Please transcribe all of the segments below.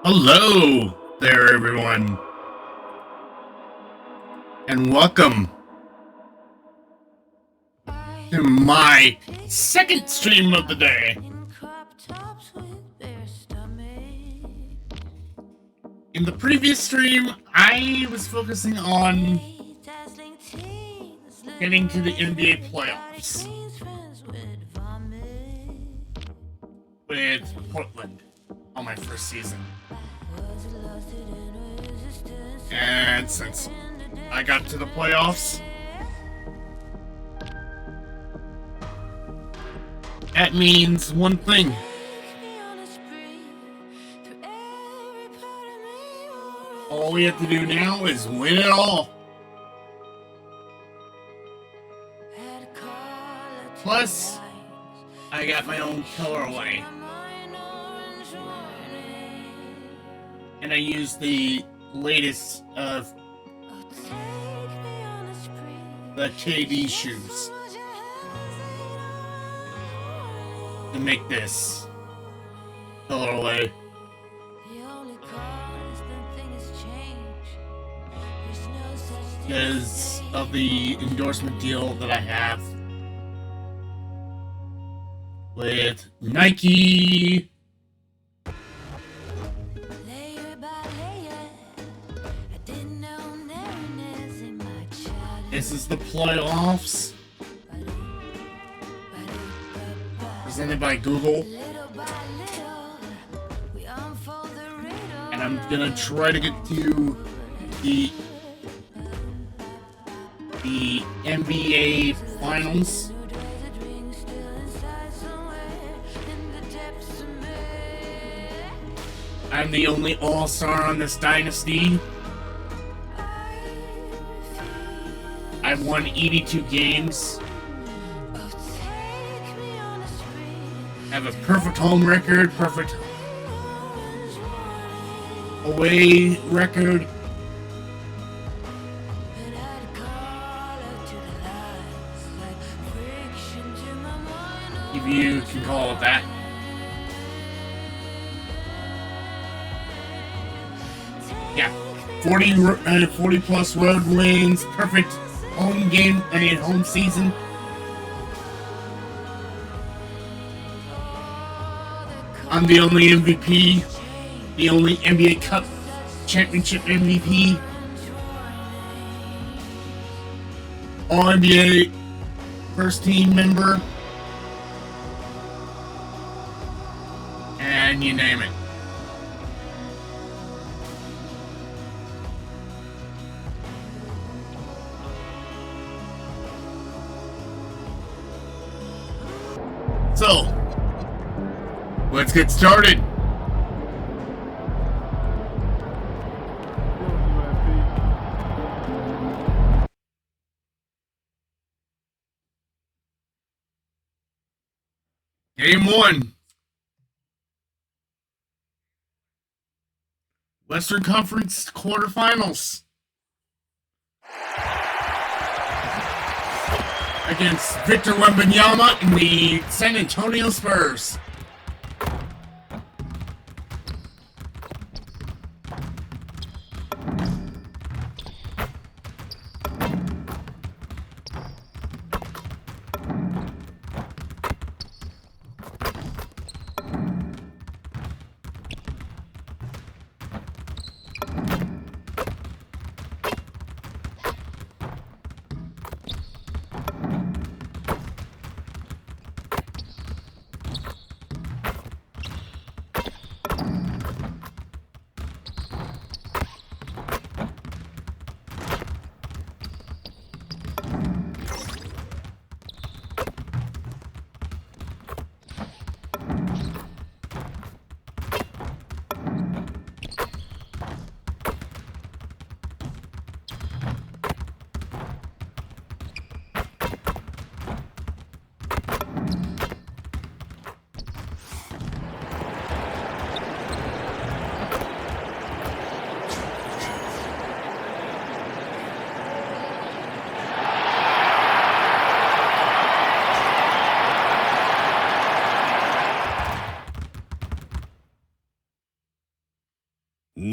Hello there, everyone, and welcome to my second stream of the day. In the previous stream, I was focusing on getting to the NBA playoffs with Portland on my first season. And since I got to the playoffs, that means one thing. All we have to do now is win it all. Plus, I got my own colorway. And I used the latest of the KD shoes to make this colorway. Because of the endorsement deal that I have with Nike. This is the playoffs, presented by Google, and I'm gonna try to get to the NBA Finals. I'm the only All-Star on this dynasty. I've won 82 games. Have a perfect home record, perfect away record. If you can call it that. Yeah, 40 plus road wins, perfect home game, home season. I'm the only MVP, the only NBA Cup Championship MVP, All NBA first team member, and you name it. So, let's get started. Game 1. Western Conference quarterfinals. Against Victor Wembanyama and the San Antonio Spurs.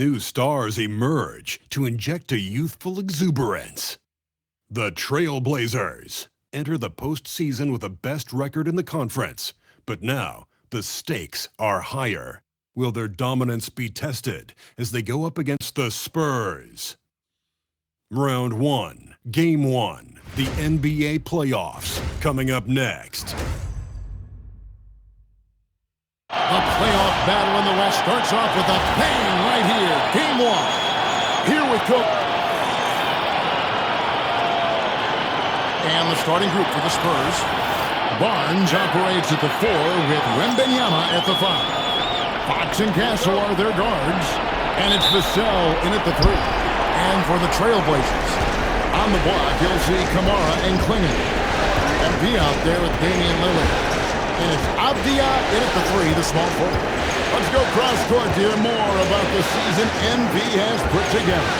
new stars emerge to inject a youthful exuberance. The Trailblazers enter the postseason with the best record in the conference, but now the stakes are higher. Will their dominance be tested as they go up against the Spurs? Round 1, Game 1, the NBA playoffs, coming up next. The playoff battle in the West starts off with a bang right here. Game 1. Here we go. And the starting group for the Spurs. Barnes operates at the 4 with Wembanyama at the 5. Fox and Castle are their guards. And it's Vassell in at the 3. And for the Trailblazers, on the block, you'll see Kamara and Klingon. And be out there with Damian Lillard. And it's Avdia in at the 3, the small forward. Let's go cross-court to hear more about the season NB has put together.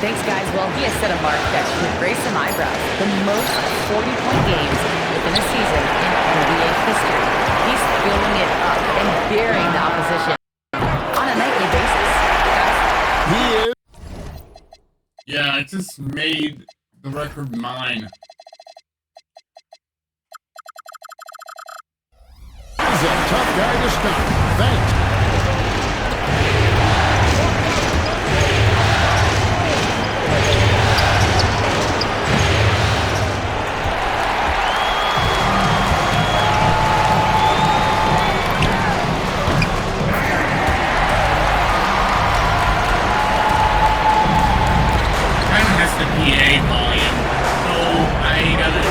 Thanks, guys. Well, he has set a mark that should raise some eyebrows. The most 40-point games within a season in NBA history. He's filling it up and burying the opposition on a nightly basis. He is. Yeah, I just made the record mine. He's a tough guy to stop. Thanks. The PA volume. So I gotta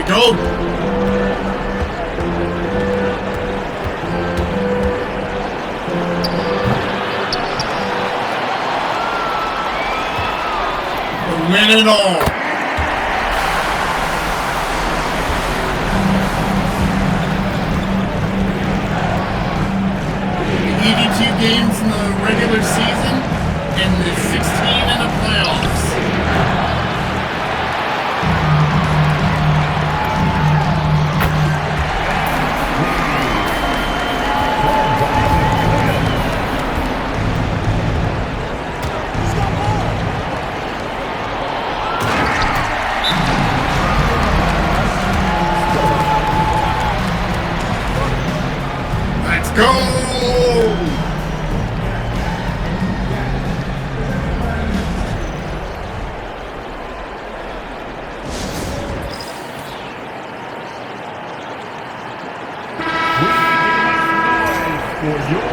go. Win it all. 82 games in the regular season and the 16 in the playoffs. Go! For your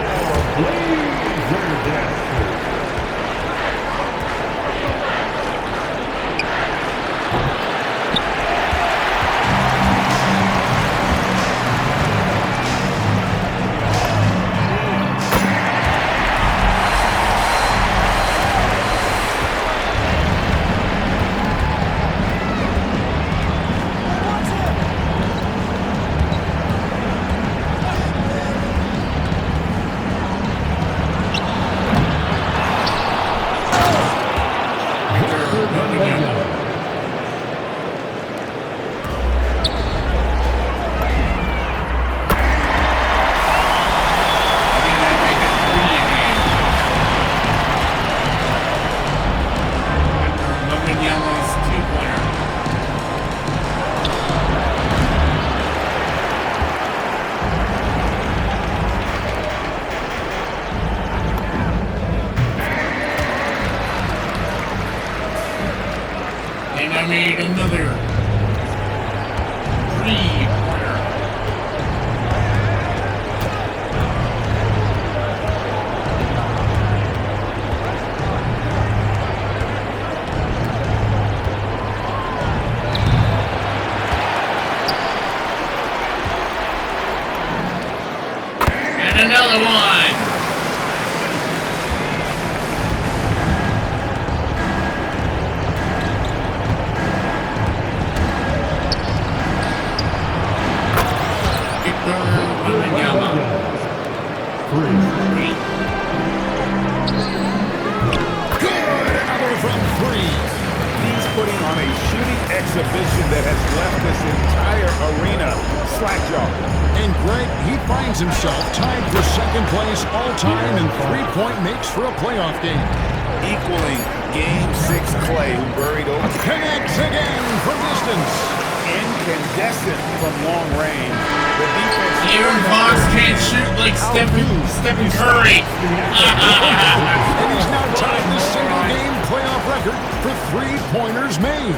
Blazer Dance. another 3-pointer. And another one. He's putting on a shooting exhibition that has left this entire arena slack-jawed. And Greg, he finds himself tied for second place all-time in three-point makes for a playoff game. Equaling Game 6 Clay, who buried over. Connects again from distance. Incandescent from long range. The defense. Aaron Fox can't shoot like Stephen Curry. And he's now tied the single-game playoff record for three-pointers made.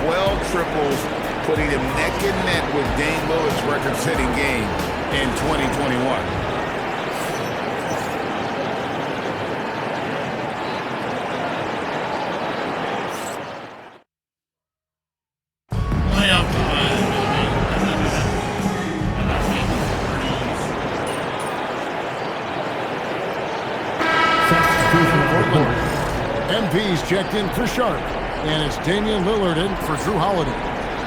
12 triples, putting him neck and neck with Dame Lillard's record-setting game in 2021. MP's checked in for Sharp, and it's Damian Lillard in for Drew Holiday.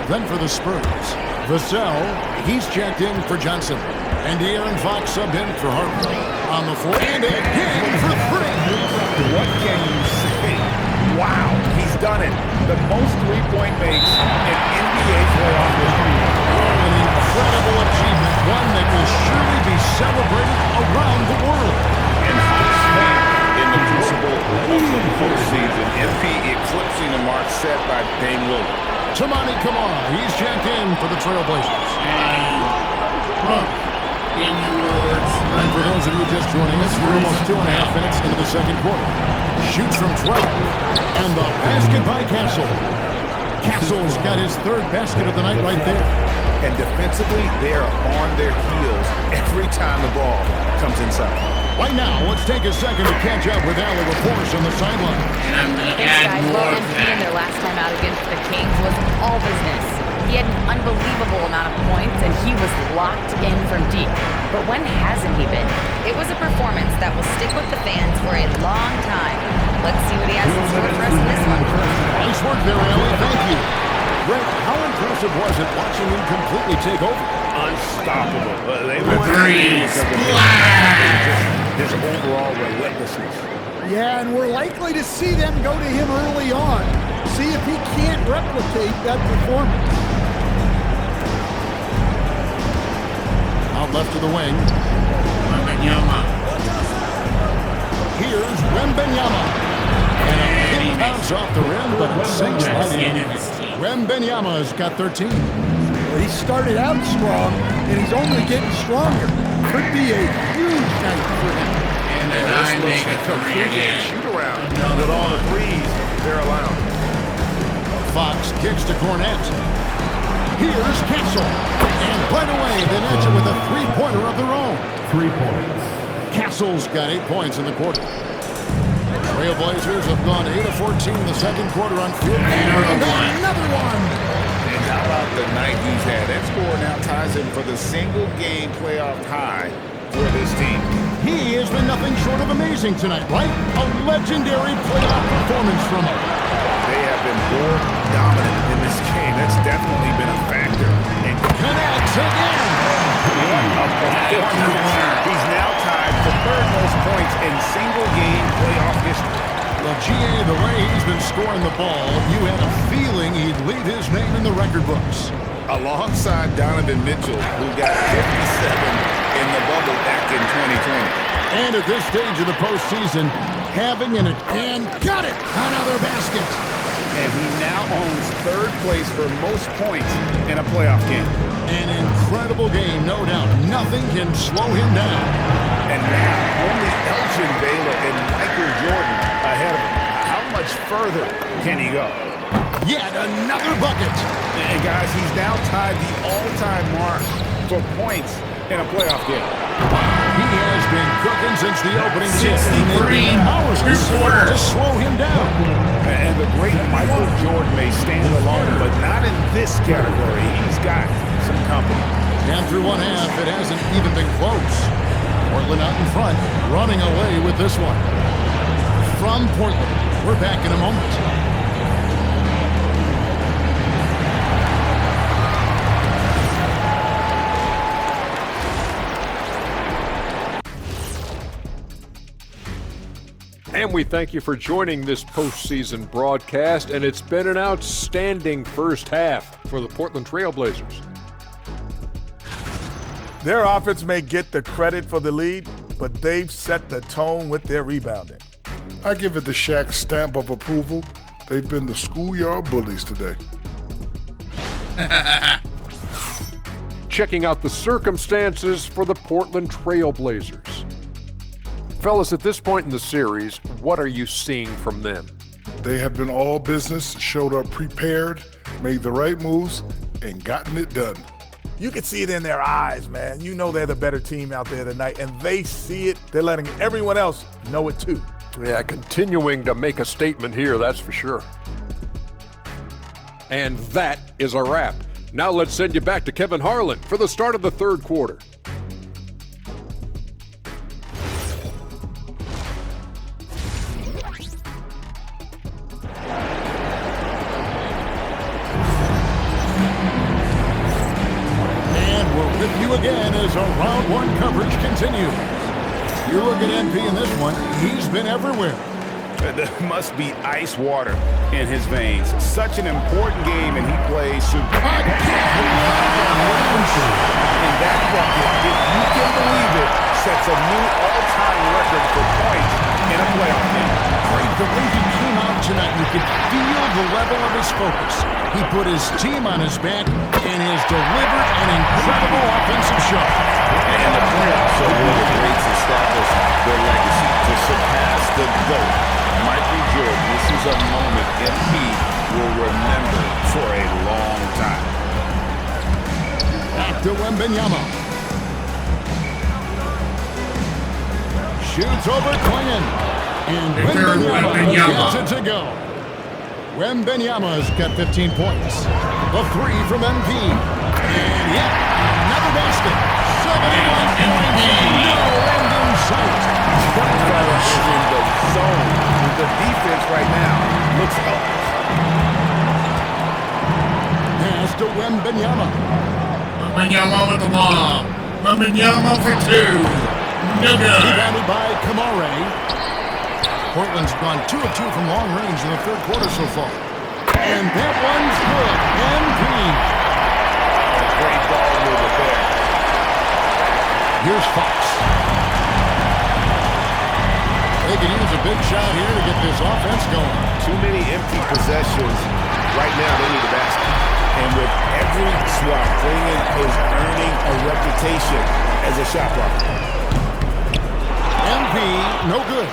Then for the Spurs, Vassell, he's checked in for Johnson, and De'Aaron Fox subbed in for Harper. On the floor, and again for three. What can you say? Wow, he's done it. The most three-point makes in NBA playoff history. An incredible achievement, one that will surely be celebrated around the world. And Hawks fan in the crucible of the postseason. MP eclipsing the mark set by Dame Lillard. Tamani Kamara, he's checked in for the Trailblazers. And for those of you just joining us, we're almost 2.5 minutes into the second quarter. Shoots from 12. And the basket by Castle. Castle's got his third basket of the night right there. And defensively, they are on their heels every time the ball comes inside. Right now, let's take a second to catch up with Allie Laporte on the sideline. And I'm going to Thanks, add guys. more Well, of MP that. in their last time out against the Kings was all business. He had an unbelievable amount of points, and he was locked in from deep. But when hasn't he been? It was a performance that will stick with the fans for a long time. Let's see what he has in store for us in this one. Nice work there, Allie. Thank you. Greg, how impressive was it watching him completely take over? Unstoppable. They The three. His overall relentlessness. Yeah, and we're likely to see them go to him early on. See if he can't replicate that performance. Out left to the wing. Wembanyama. Here's Wembanyama. And a pin bounce off the rim, but it sinks right in. Wembanyama's got 13. Well, he started out strong, and he's only getting stronger. Could be a huge night for him. And then I make a three again. Shoot around with all the threes they're allowed. Fox kicks to Cornette. Here's Castle. And right away, they match it with a three-pointer of their own. 3 points. Castle's got 8 points in the quarter. Trailblazers have gone 8 of 14 in the second quarter on field. And another one. And how about the night he's had? That score now ties him for the single-game playoff high for this team. He has been nothing short of amazing tonight, right? A legendary playoff performance from him. They have been more dominant in this game. That's definitely been a factor. And Connects again. he's now tied for third most points in single-game playoff history. Well, GA, the way he's been scoring the ball, you had a feeling he'd leave his name in the record books. Alongside Donovan Mitchell, who got 57 in the bubble back in 2020. And at this stage of the postseason, having and got it! Another basket. And he now owns third place for most points in a playoff game. An incredible game, no doubt. Nothing can slow him down. And now only Elgin Baylor and Michael Jordan ahead of him. How much further can he go? Yet another bucket. And guys, he's now tied the all-time mark for points in a playoff game. He has been cooking since the opening 63 hours two-quarters. to slow him down. And the great Michael Jordan may stand alone, but not in this category. He's got some company. And through one half, it hasn't even been close. Portland out in front, running away with this one. From Portland, we're back in a moment. And we thank you for joining this postseason broadcast, and it's been an outstanding first half for the Portland Trail Blazers. Their offense may get the credit for the lead, but they've set the tone with their rebounding. I give it the Shaq stamp of approval. They've been the schoolyard bullies today. Checking out the circumstances for the Portland Trail Blazers. Fellas, at this point in the series, what are you seeing from them? They have been all business, showed up prepared, made the right moves, and gotten it done. You can see it in their eyes, man. You know they're the better team out there tonight, and they see it. They're letting everyone else know it too. Yeah, continuing to make a statement here, that's for sure. And that is a wrap. Now let's send you back to Kevin Harlan for the start of the third quarter. Again as our round one coverage continues. You look at MP in this one, he's been everywhere. There must be ice water in his veins. Such an important game, and he plays super. And that bucket, if you can believe it, sets a new all-time record for points in a playoff game. Great, the way he came out tonight, you could feel the level of his focus. He put his team on his back and has delivered an incredible offensive shot. And the playoffs are where the greats establish their legacy. To surpass the GOAT, Michael Jordan, this is a moment MP will remember for a long time. Back to Wembanyama. Shoots over Klingon. And Wembanyama gets it to go. Wembanyama's got 15 points. The three from MP. And yet, another basket. 71 points. No end in sight. Fellas is in the zone. The defense right now looks helpless. Pass to Wembanyama. Wembanyama with the ball. Wembanyama for two. No good. Rebounded by Kamare. Portland's gone 2 of 2 from long range in the third quarter so far. And that one's good. MP. Great ball movement there. Here's Fox. They can use a big shot here to get this offense going. Too many empty possessions. Right now, they need a basket. And with every swat, Klingon is earning a reputation as a shot blocker. MP, no good.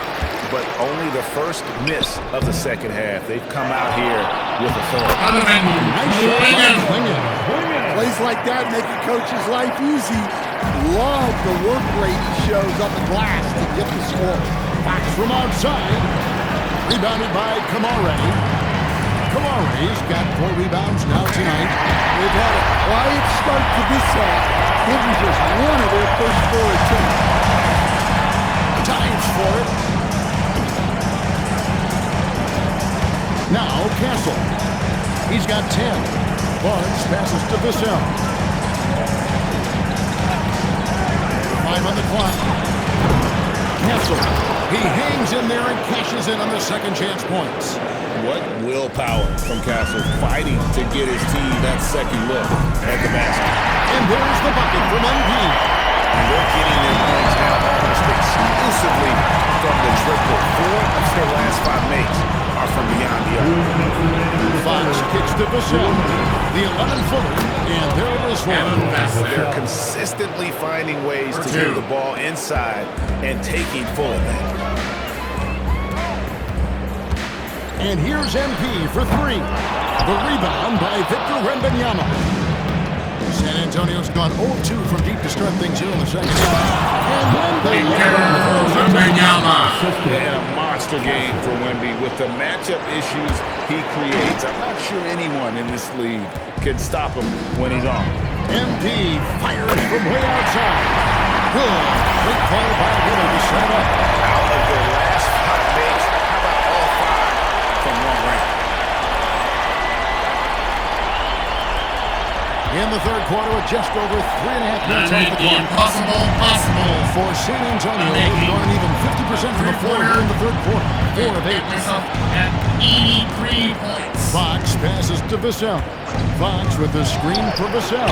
But only the first miss of the second half. They've come out here with authority. Nice shot by Klingon. Plays like that make a coach's life easy. Love the work rate he shows up the glass to get the score. Fox from outside. Rebounded by Kamare. Kamare's got 4 rebounds now tonight. They've had a quiet start to this half. This was just one of their first 4 attempts. Times for it. Now Castle. He's got 10. Barnes passes to Vassell. 5 on the clock. Castle. He hangs in there and cashes in on the second chance points. What willpower from Castle, fighting to get his team that second look at the basket. And there's the bucket from MP. And they're getting their points now almost exclusively from the triple. 4 of their last 5 makes are from beyond the arc. Fox kicks to Vassell. The 11-footer, and there it is one. They're consistently finding ways to get the ball inside and taking full advantage. And here's MP for three. The rebound by Victor Wembanyama. San Antonio's gone 0-2 from deep to start things here in the second. And Wembanyama. And a monster game for Wemby with the matchup issues he creates. I'm not sure anyone in this league can stop him when he's on. MP fires from way outside. Good. Big play by Willard to set up. Out of the last 5 makes, how about all 5 from long range? In the third quarter with just over 3.5 minutes on the clock. Impossible possible. For San Antonio, they've gone even 50% from the floor here in the third quarter. 4 of 8. Myself at 83 points. Fox passes to Vassell. Fox with the screen for Vassell.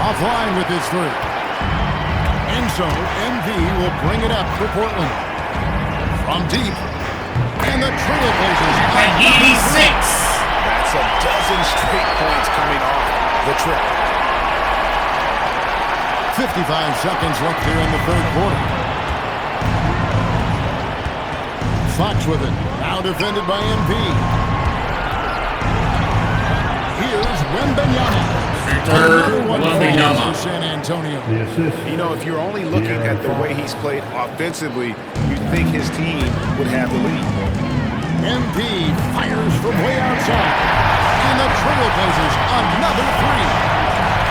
Offline with his three. And so, MV will bring it up for Portland. From deep. And the Trailblazers At 86. That's a dozen straight points coming off the trip. 55 seconds left here in the third quarter. Fox with it. Now defended by MP. Here's Wembanyama. Wembanyama. For San Antonio. You know, if you're only looking at the way he's played offensively, you'd think his team would have the lead. MP fires from way outside. And the Trailblazers another three.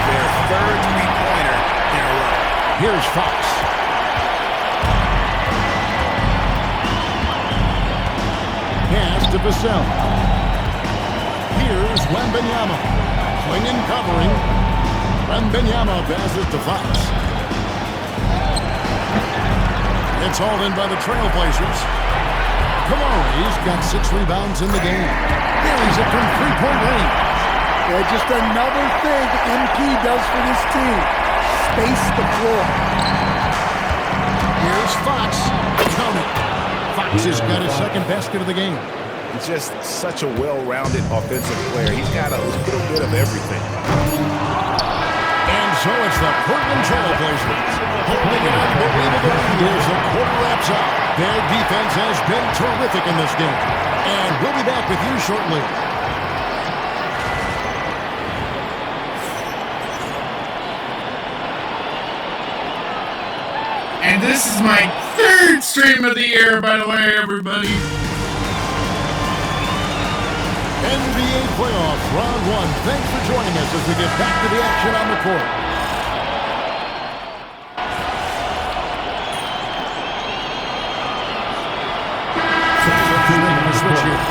Their third three-pointer in a row. Here's Fox. Pass to Vassell. Here's Wembanyama. Swinging, covering. Wembanyama passes to Fox. It's hauled in by the Trailblazers. Kamari's got 6 rebounds in the game. He's it from three-point range. Yeah, just another thing MP does for this team. Space the floor. Here's Fox. Count it. Fox has got his second basket of the game. He's just such a well-rounded offensive player. He's got a little bit of everything. And so it's the Portland Trailblazers holding an unbelievable lead as the quarter wraps up. Their defense has been terrific in this game. And we'll be back with you shortly. And this is my 3rd stream of the year, by the way, everybody. NBA Playoffs, Round 1. Thanks for joining us as we get back to the action on the court. Switch here.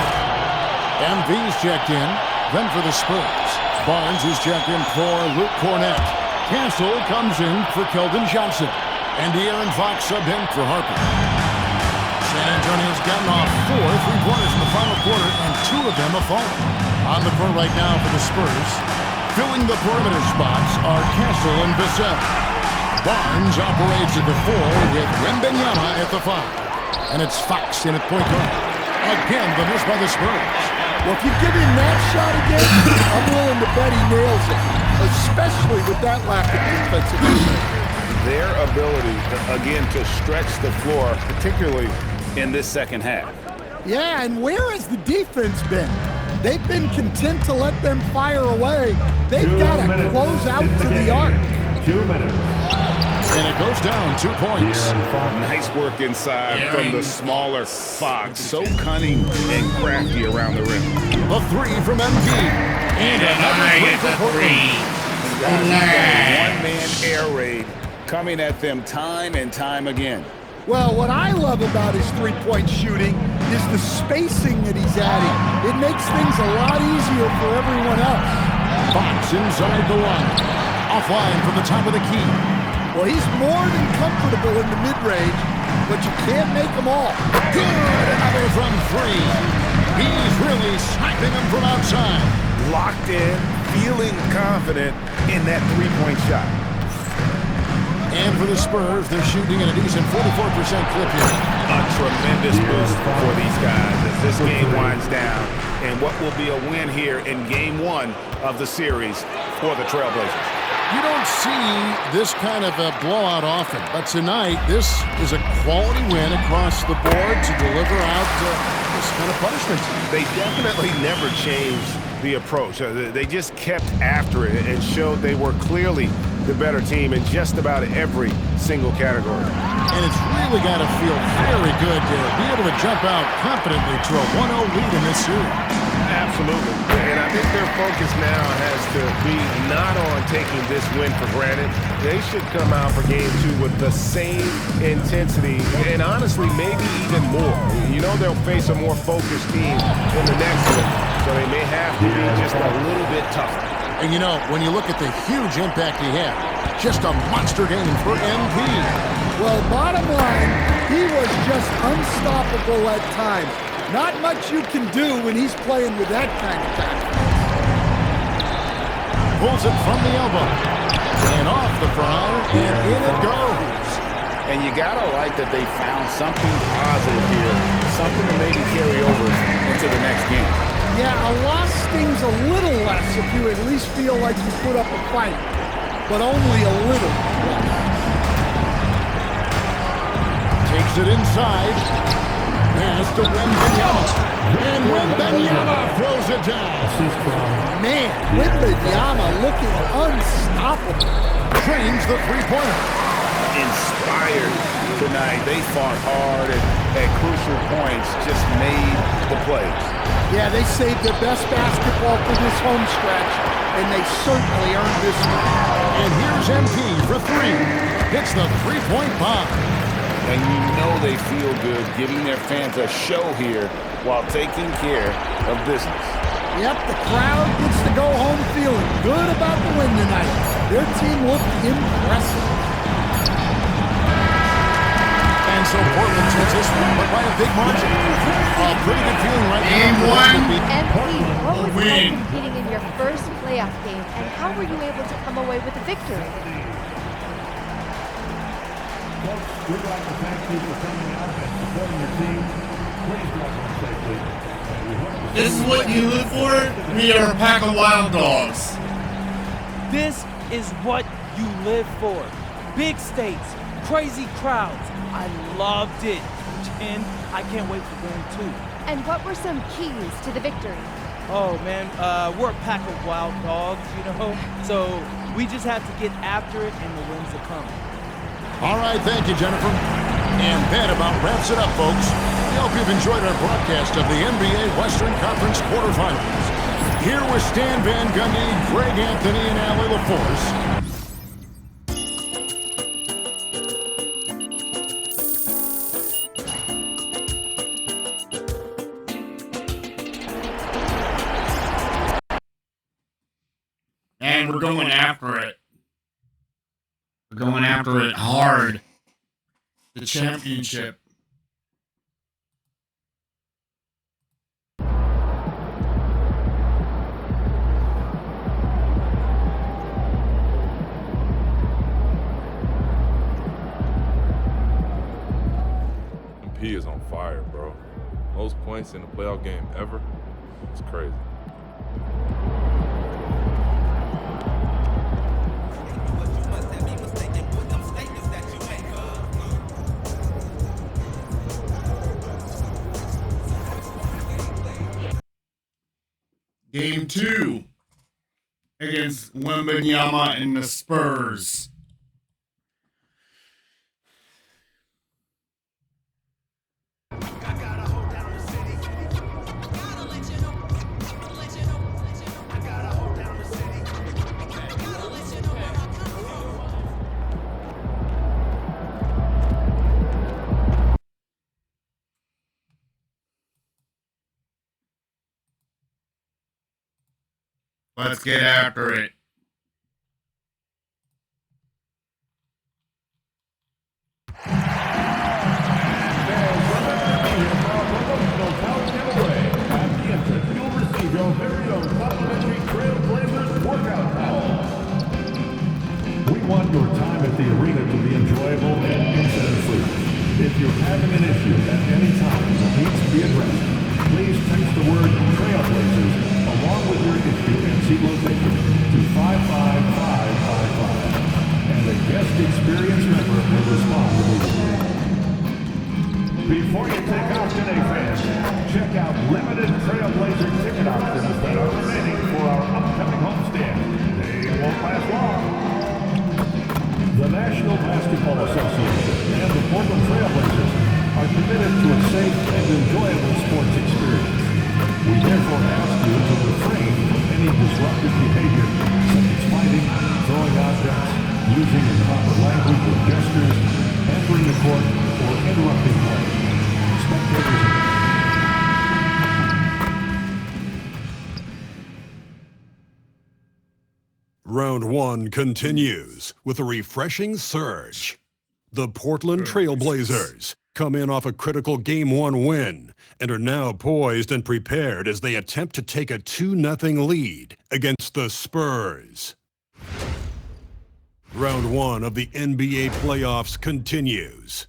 MV's checked in. Then for the Spurs. Barnes is checked in for Luke Cornett. Castle comes in for Keldon Johnson. And De'Aaron Fox subbed in for Harper. San Antonio's gotten off 4 3-pointers in the final quarter, and 2 of them have fallen. On the court right now for the Spurs. Filling the perimeter spots are Castle and Vassell. Barnes operates at the 4 with Wembanyama at the 5. And it's Fox in at point guard. Again, the miss by the Spurs. Well, if you give him that shot again, I'm willing to bet he nails it, especially with that lack of defensive effort. Their ability, again, to stretch the floor, particularly in this second half. Yeah, and where has the defense been? They've been content to let them fire away. They've got to close out to the arc. 2 minutes. And it goes down 2 points. Nice work inside from the smaller Fox. So cunning and crafty around the rim. A 3 from MP. And another 3 from Portland. One-man air raid coming at them time and time again. Well, what I love about his three-point shooting is the spacing that he's adding. It makes things a lot easier for everyone else. Fox inside the line. Offline from the top of the key. Well, he's more than comfortable in the mid-range, but you can't make them all. Good! Another from 3. He's really sniping them from outside. Locked in, feeling confident in that three-point shot. And for the Spurs, they're shooting at a decent 44% clip here. A tremendous boost for these guys as this game winds down. And what will be a win here in Game 1 of the series for the Trailblazers. You don't see this kind of a blowout often, but tonight, this is a quality win across the board to deliver out this kind of punishment. They definitely never changed the approach. They just kept after it and showed they were clearly the better team in just about every single category. And it's really got to feel very good to be able to jump out confidently to a 1-0 lead in this series. Absolutely. And I think their focus now has to be not on taking this win for granted. They should come out for game 2 with the same intensity and honestly maybe even more. You know they'll face a more focused team in the next one, so they may have to be just a little bit tougher. And you know, when you look at the huge impact he had, just a monster game for MP. Well, bottom line, he was just unstoppable at times. Not much you can do when he's playing with that kind of confidence. Pulls it from the elbow. And off the front, and in it goes. And you gotta like that they found something positive here, something to maybe carry over into the next game. Yeah, a loss stings a little less if you at least feel like you put up a fight, but only a little less. Takes it inside. Pass to Wembanyama. And Wembanyama throws it down. Man, Wembanyama looking unstoppable. Drains the three-pointer. Inspired tonight. They fought hard and at crucial points just made the plays. Yeah, they saved their best basketball for this home stretch, and they certainly earned this one. And here's MP for 3. Hits the three-point bomb. And you know they feel good giving their fans a show here while taking care of business. Yep, the crowd gets to go home feeling good about the win tonight. Their team looked impressive. And so Portland takes this one, but by a big margin. A pretty good feeling right now. Game 1. MP, what was it like Win. competing in your first playoff game, and how were you able to come away with a victory? Folks, we'd like to thank you for coming out and supporting your team. Please drive home safely. And we hope to see This is what you live for? We are a pack of wild dogs. This is what you live for. Big stakes, crazy crowds. I loved it. And I can't wait for game 2. And what were some keys to the victory? Oh man, we're a pack of wild dogs, you know? So we just have to get after it and the wins will come. All right, thank you, Jennifer. And that about wraps it up, folks. We hope you've enjoyed our broadcast of the NBA Western Conference quarterfinals. Here with Stan Van Gundy, Greg Anthony, and Allie LaForce. And we're going after it. We're going after it hard. The championship. P is on fire, bro. Most points in a playoff game ever. It's crazy. Game 2 against Wembanyama and the Spurs. Let's get after it. you'll receive your very own complimentary Trailblazers workout towel. We want your time at the arena to be enjoyable and incident-free. If you're having an issue at any time that needs to be addressed, please text the word Trailblazers along with your issue and seat location to 55555, and a guest experience member will respond immediately. Before you take off today, fans, check Basketball Association and the Portland Trail Blazers are committed to a safe and enjoyable sports experience. We therefore ask you to refrain from any disruptive behavior, such as fighting, throwing objects, using improper language or gestures, entering the court, or interrupting play. Spectators. Round 1 continues with a refreshing surge. The Portland Trail Blazers come in off a critical Game 1 win and are now poised and prepared as they attempt to take a 2-0 lead against the Spurs. Round 1 of the NBA playoffs continues.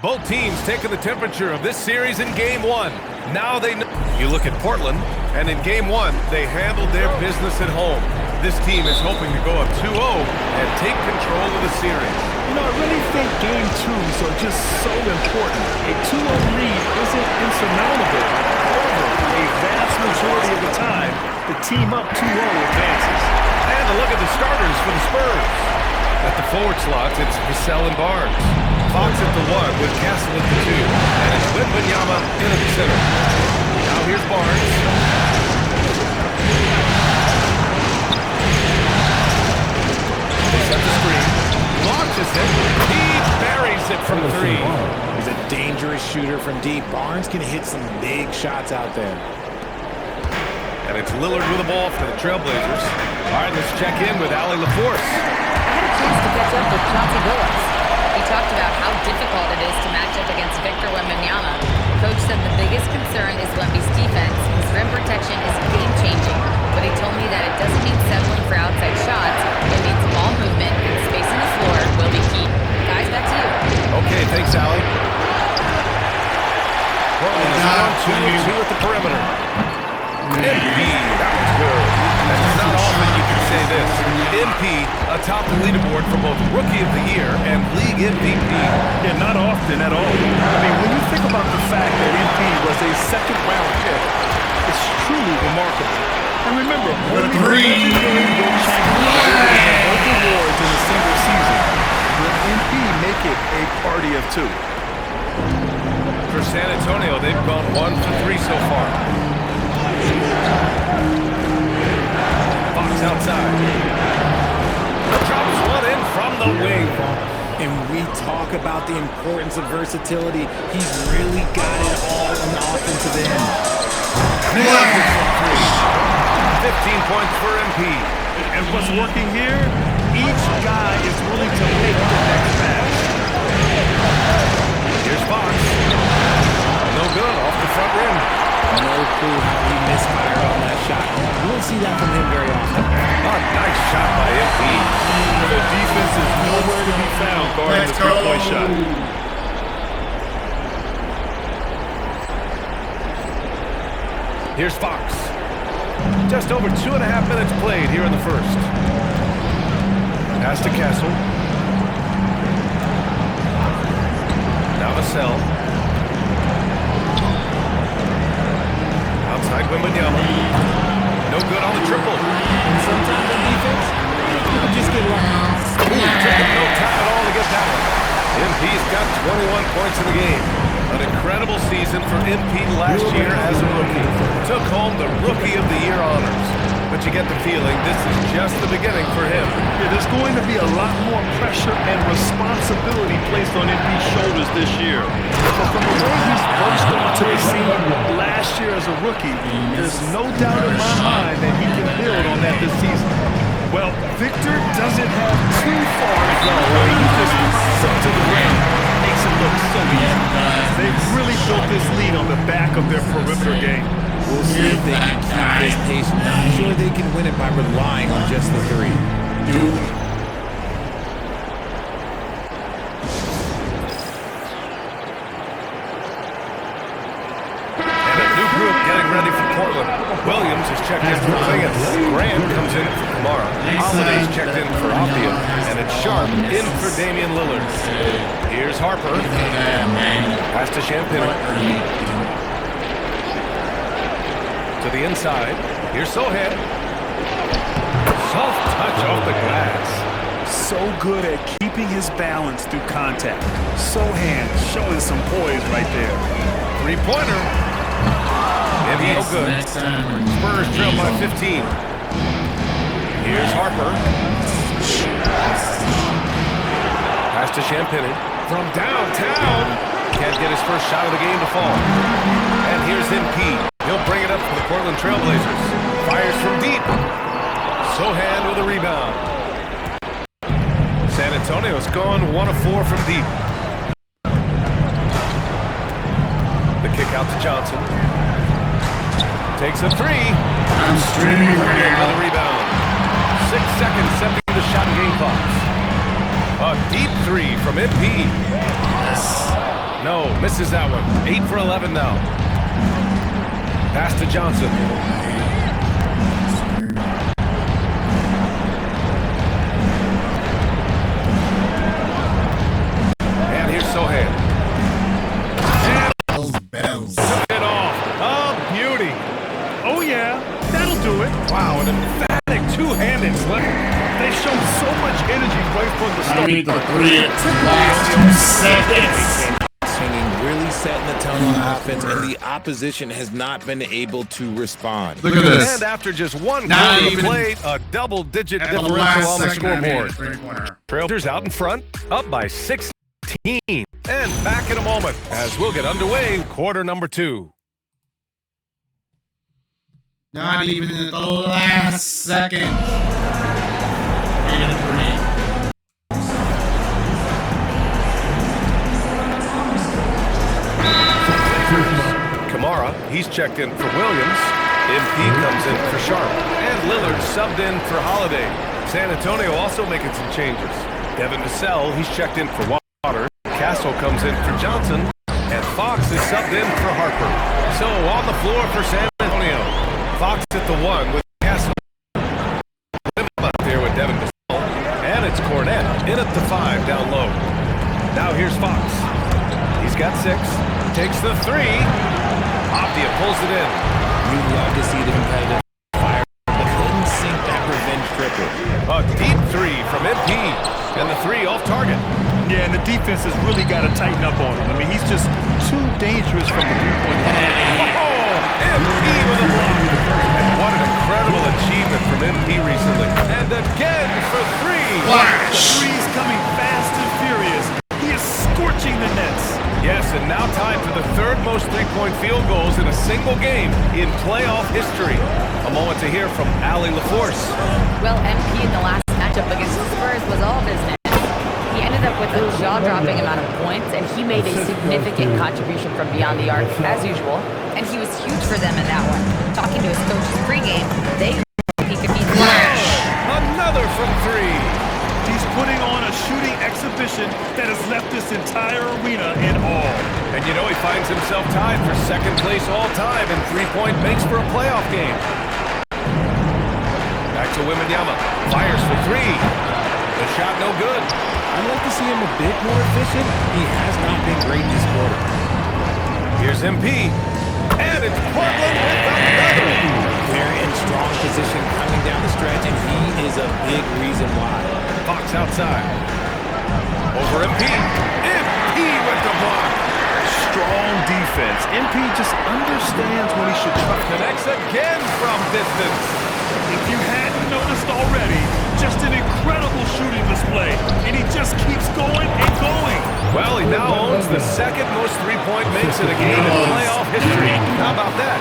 Both teams taking the temperature of this series in Game 1. Now they know. You look at Portland, and in Game 1, they handled their business at home. This team is hoping to go up 2-0 and take control of the series. You know, I really think Game 2s are just so important. A 2-0 lead isn't insurmountable. However, a vast majority of the time, the team up 2-0 advances. And a look at the starters for the Spurs. At the forward slots, it's Vassell and Barnes. Fox at the 1 with Castle at the 2. And it's Wembanyama in at the center. Now here's Barnes. Set the screen, launches it, he buries it from 3. He's a dangerous shooter from deep. Barnes can hit some big shots out there. And it's Lillard with the ball for the Trailblazers. All right, let's check in with Allie LaForce. I had a chance to catch up with Chauncey Billups. He talked about how difficult it is to match up against Victor Wembanyama. Coach said the biggest concern is Wemby's defense. His rim protection is game-changing, but he told me that it doesn't mean settling for outside shots. It means ball movement and spacing the floor will be key. Guys, back to you. Okay, thanks, Allie. Portland is down 2-2 at the perimeter. Indeed, that was good. And it's not often you can say this. MP atop the leaderboard for both Rookie of the Year and League MVP. Yeah, not often at all. I mean, when you think about the fact that MP was a second-round pick, it's truly remarkable. And remember, only the legendary Wilt Chamberlain both awards in a single season. Will MP make it a party of 2? For San Antonio, they've gone 1 for 3 so far. Fox outside. Drops one in from the wing. And we talk about the importance of versatility. He's really got it all on the offensive end. 15 points for MP. And what's working here? Each guy is willing to make the next pass. Here's Fox. No good, off the front rim. No clue how he misfired on that shot. You won't see that from him very often. Oh, nice shot by MP. The defense is nowhere to be found guarding the three-point shot. Here's Fox. Just over 2.5 minutes played here in the first. Pass to Castle. Now Vassell. Outside Wembanyama. No good on the triple. And sometimes on defense, you just get lucky. Took him no time at all to get that one. MP's got 21 points in the game. An incredible season for MP last year as a rookie. Took home the Rookie of the Year honors. But you get the feeling this is just the beginning for him. Yeah, there's going to be a lot more pressure and responsibility placed on MP's shoulders this year. But from the way he's burst onto the scene last year as a rookie, there's no doubt in my mind that he can build on that this season. Well, Victor doesn't have too far to go. He just sits to the rim. Makes it look so easy. They've really built this lead on the back of their perimeter game. We'll see if they can keep this pace. I'm sure they can win it by relying on just the 3. And a new group getting ready for Portland. Williams is checked in for Wiggins. Graham comes in for Kamara. Holiday's checked in for Althea. And it's Sharp in for Damian Lillard. Here's Harper. Pass to Champagnie. To the inside. Here's Sohan. Soft touch off the glass. So good at keeping his balance through contact. Sohan showing some poise right there. Three-pointer. And no good. Spurs trail by 15. Here's Harper. Pass to Champagny. From downtown. Can't get his first shot of the game to fall. And here's MP. He'll bring it up for the Portland Trailblazers. Fires from deep. Sohan with a rebound. San Antonio's gone 1 of 4 from deep. The kick out to Johnson. Takes a three. I'm streaming right now. Another rebound. 6 seconds separating the shot and game clocks. A deep three from MP. Yes. No, misses that one. 8 for 11 now. Pass to Johnson. And here's Sohan. Bells. Took it off. A beauty. Oh yeah, that'll do it. Wow, an emphatic two-handed slam. They showed so much energy right from the I start. mean, the 3 at the last 2 seconds. Swinging, really setting the tone on offense, and the opposition has not been able to respond. Look at this. And after just one Not quarter even played, a double-digit at the differential last on the second, I made a scoreboard. three-pointer. Trailblazers out in front, up by 16. And back in a moment as we'll get underway, quarter number 2. Not even at the last second. 8 and 3. Kamara, he's checked in for Williams. MP comes in for Sharp. And Lillard subbed in for Holiday. San Antonio also making some changes. Devin Vassell, he's checked in for Waters. Castle comes in for Johnson. And Fox is subbed in for Harper. So on the floor for San Antonio. Fox at the 1 with Castle. Up there with Devin Vassell. And it's Cornette in at the 5 down low. Now here's Fox. He's got 6. Takes the 3. Optia pulls it in. You love to see the competitive fire, but couldn't sink that revenge triple. A deep 3 from MP. And the 3 off target. Yeah, and the defense has really got to tighten up on him. I mean, he's just too dangerous from the three-point line. Oh, MP with a block. What an incredible achievement from MP recently. And again for 3. The three's coming fast and furious. He is scorching the nets. Yes, and now time for the 3rd most three-point field goals in a single game in playoff history. A moment to hear from Allie LaForce. Well, MP in the last matchup against the Spurs was all business. He ended up with a jaw-dropping amount of points, and he made a significant contribution from beyond the arc, as usual. And he was huge for them in that one. Talking to his coaches pregame, they he could be flash. Another from 3. He's putting on a shooting exhibition that has left this entire arena in awe. And you know he finds himself tied for 2nd place all-time in three-point makes for a playoff game. Back to Wembanyama. Fires for 3. The shot no good. I'd like to see him a bit more efficient. He has not been great this quarter. Here's MP. And it's Portland with another. Very in strong position coming down the stretch, and he is a big reason why. Fox outside. Over MP. MP with the block. Strong defense. MP just understands when he should try. Connects again from distance. If you hadn't noticed already, just an incredible shooting display. And he just keeps going and going. Well, he now owns the 2nd most three-point makes in a game in playoff history. How about that?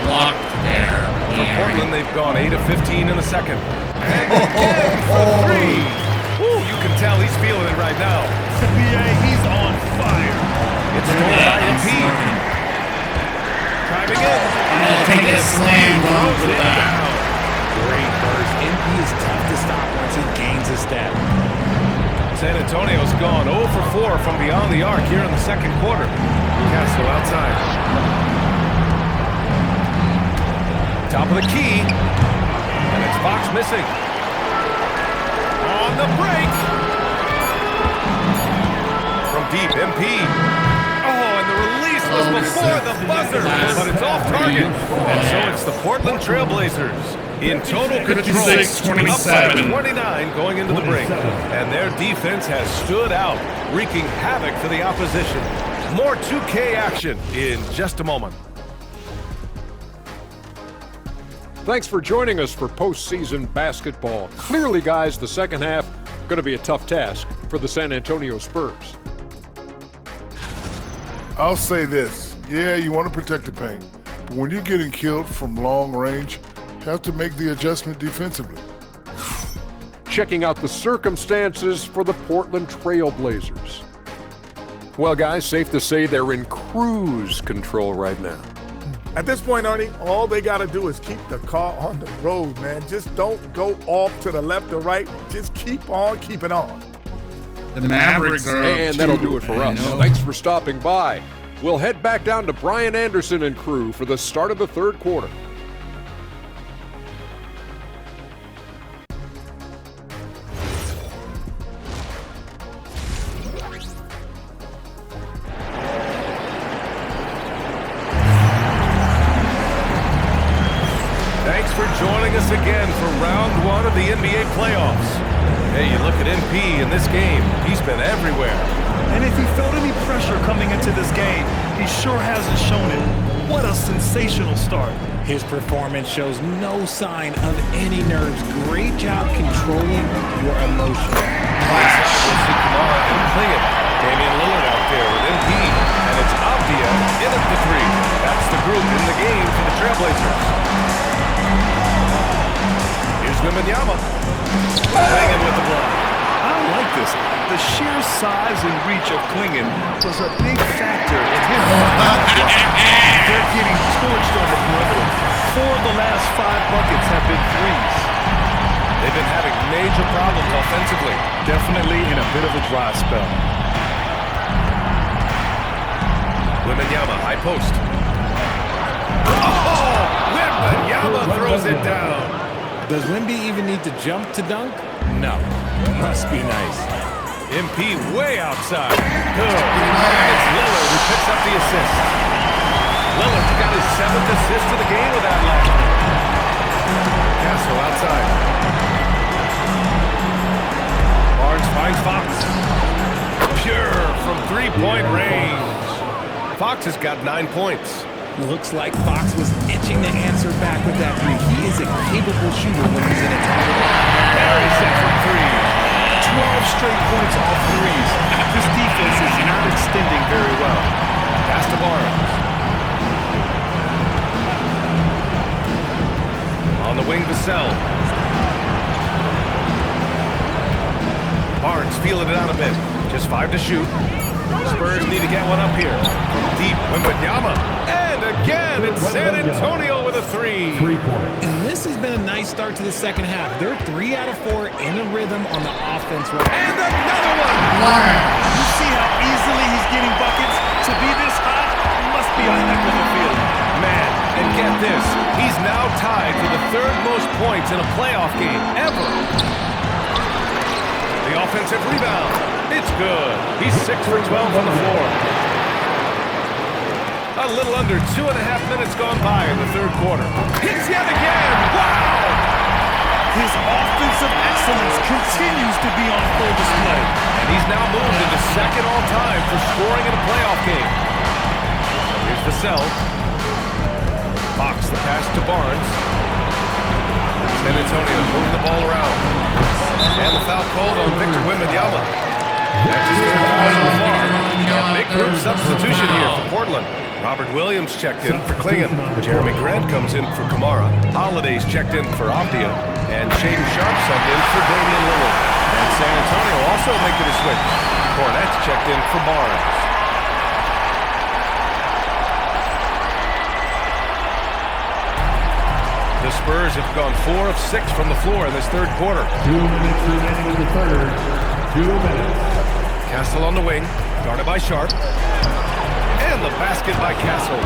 Locked there. For Portland, they've gone 8 of 15 in the 2nd. And again for 3. Ooh, you can tell he's feeling it right now. BA, he's on fire. It's stolen by MP. Driving in. Take a slam dunk with that. Great burst. MP is tough to stop once he gains a step. San Antonio's gone 0 for 4 from beyond the arc here in the 2nd quarter. Castle outside. Top of the key. And it's Fox missing. On the break. From deep, MP. Oh, and the release was before the buzzer. But it's off target. And so it's the Portland Trailblazers in total control, 56-27. up by 29 going into the break. And their defense has stood out, wreaking havoc for the opposition. More 2K action in just a moment. Thanks for joining us for postseason basketball. Clearly, guys, the second half going to be a tough task for the San Antonio Spurs. I'll say this. Yeah, you want to protect the paint. But when you're getting killed from long range, you have to make the adjustment defensively. Checking out the circumstances for the Portland Trail Blazers. Well, guys, safe to say they're in cruise control right now. At this point, Ernie, all they got to do is keep the car on the road, man. Just don't go off to the left or right. Just keep on keeping on. The Mavericks are And that'll do it for us. Thanks for stopping by. We'll head back down to Brian Anderson and crew for the start of the third quarter. Thanks for joining us again for round one of the NBA playoffs. Hey, you look at MP in this game, he's been everywhere. And if he felt any pressure coming into this game, he sure hasn't shown it. What a sensational start. His performance shows no sign of any nerves. Great job controlling your emotions. We'll see Kamara and Clingan. Damian Lillard out there with MP, and it's Avdia in at the three. That's the group in the game for the Trailblazers. Here's Wembanyama. Hanging with the block. I like this. The sheer size and reach of Clingan was a big factor in him. They're getting torched on the perimeter. 4 of the last 5 buckets have been threes. They've been having major problems offensively. Definitely in a bit of a dry spell. Wembanyama, high post. Oh! Wembanyama throws it down. Does Wemby even need to jump to dunk? No. Must be nice. MP way outside. Good. And it's Lillard who picks up the assist. Lillard got his 7th assist of the game with that last. Castle outside. Barnes finds Fox. Pure from three-point range. Fox has got 9 points. Looks like Fox was itching to answer back with that three. He is a capable shooter when he's in attack. Barry set for 3. 12 straight points off threes. This defense is not extending very well. Pass to Barnes. On the wing, Vassell. Barnes feeling it out a bit. Just 5 to shoot. Spurs need to get one up here. From deep, Wembanyama. And again, it's San Antonio with a 3. 3 points. And this has been a nice start to the second half. They're 3 out of 4 in a rhythm on the offense. And another one! You see how easily he's getting buckets? To be this hot, must be a heck of a feeling. Man, and get this, he's now tied for the 3rd most points in a playoff game ever. The offensive rebound. It's good. He's 6 for 12 on the floor. A little under 2.5 minutes gone by in the third quarter. Hits yet again. Wow! His offensive excellence continues to be on full display. And he's now moved into 2nd all-time for scoring in a playoff game. Here's Vassell. Fox the pass to Barnes. San Antonio moving the ball around. And the foul called on Victor Wembanyama. That's his 3rd foul so far. A big group substitution here for Portland. Robert Williams checked in for Clingan. Jeremy Grant comes in for Kamara. Holiday's checked in for Avdia. And Shaden Sharp subbed in for Damian Lillard. And San Antonio also making a switch. Cornette's checked in for Barnes. The Spurs have gone 4 of 6 from the floor in this third quarter. 2 minutes remaining in the third. 2 minutes. Castle on the wing, guarded by Sharp. And the basket by Castle.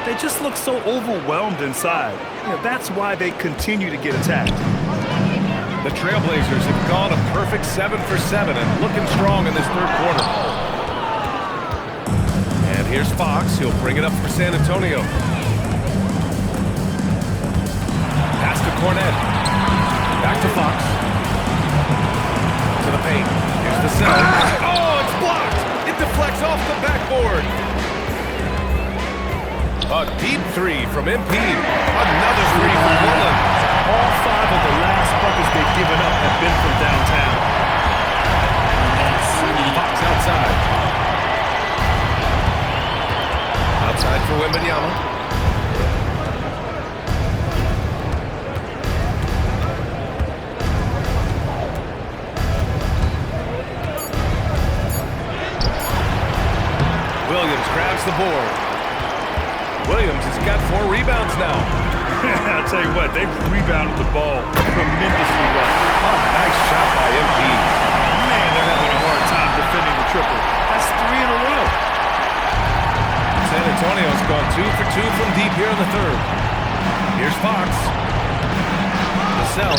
They just look so overwhelmed inside. That's why they continue to get attacked. The Trailblazers have gone a perfect 7 for 7 and looking strong in this third quarter. And here's Fox. He'll bring it up for San Antonio. Pass to Cornet. Back to Fox. To the paint. Here's the cell. Oh, it's blocked. It deflects off the backboard. A deep three from MP. Another three from Portland. All 5 of the last buckets they've given up have been from downtown. Fox outside. Outside for Wembanyama. Williams grabs the board. Williams has got 4 rebounds now. I'll tell you what, they've rebounded the ball tremendously well. Oh, nice shot by MP. Man, they're having a hard time defending the triple. That's 3 in a row. San Antonio's gone 2 for 2 from deep here in the third. Here's Fox. Vassell.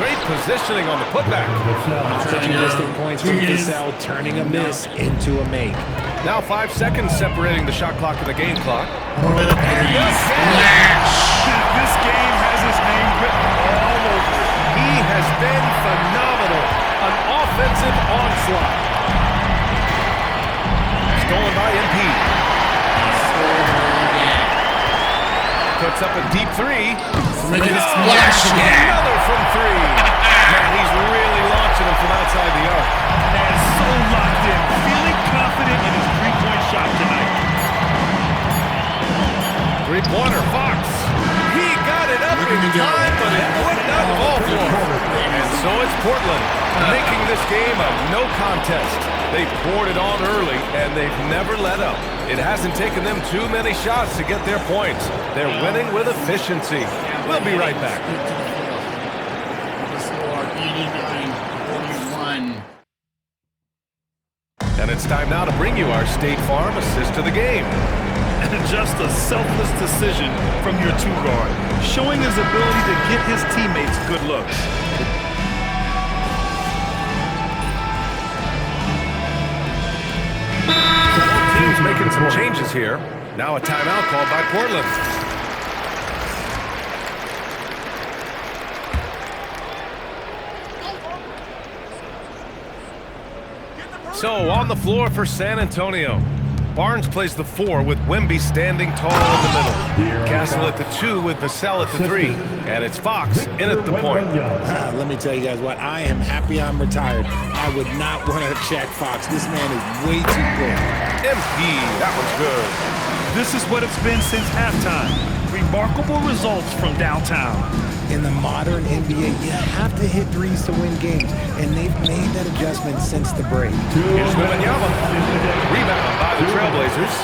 Great positioning on the putback. Opportunistic points from Vassell, turning a miss into a make. Now 5 seconds separating the shot clock and the game clock. This game has his name written all over it. He has been phenomenal. An offensive onslaught. Stolen by MP. Puts up a deep three. Another from 3. Man, he's really launching him from outside the arc. Man, so locked in. Feeling confident in his three-point shot tonight. Three-pointer, Fox. He got it up in time, but it would not fall for him. And so it's Portland, making this game a no contest. They poured it on early, and they've never let up. It hasn't taken them too many shots to get their points. They're winning with efficiency. We'll be right back. The score 89-41. And it's time now to bring you our State Farm assist to the game. And just a selfless decision from your 2-guard, showing his ability to get his teammates good looks. Teams making some changes here. Now a timeout called by Portland. So on the floor for San Antonio. Barnes plays the 4 with Wemby standing tall in the middle. Castle at the 2 with Vassell at the 3. And it's Fox in at the point. Let me tell you guys what, I am happy I'm retired. I would not want to check Fox. This man is way too quick. MP, that was good. This is what it's been since halftime. Remarkable results from downtown. In the modern NBA, you have to hit threes to win games, and they've made that adjustment since the break. Here's Wembanyama. Rebound by the Trailblazers.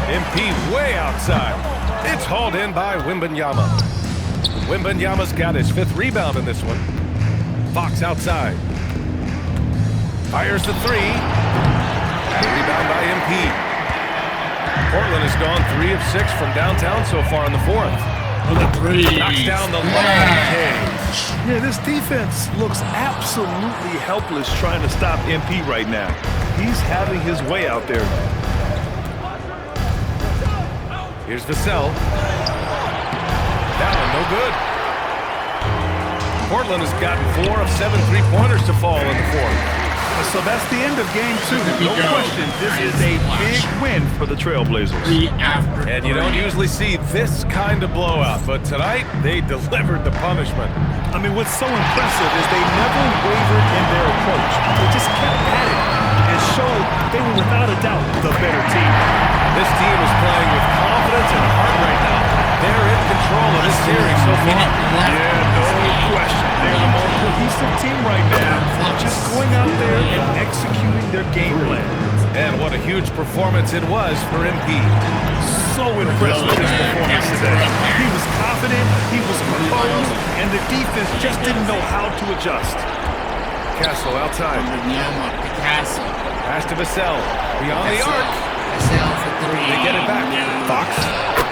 MP way outside. It's hauled in by Wembanyama. Wembanyama's got his 5th rebound in this one. Fox outside. Fires the 3. And rebound by MP. Portland has gone 3 of 6 from downtown so far in the 4th. Knocks down the long cage. Yeah, this defense looks absolutely helpless trying to stop MP right now. He's having his way out there. Here's Vassell. Down, no good. Portland has gotten 4 of 7 3-pointers to fall in the 4th. So that's the end of game 2. No question, this is a big win for the Trailblazers. And you don't usually see this kind of blowout, but tonight they delivered the punishment. I mean, what's so impressive is they never wavered in their approach. They just kept at it and showed they were without a doubt the better team. This team is playing with confidence and heart right now. They're in control of this series so far. Yeah, no question. They're the more cohesive team right now. Just going out there and executing their game plan. And what a huge performance it was for MP. So impressed with his performance today. He was confident, he was composed, and the defense just didn't know how to adjust. Castle outside. Castle. Pass to Vassell. Beyond the arc. Vassell for 3. They get it back. Fox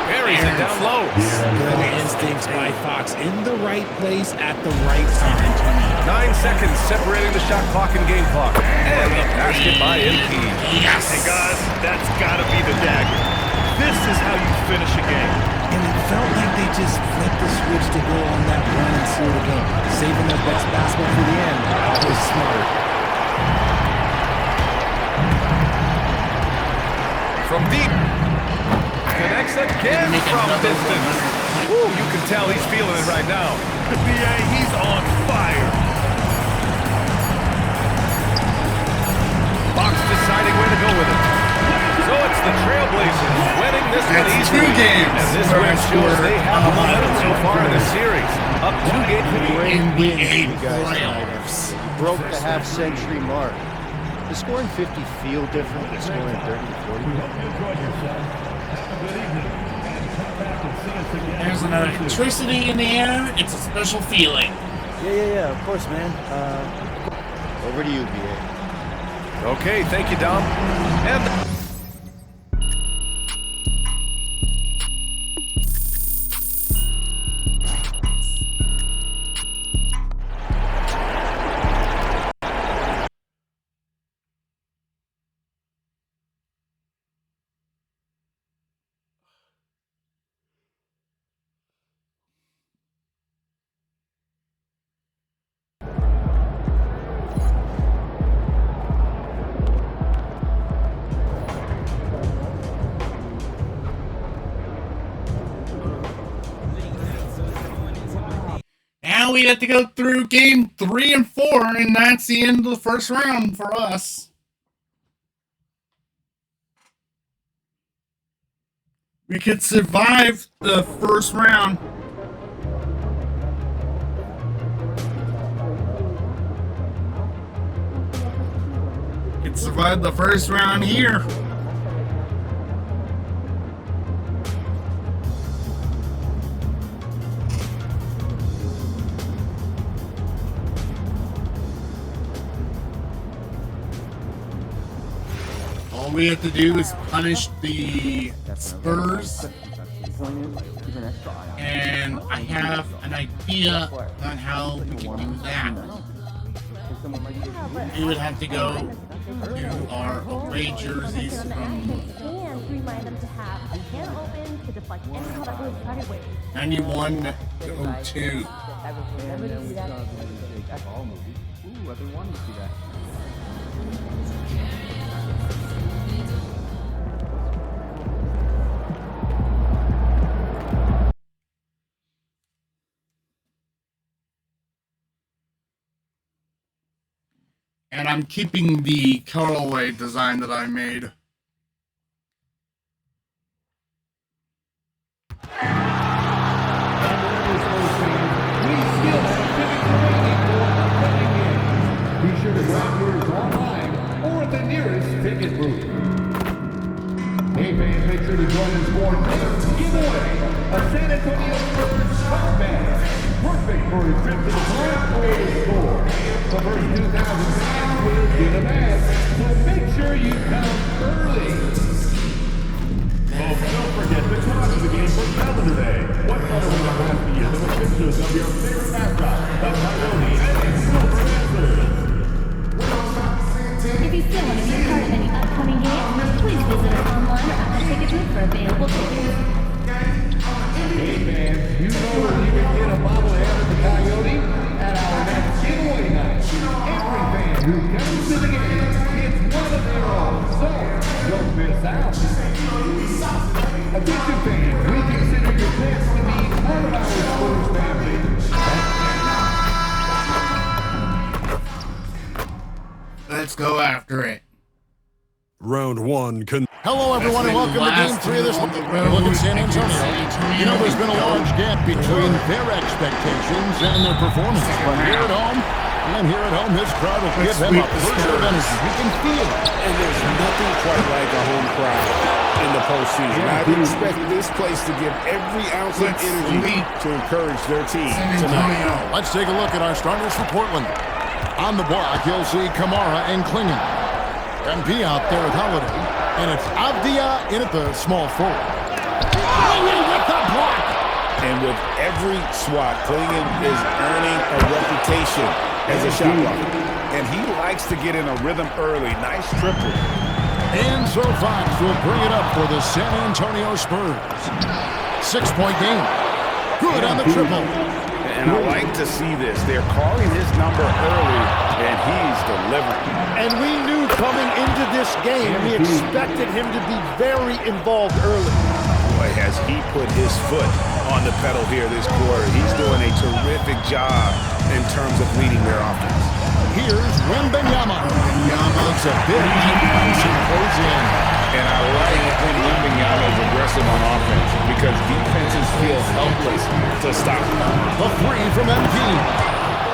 buries it down low. Good instincts by Fox in the right place at the right time. 9 seconds separating the shot clock and game clock. And the basket by MP. Yes. Hey guys, that's gotta be the dagger. This is how you finish a game. And it felt like they just flipped the switch to go on that run and seal the game. Saving their best basketball for the end was smart. From deep. Connects again from distance. Woo, you can tell he's feeling it right now. B.A., he's on fire. Fox deciding where to go with it. So it's the Trailblazers winning this one easily. 2 games. And this win shows they have the momentum so far in the series. Up 2 games for the NBA playoffs. You broke the half-century mark. Does scoring 50 feel different than scoring 30 or 40? There's an electricity in the air. It's a special feeling. Yeah, of course, man. Over to you, B.A. Okay, thank you, Dom. And Now we have to go through game 3 and 4, and that's the end of the first round for us. We could survive the first round. We could survive the first round here. All we have to do is punish the Spurs, and I have an idea on how we can do that. We would have to go to our away jerseys from 91-02. And I'm keeping the colorway design that I made. Be sure to grab yours online or at the nearest ticket booth. Hey fans, make sure to join us for this giveaway, a San Antonio Spurs car bag. Perfect for a trip to the park or the store. The first 2,000 fans will get a bag, so make sure you come early. Folks, don't forget to come to the game for Calendar Day. What better way to have the year than with pictures of your favorite mascot, the Coyote and Silver Dancers. If you still want to be a part of any upcoming games, please visit us online or at the ticket booth for available tickets. Hey fans, you know where you can get a bobblehead of the Coyote at our next giveaway night. Every fan who comes to the game gets one of their own, so don't miss out. Attention fans, we consider your pets to be part of our Spurs family. Let's go after it. Round 1. Hello, everyone, and welcome to Game 3 of this one. Look at San Antonio. You know, there's been a large gap between their expectations and their performance. But here at home, this crowd will give them a burst of energy. You can feel it. And there's nothing quite like a home crowd in the postseason. I would expect this place to give every ounce of energy to encourage their team tonight. Let's take a look at our starters for Portland. On the block, you'll see Kamara and Klingon. MP out there with Holiday. And it's Avdia in at the small forward. With the block! And with every swat, Klingon is earning a reputation as a shot blocker. And he likes to get in a rhythm early. Nice triple. And so Fox will bring it up for the San Antonio Spurs. 6-point game. Good on the triple. And I like to see this. They're calling his number early, and he's delivering. And we knew coming into this game, we expected him to be very involved early. Boy, has he put his foot on the pedal here this quarter. He's doing a terrific job in terms of leading their offense. Here's Wembanyama. It's a big bounce and goes in. And I like when Wembanyama is aggressive on offense because defenses feel helpless to stop him. The three from MP.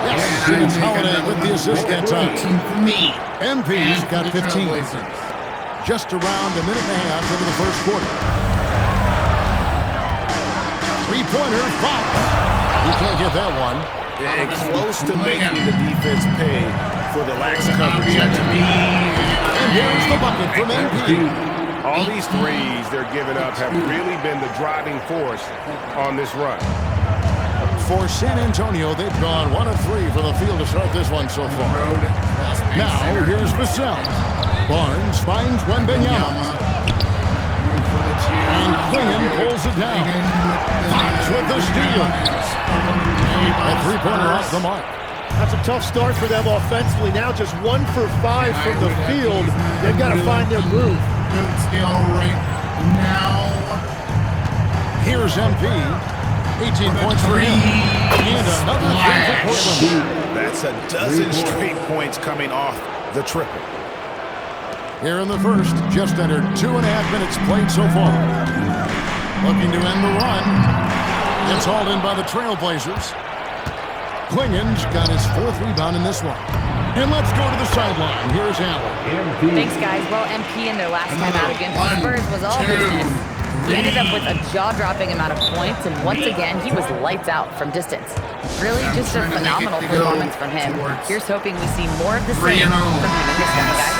Yes, it's Holiday with the assist that time. MP's got 15. Just around a minute and a half into the first quarter. Three-pointer, Fox. You can't get that one. And close to making the defense pay for the lax coverage. And here's the bucket from MP. All these threes they're giving up have really been the driving force on this run. For San Antonio, they've gone 1 of 3 from the field to start this one so far. Now, here's Vassell. Barnes finds Wembanyama. And Klingon pulls it down. Fox with the steal. A three-pointer off the mark. That's a tough start for them offensively. Now just 1 for 5 from the field. They've got to find their groove. Here's MP. 18 points for him. And another three for Portland. That's a dozen straight points coming off the triple. Here in the first, just under 2.5 minutes played so far. Looking to end the run. It's hauled in by the Trailblazers. Klingon's got his 4th rebound in this one. And let's go to the sideline. Here's Allen. Thanks, guys. Well, MP in their last time out against the Spurs was all business. He ended up with a jaw-dropping amount of points, and once again, he was lights out from distance. Really just a phenomenal performance from him. Here's hoping we see more of the same from him in this one, guys.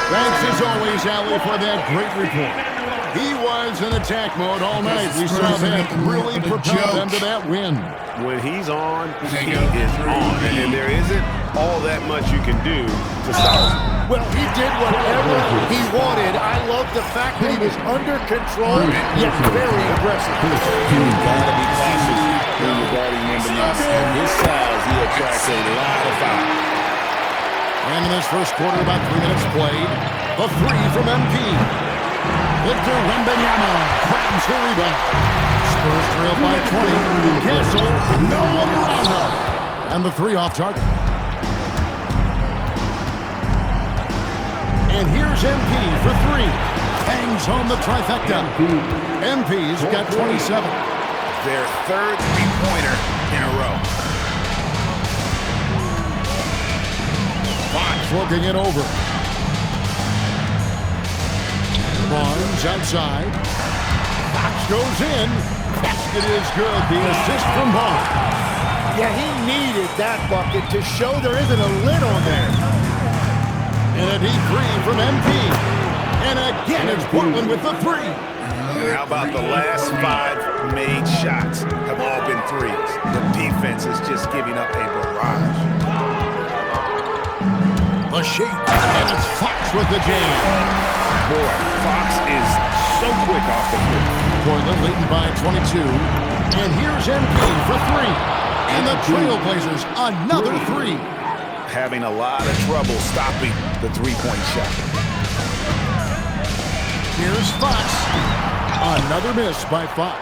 Thanks as always, Allie, for that great report. He was in attack mode all night. We saw that really propel them to that win. When he's on, he is on. And there isn't all that much you can do to stop him. Well, he did whatever he wanted. I love the fact that he was under control, yet very aggressive. You've got to be cautious when you're guarding Wembanyama. At his size, he attracts a lot of fouls. And in this first quarter, about 3 minutes played, the three from MP. Victor Wembanyama grabs the rebound. Spurs trail by 20. Cancel. No one around. And the three off target. And here's MP for 3. Hangs home the trifecta. MP's got 27. Their 3rd three-pointer in a row. Fox looking it over. Barnes outside. Fox goes in. Basket is good. The assist from Barnes. Yeah, he needed that bucket to show there isn't a lid on there. And a deep three from MP. And again, it's Portland with the 3. And how about the last 5 made shots have all been threes? The defense is just giving up a barrage. A shake. And it's Fox with the jam. Boy, Fox is so quick off the floor. Portland leading by 22. And here's MP for 3. And the Trailblazers, another 3. Having a lot of trouble stopping the three-point shot. Here's Fox. Another miss by Fox.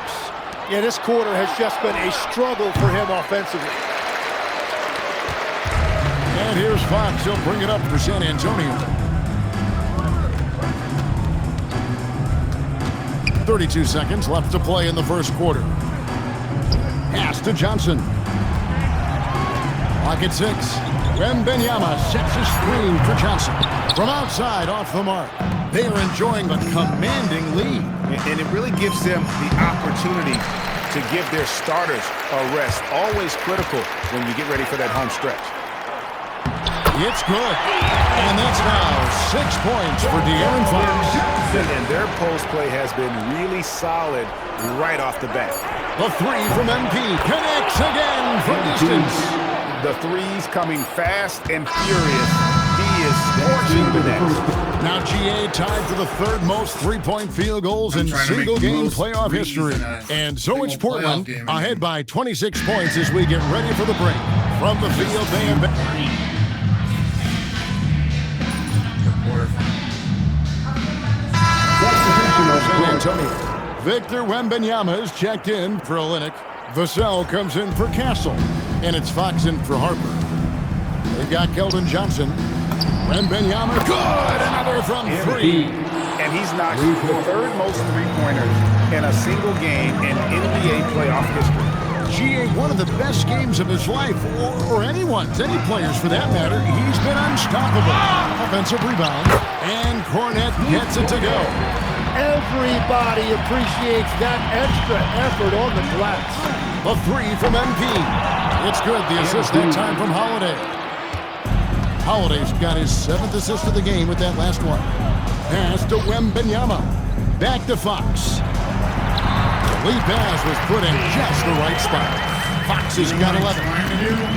Yeah, this quarter has just been a struggle for him offensively. And here's Fox. He'll bring it up for San Antonio. 32 seconds left to play in the first quarter. Pass to Johnson. Clock at 6. Wembanyama sets a screen for Johnson. From outside, off the mark. They are enjoying a commanding lead. And it really gives them the opportunity to give their starters a rest. Always critical when you get ready for that home stretch. It's good. And that's now 6 points for De'Aaron Fox. And their post play has been really solid right off the bat. The 3 from MP connects again from distance. The threes coming fast and furious. He is scorching the nets. Now GA tied for the third most three-point field goals in single-game playoff history. And so it's Portland ahead by 26 points as we get ready for the break. From the field, they have San Antonio. Victor Wembanyama is checked in for Olynyk. Vassell comes in for Castle. And it's Fox in for Harper. They've got Keldon Johnson. Wembanyama, good! Another from three. And he's knocked the third most three-pointers in a single game in NBA playoff history. GA, one of the best games of his life, or anyone's, any players for that matter. He's been unstoppable. Offensive rebound, and Cornette gets it to go. Everybody appreciates that extra effort on the glass. A three from MP. It's good. The assist that time from Holiday. Holiday's got his 7th assist of the game with that last one. Pass to Wembanyama. Back to Fox. The lead pass was put in just the right spot. Fox has got 11.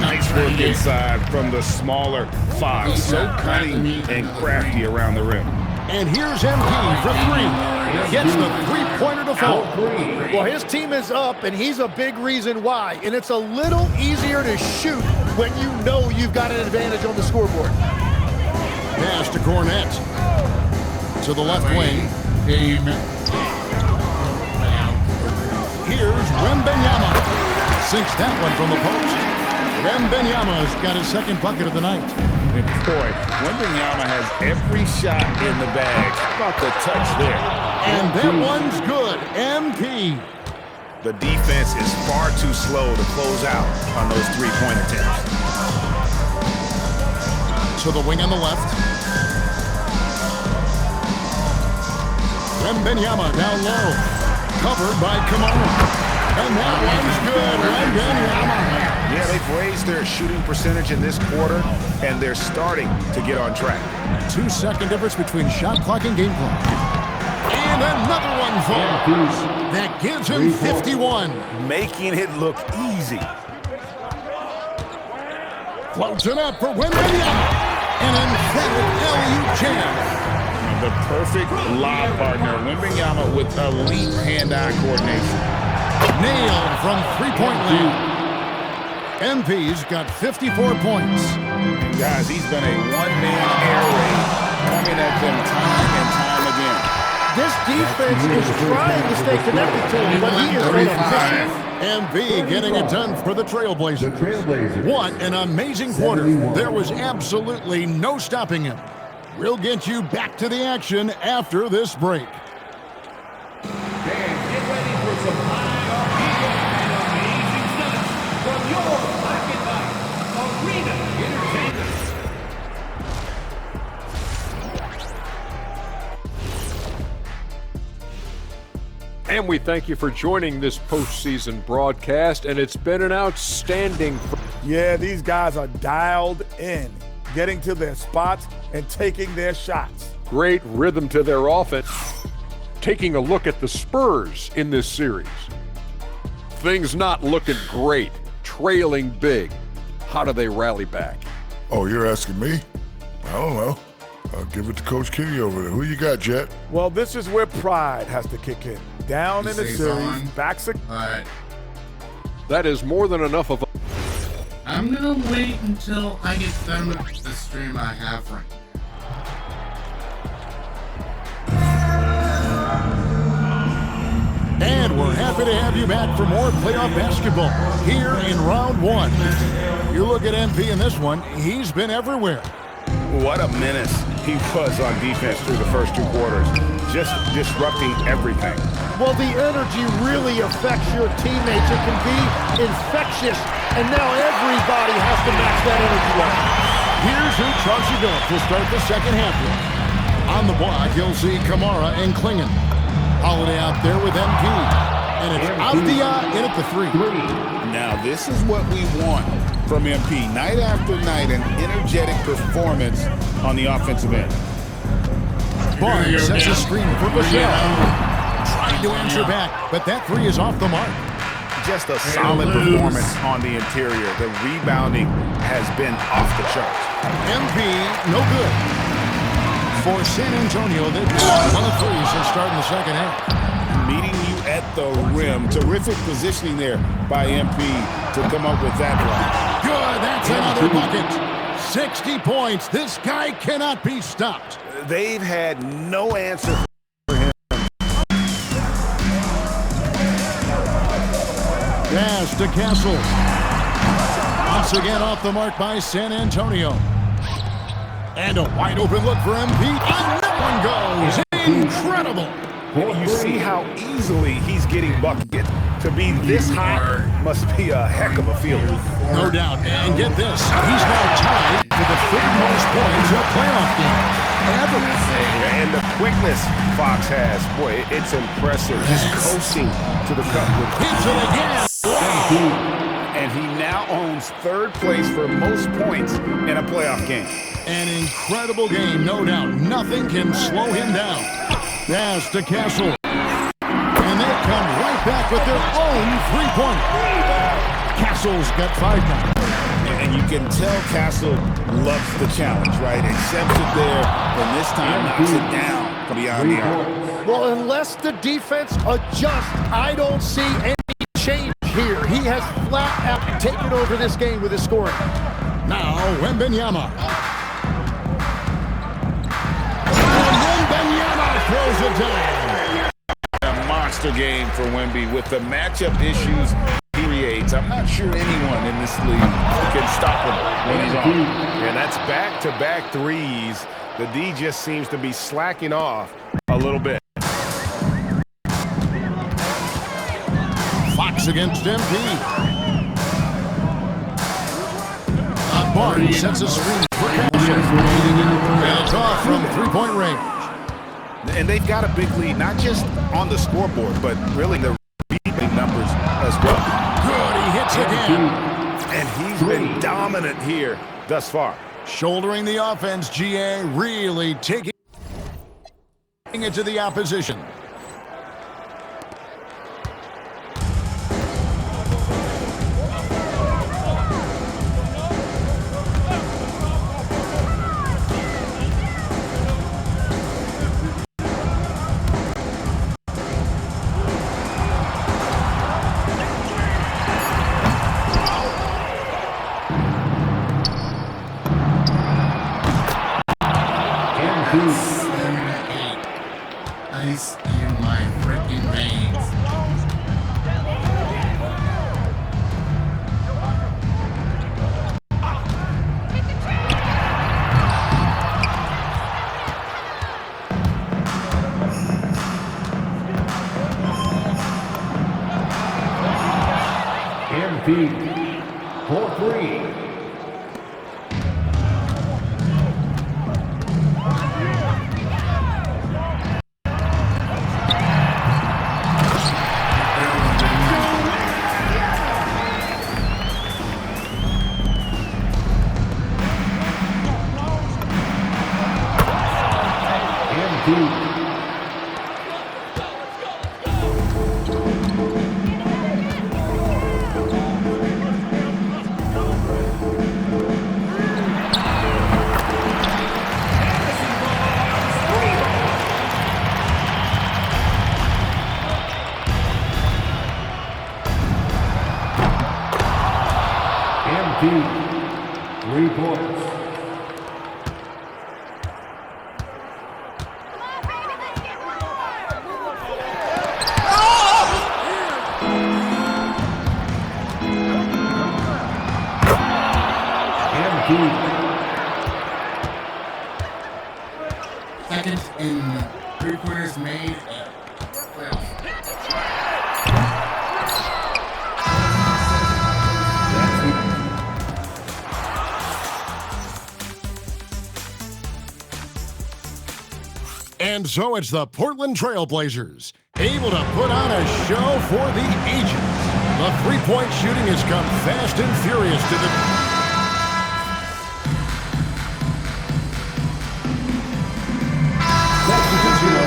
Nice work inside from the smaller Fox. So cunning and crafty around the rim. And here's MP for three. Gets the three-pointer to fall. Well, his team is up, and he's a big reason why. And it's a little easier to shoot when you know you've got an advantage on the scoreboard. Pass to Cornette. To the left wing. Here's Wembanyama. Sinks that one from the post. Wembanyama's got his second bucket of the night. And boy, Wembanyama has every shot in the bag. How about the touch there? And that one's good. MP. The defense is far too slow to close out on those three-point attempts. To the wing on the left. Wembanyama down low. Covered by Kamara. And that one's good. Wembanyama. Yeah, they've raised their shooting percentage in this quarter, and they're starting to get on track. 2-second difference between shot clock and game clock. And another one falls. That gives him 51. Making it look easy. Floats it up for Wembanyama. An emphatic LU jam. The perfect lob partner. Wembanyama with elite hand-eye coordination. Nailed from three-point land. MP's got 54 points. Guys, he's been a one-man air raid coming at them time and time again. This defense is trying to stay connected to him, but he is on a mission. MP getting it done for the Trailblazers. What an amazing quarter. There was absolutely no stopping him. We'll get you back to the action after this break. Get ready for some high and amazing stuff from your Black and White Arena Entertainment. And we thank you for joining this postseason broadcast, and it's been an outstanding. Yeah, these guys are dialed in, getting to their spots and taking their shots. Great rhythm to their offense. Taking a look at the Spurs in this series. Things not looking great, trailing big. How do they rally back? Oh, you're asking me? I don't know. I'll give it to Coach Kenny over there. Who you got, Jet? Well, this is where pride has to kick in. Down in the series, backs a... That is more than enough of a... I'm gonna wait until I get done with the stream I have right now. And we're happy to have you back for more playoff basketball here in round one. You look at MP in this one, he's been everywhere. What a menace he was on defense through the first two quarters, just disrupting everything. Well, the energy really affects your teammates. It can be infectious, and now everybody has to match that energy level. Here's who Chauncey Billups will start the second half with. On the block, you'll see Kamara and Klingon. Holiday out there with MP. And it's Avdia in at the three. Now, this is what we want from MP. Night after night, an energetic performance on the offensive end. Barnes sets a screen for Vassell. Trying to answer back, but that three is off the mark. Just a solid performance on the interior. The rebounding has been off the charts. MP, no good. for San Antonio. They've got one of three since starting the second half. Meeting you at the rim. Terrific positioning there by MP to come up with that one. Good, that's another bucket. 60 points. This guy cannot be stopped. They've had no answer for him. Pass to Castle. Once again off the mark by San Antonio. And a wide open look for MP. And that one goes. Incredible. You see how easily he's getting bucket. To be this hot must be a heck of a feeling. No doubt. And get this. He's now tied for the fifth most points in a playoff game ever. And the quickness Fox has, boy, it's impressive. Just coasting to the cup. Hits it again. And he now owns third place for most points in a playoff game. An incredible game, no doubt. Nothing can slow him down. Pass to Castle. And they come right back with their own three-pointer. Castle's got 5 now. And you can tell Castle loves the challenge, right? Accepts it there, and this time knocks it down beyond the arc. Well, unless the defense adjusts, I don't see any change here. He has flat out taken over this game with his scoring. Now, Wembanyama. Throws it down. A monster game for Wemby with the matchup issues he creates. I'm not sure anyone in this league can stop him when he's on. And that's back-to-back threes. The D just seems to be slacking off a little bit. Fox against MP. Barnes sets a screen for Castle. And it's off from three-point range. And they've got a big lead, not just on the scoreboard, but really the rebounding numbers as well. Good, he hits again. And he's been dominant here thus far. Shouldering the offense, GA really taking it to the opposition. Ice in my freaking veins. MP for 3. MP, 3 points. Second in 3-pointers made. And so it's the Portland Trail Blazers, able to put on a show for the ages. The three-point shooting has come fast and furious to the...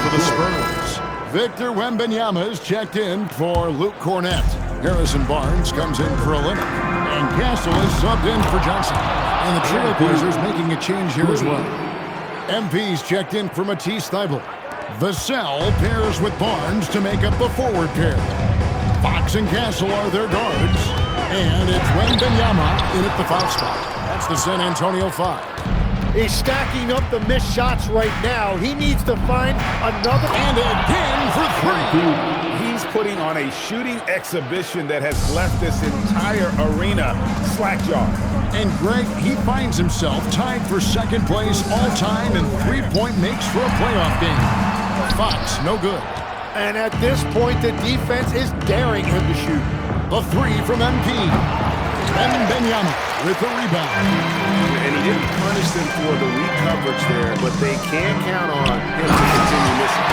For the Spurs. Victor Wembanyama is checked in for Luke Cornett. Harrison Barnes comes in for Olynyk. And Castle is subbed in for Johnson. And the Trail Blazers making a change here as well. MP's checked in for Matisse Thybulle. Vassell pairs with Barnes to make up the forward pair. Fox and Castle are their guards. And it's Wembanyama in at the foul spot. That's the San Antonio 5. He's stacking up the missed shots right now. He needs to find another. And again for three. He's putting on a shooting exhibition that has left this entire arena slack-jawed. And Greg, he finds himself tied for second place all-time in three-point makes for a playoff game. Fox, no good. And at this point, the defense is daring him to shoot. The three from MP. Wembanyama with the rebound. And he didn't punish them for the weak coverage there, but they can count on him to continue missing.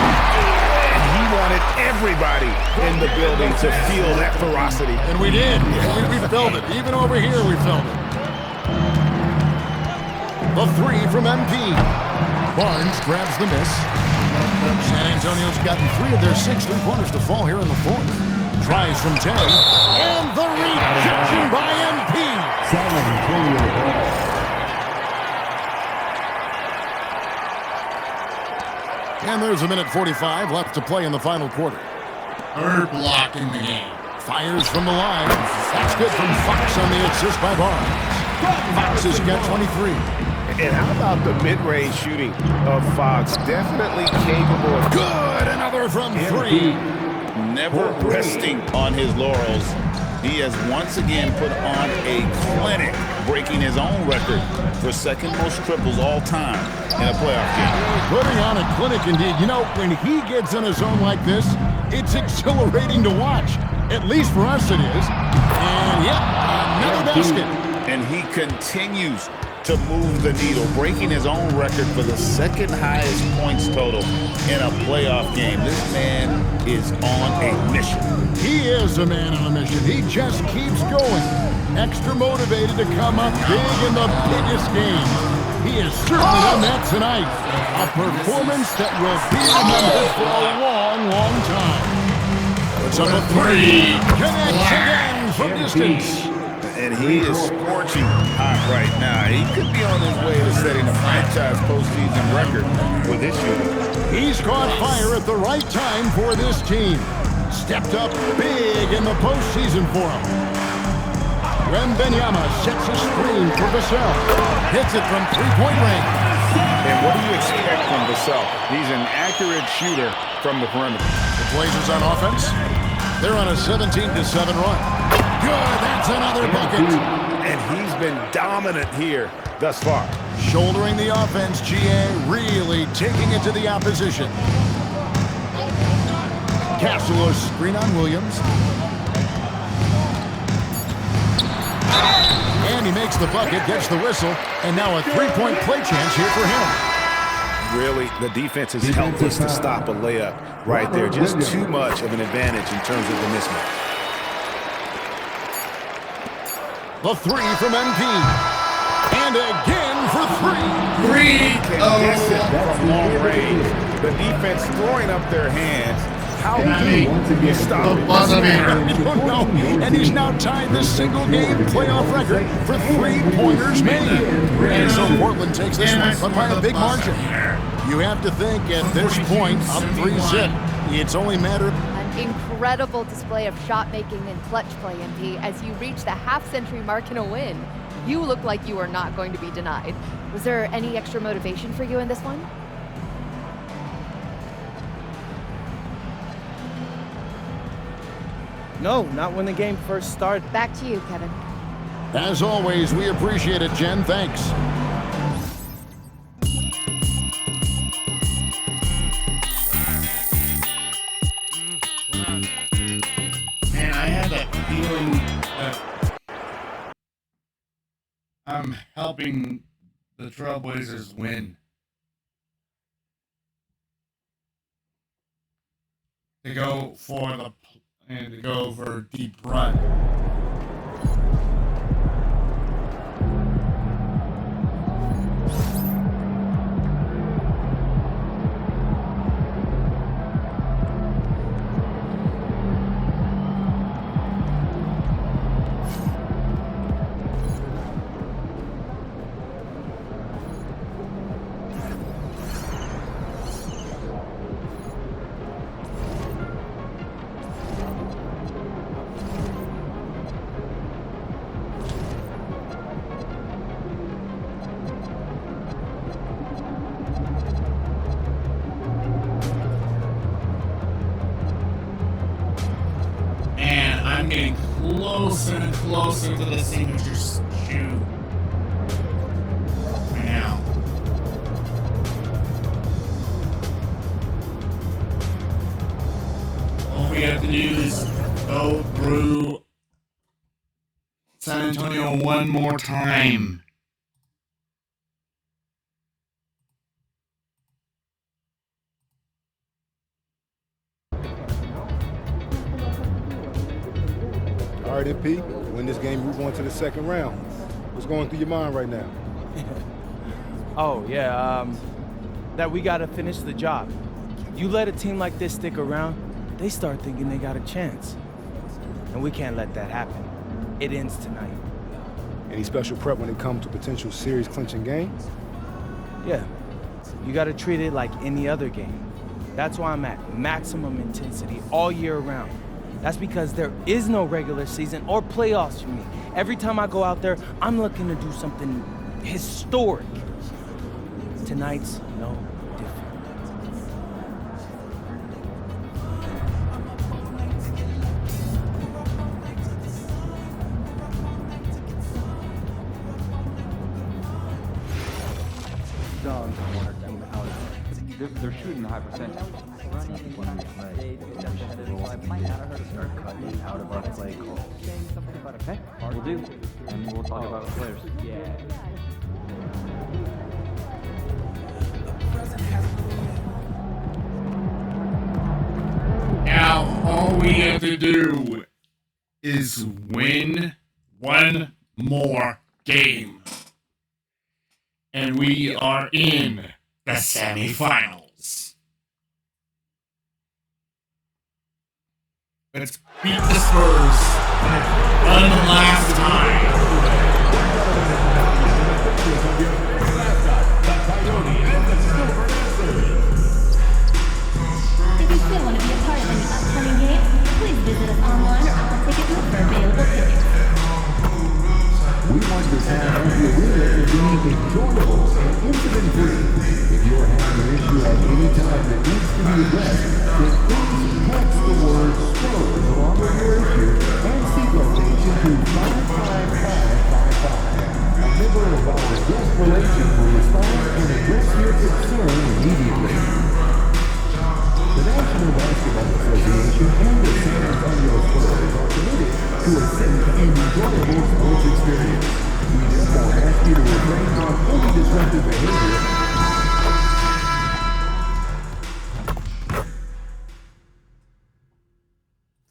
And he wanted everybody in the building to feel that ferocity. And we did. We felt it. Even over here, we felt it. The three from MP. Barnes grabs the miss. San Antonio's gotten 3 of their 6 three-pointers to fall here in the fourth. Tries from Terry. And the rejection by MP. And there's a minute 45 left to play in the final quarter. Third block in the game. Fires from the line. That's good from Fox on the assist by Barnes. Fox has got 23. And how about the mid-range shooting of Fox? Definitely capable of... Good! Another from 3. Never resting on his laurels. He has once again put on a clinic, breaking his own record for second most triples all time in a playoff game. Putting on a clinic indeed. You know, when he gets in a zone like this, it's exhilarating to watch. At least for us it is. And yeah, another basket. And he continues to move the needle, breaking his own record for the second highest points total in a playoff game. This man is on a mission. He is a man on a mission. He just keeps going. Extra motivated to come up big in the biggest game. He has certainly done that tonight. A performance that will be remembered for a long, long time. Puts up a 3. Connects again from distance. And he is scorching hot right now. He could be on his way to setting a franchise postseason record with his shooting. He's caught fire at the right time for this team. Stepped up big in the postseason for him. Wembanyama sets a screen for Vassell. Hits it from three-point range. And what do you expect from Vassell? He's an accurate shooter from the perimeter. The Blazers on offense. They're on a 17-7 run. Good, that's another bucket. And he's been dominant here thus far. Shouldering the offense, GA really taking it to the opposition. Castle a screen on Williams. And he makes the bucket, gets the whistle, and now a three-point play chance here for him. Really, the defense has helped us to stop a layup right there. Just too much of an advantage in terms of the mismatch. The three from MP. And again for 3. From long range. The defense throwing up their hands. How do you stop it? I don't know. And he's now tied this single-game playoff record for three-pointers made. And so Portland takes this one, but by a big margin. You have to think at this point, up 3-zip, it's only a matter of... An incredible display of shot-making and clutch play, MP, as you reach the half-century mark in a win. You look like you are not going to be denied. Was there any extra motivation for you in this one? No, not when the game first started. Back to you, Kevin. As always, we appreciate it, Jen. Thanks. Man, I have that feeling that I'm helping the Trailblazers win. To go for a deep run. getting closer and closer to the signature shoe. Right now. All we have to do is go through San Antonio one more time. All right, MP, win this game, move on to the second round. What's going through your mind right now? Oh, yeah, that we gotta finish the job. You let a team like this stick around, they start thinking they got a chance. And we can't let that happen. It ends tonight. Any special prep when it comes to potential series clinching games? Yeah, you gotta treat it like any other game. That's why I'm at maximum intensity all year round. That's because there is no regular season or playoffs for me. Every time I go out there, I'm looking to do something historic. Tonight's no different. They're shooting a high percentage. Start cutting out of our play call. Okay, we'll do. And we'll talk about the players. Yeah. Now, all we have to do is win one more game. And we are in the semifinals. Let's beat the Spurs one last time. If you still want to be a part of any upcoming games, please visit us online or at the ticket booth for available tickets. We want your time at the arena to be enjoyable and incident-free. If you're having an issue at any time that needs to be addressed, then please text the word Spurs along with your issue and seat location to 55555. A member of our guest relations will respond and address your concern immediately. The National Basketball Association and the San Antonio Spurs are committed to a safe and enjoyable sports experience. We therefore ask you to refrain from any disruptive behavior.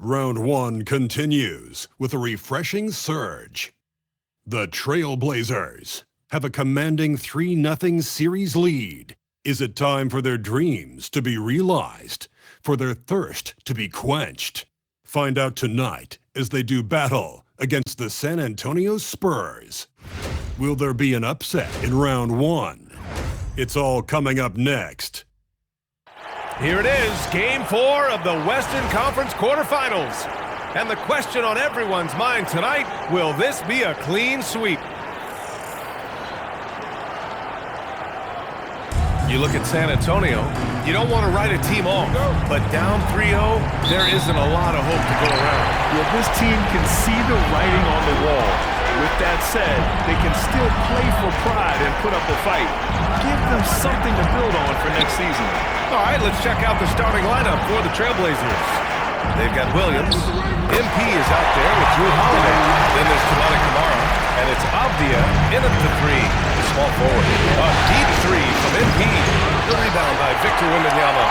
Round one continues with a refreshing surge. The Trailblazers have a commanding 3-0 series lead. Is it time for their dreams to be realized, for their thirst to be quenched? Find out tonight as they do battle against the San Antonio Spurs. Will there be an upset in round one? It's all coming up next. Here it is, Game 4 of the Western Conference quarterfinals. And the question on everyone's mind tonight, will this be a clean sweep? You look at San Antonio, you don't want to write a team off, but down 3-0, there isn't a lot of hope to go around. Yeah, this team can see the writing on the wall. With that said, they can still play for pride and put up a fight. Give them something to build on for next season. All right, let's check out the starting lineup for the Trailblazers. They've got Williams. MP is out there with Drew Holiday. Then there's Toronto Kamara. And it's Avdia in at the 3, the small forward. A deep 3 from MP. The rebound by Victor Wembanyama.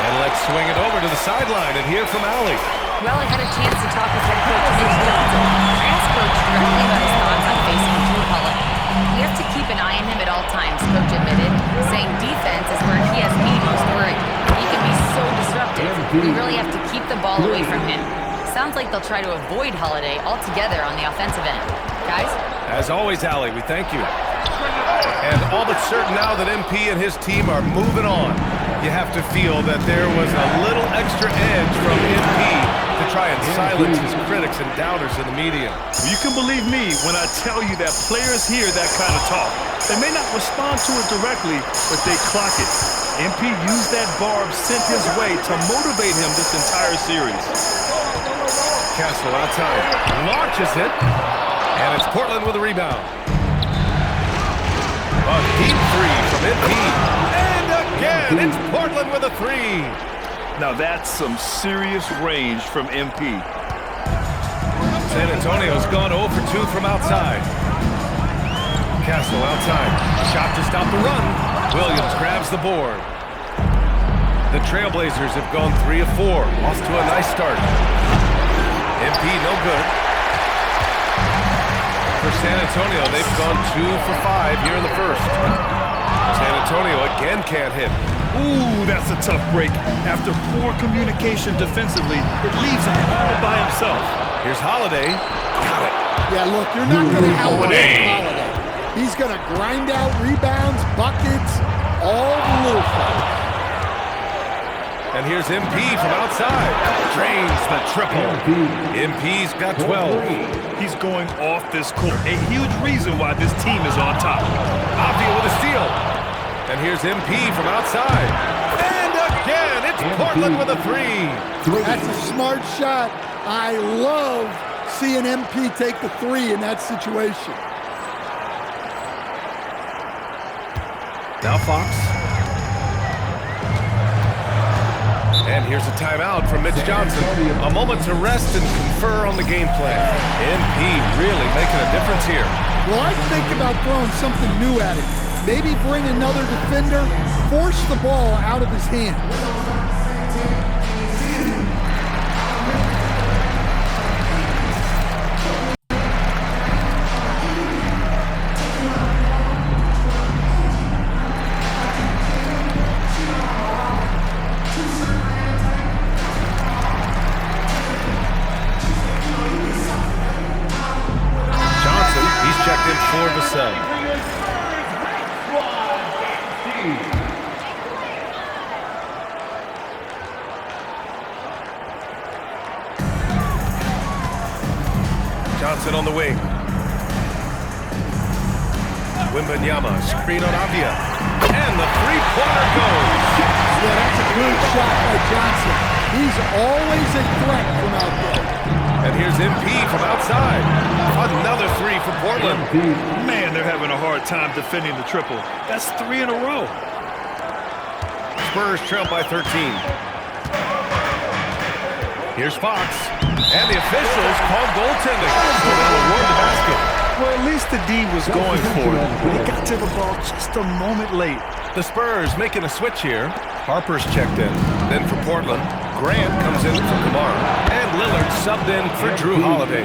And let's swing it over to the sideline and hear from Ali. Well, I had a chance to talk with head coach Mitch Johnson. I asked Coach directly about his thoughts on facing Drew Holiday. We have to keep an eye on him at all times, Coach admitted, saying defense is where he has me most worried. He can be so disruptive. We really have to keep the ball away from him. Sounds like they'll try to avoid Holiday altogether on the offensive end. Guys? As always, Ali, we thank you. And all but certain now that MP and his team are moving on. You have to feel that there was a little extra edge from MP to try and silence his critics and doubters in the media. You can believe me when I tell you that players hear that kind of talk. They may not respond to it directly, but they clock it. MP used that barb sent his way to motivate him this entire series. Castle outside. Launches it. And it's Portland with a rebound. A deep three from MP. And again, it's Portland with a three. Now that's some serious range from MP. San Antonio's gone 0 for 2 from outside. Castle outside. Shot to stop the run. Williams grabs the board. The Trailblazers have gone 3 of 4. Off to a nice start. MP no good. For San Antonio, they've gone 2 for 5 here in the first. San Antonio again can't hit. Ooh, that's a tough break. After poor communication defensively, it leaves him all by himself. Here's Holiday. Got it. Yeah, look, you're not going to outwork Holiday. He's going to grind out rebounds, buckets, all the little stuff. And here's MP from outside. Drains the triple. MP's got 12. He's going off this court. A huge reason why this team is on top. Avdia with a steal. And here's MP from outside. And again, it's Portland with a three. That's a smart shot. I love seeing MP take the three in that situation. Now Fox. And here's a timeout from Mitch Johnson. A moment to rest and confer on the game plan. MP really making a difference here. Well, I think about throwing something new at him. Maybe bring another defender, force the ball out of his hand. Johnson, he's checked in for Vassell. Johnson on the wing. Wembanyama, screen on Avdia. And the three-pointer goes. Yeah, that's a good shot by Johnson. He's always a threat from out there. And here's MP from outside. Another three for Portland. Man, they're having a hard time defending the triple. That's 3 in a row. Spurs trail by 13. Here's Fox. And the officials call goaltending. So they'll award the basket. Well, at least the D was going for it. But he got to the ball just a moment late. The Spurs making a switch here. Harper's checked in. Then for Portland, Grant comes in for Kamara. And Lillard subbed in for Drew Holiday.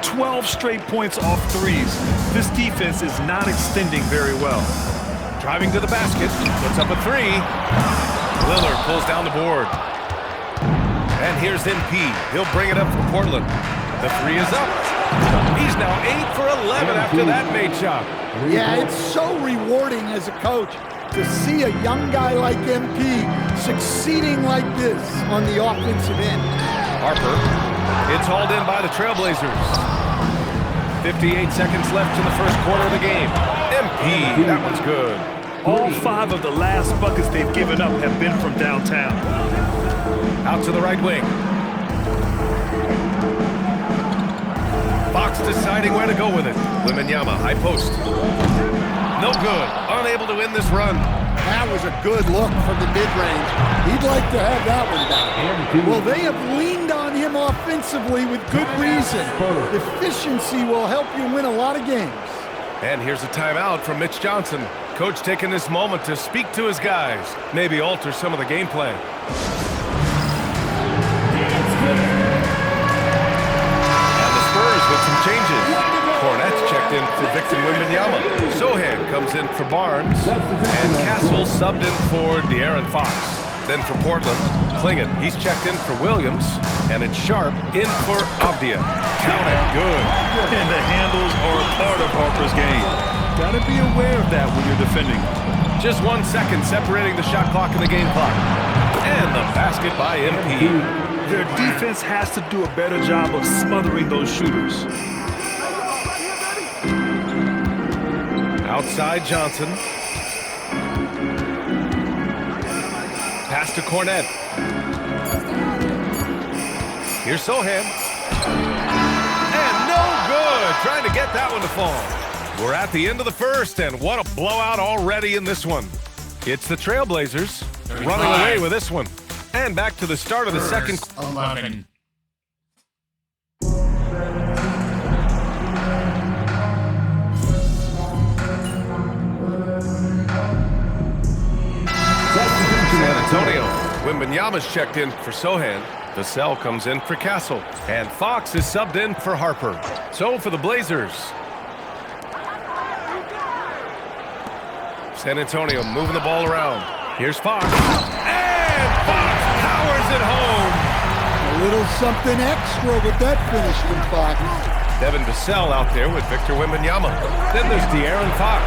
12 straight points off threes. This defense is not extending very well. Driving to the basket, puts up a three. Lillard pulls down the board. And here's MP. He'll bring it up for Portland. The three is up. He's now 8 for 11 after that made shot. Yeah, it's so rewarding as a coach to see a young guy like MP succeeding like this on the offensive end. Harper, it's hauled in by the Trailblazers. 58 seconds left in the first quarter of the game. MP, that one's good. All 5 of the last buckets they've given up have been from downtown. Out to the right wing. Fox deciding where to go with it. Wembanyama, high post. No good. Unable to win this run. That was a good look from the mid-range. He'd like to have that one back. Well, they have leaned on him offensively with good reason. Efficiency will help you win a lot of games. And here's a timeout from Mitch Johnson. Coach taking this moment to speak to his guys. Maybe alter some of the game plan. And the Spurs with some changes. Cornette's checked in for Victor Wembanyama. Sohan comes in for Barnes. And Castle subbed in for De'Aaron Fox. Then for Portland, Klingett, he's checked in for Williams. And it's Sharp in for Avdia. Counted good. And the handles are a part of Harper's game. Gotta be aware of that when you're defending. Just 1 second separating the shot clock and the game clock. And the basket by MP. Their defense has to do a better job of smothering those shooters. Outside Johnson. Pass to Cornette. Here's Sohan. trying to get that one to fall. We're at the end of the first, and what a blowout already in this one. It's the Trailblazers running away with this one. And back to the start of the second. 11. San Antonio. Wembanyama's checked in for Sohan. Vassell comes in for Castle. And Fox is subbed in for Harper. So for the Blazers. San Antonio moving the ball around. Here's Fox. And Fox powers it home. A little something extra with that finish from Fox. Devin Vassell out there with Victor Wembanyama. Then there's De'Aaron Fox.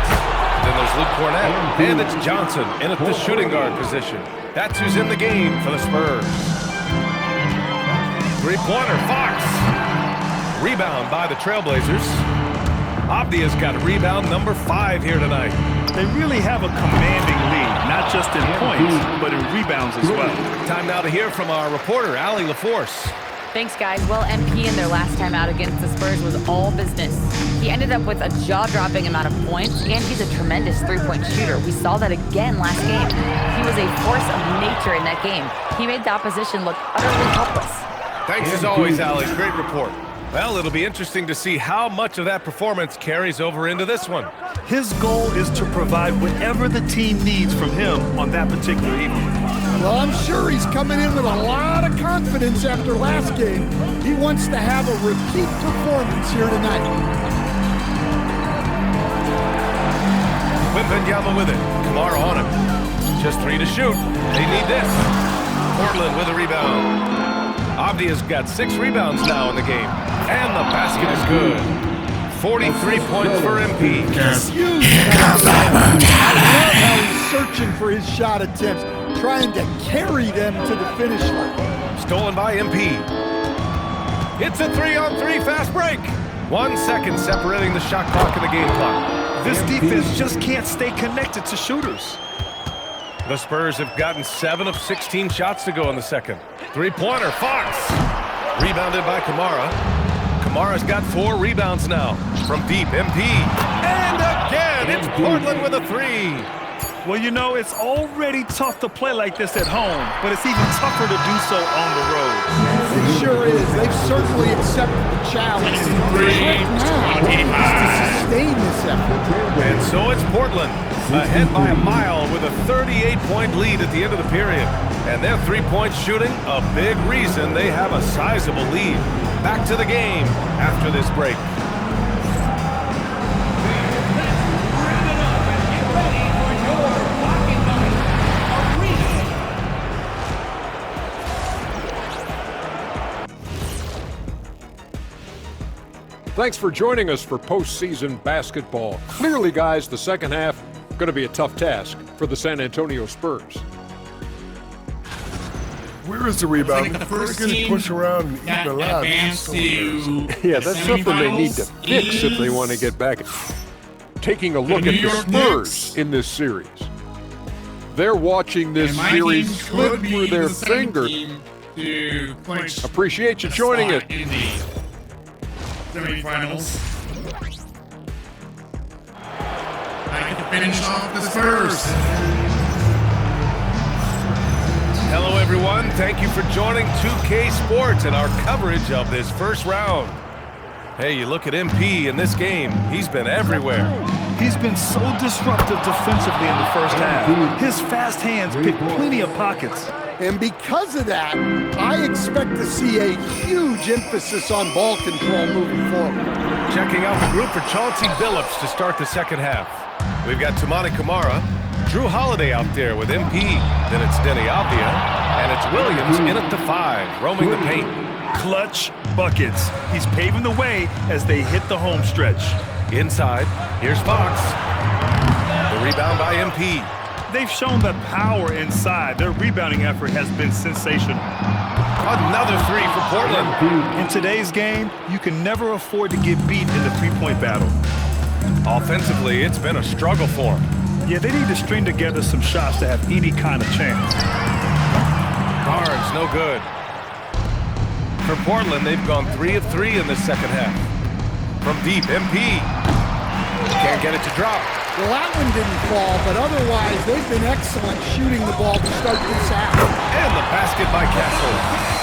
Then there's Luke Cornett. And it's Johnson in at the shooting guard position. That's who's in the game for the Spurs. Three-pointer, Fox. Rebound by the Trailblazers. Abdia's got rebound number 5 here tonight. They really have a commanding lead, not just in points, but in rebounds as well. Time now to hear from our reporter, Allie LaForce. Thanks, guys. Well, MP in their last time out against the Spurs was all business. He ended up with a jaw-dropping amount of points, and he's a tremendous three-point shooter. We saw that again last game. He was a force of nature in that game. He made the opposition look utterly helpless. Thanks as always, Allie. Great report. Well, it'll be interesting to see how much of that performance carries over into this one. His goal is to provide whatever the team needs from him on that particular evening. Well, I'm sure he's coming in with a lot of confidence after last game. He wants to have a repeat performance here tonight. Wembanyama with it. Kamara on him. Just 3 to shoot. They need this. Portland with a rebound. Abdia's got 6 rebounds now in the game. And the basket is good. 43 points for MP. Now he's searching for his shot attempts, trying to carry them to the finish line. Stolen by MP. It's a 3-on-3 fast break. 1 second separating the shot clock and the game clock. This defense just can't stay connected to shooters. The Spurs have gotten 7 of 16 shots to go in the second. Three-pointer, Fox. Rebounded by Kamara. Kamara's got 4 rebounds now from deep. MP. And again, it's Portland with a 3. Well, you know, it's already tough to play like this at home, but it's even tougher to do so on the road. It sure is. They've certainly accepted the challenge. The trick now is to sustain this effort. And so it's Portland, ahead by a mile with a 38-point lead at the end of the period. And their three-point shooting, a big reason they have a sizable lead. Back to the game after this break. Thanks for joining us for postseason basketball. Clearly, guys, the second half going to be a tough task for the San Antonio Spurs. Where is the rebound? Like the They're first going to team push around and eat that the line. advanced to Yeah, that's something they need to semifinals fix if they want to get back. Taking a look New at the York Spurs Knicks. in this series. They're watching this And my series team slip could be through their the second fingers. team to clinch Appreciate you a joining spot it. in the semifinals. I get to finish off the Spurs. Hello, everyone. Thank you for joining 2K Sports and our coverage of this first round. Hey, you look at MP in this game. He's been everywhere. He's been so disruptive defensively in the first half. His fast hands pick plenty of pockets. And because of that, I expect to see a huge emphasis on ball control moving forward. Checking out the group for Chauncey Billups to start the second half. We've got Toumani Kamara, Drew Holiday out there with MP. Then it's Denny Avdia, and it's Williams in at the 5, roaming the paint. Clutch buckets. He's paving the way as they hit the home stretch. Inside, here's Fox. The rebound by MP. They've shown the power inside. Their rebounding effort has been sensational. Another 3 for Portland. In today's game, you can never afford to get beat in the three-point battle. Offensively, it's been a struggle for them. Yeah, they need to string together some shots to have any kind of chance. Barnes, no good. For Portland, they've gone 3 of 3 in the second half. From deep, MP. Can't get it to drop. Well, that one didn't fall, but otherwise, they've been excellent shooting the ball to start this half. And the basket by Castle.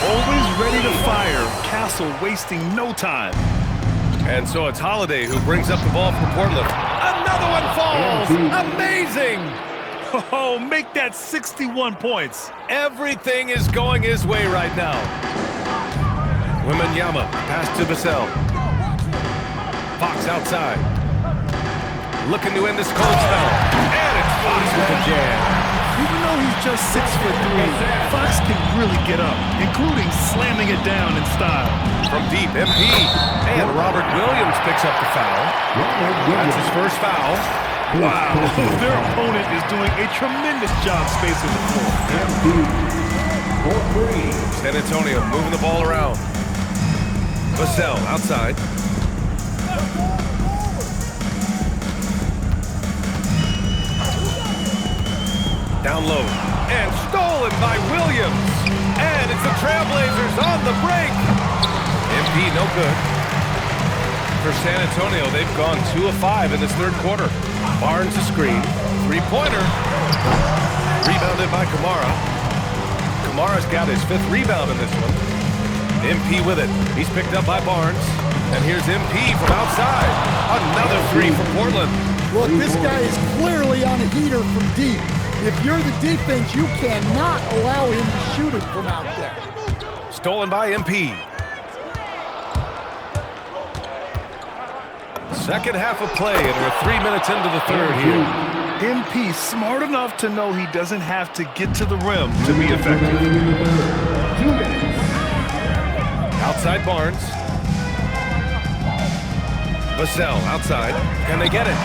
Always ready to fire. Castle wasting no time. And so it's Holiday who brings up the ball for Portland. Another one falls! Amazing! Oh, make that 61 points. Everything is going his way right now. Wembanyama, pass to Vassell. Fox outside. Looking to end this cold spell. And it's Fox with the jam. Even though he's just 6'3", Fox can really get up, including slamming it down in style. From deep, MP. And Robert Williams picks up the foul. That's his first foul. Wow, their opponent is doing a tremendous job spacing the floor. San Antonio moving the ball around. Vassell outside. Down low. And stolen by Williams. And it's the Trailblazers on the break. MP no good. For San Antonio, they've gone 2 of 5 in this third quarter. Barnes a screen. Three-pointer. Rebounded by Kamara. Kamara's got his 5th rebound in this one. MP with it. He's picked up by Barnes. And here's MP from outside. Another 3 for Portland. Look, this guy is clearly on a heater from deep. If you're the defense, you cannot allow him to shoot it from out there. Stolen by MP. Second half of play, and we're 3 minutes into the third here. MP smart enough to know he doesn't have to get to the rim to be effective. Outside Barnes. Vassell outside. Can they get it?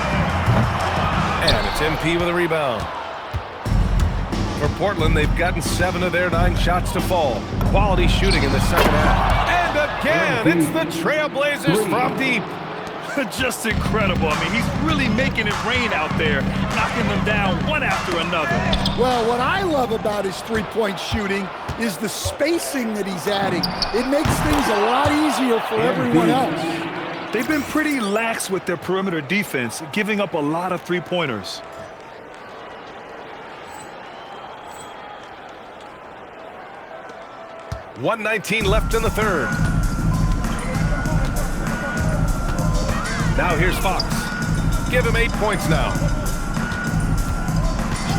And it's MP with a rebound. For Portland, they've gotten 7 of their 9 shots to fall. Quality shooting in the second half. And again, it's the Trailblazers from deep. Just incredible. I mean, he's really making it rain out there, knocking them down one after another. Well, what I love about his three-point shooting is the spacing that he's adding. It makes things a lot easier for everyone else. They've been pretty lax with their perimeter defense, giving up a lot of three-pointers. .119 left in the third. Now here's Fox. Give him 8 points now.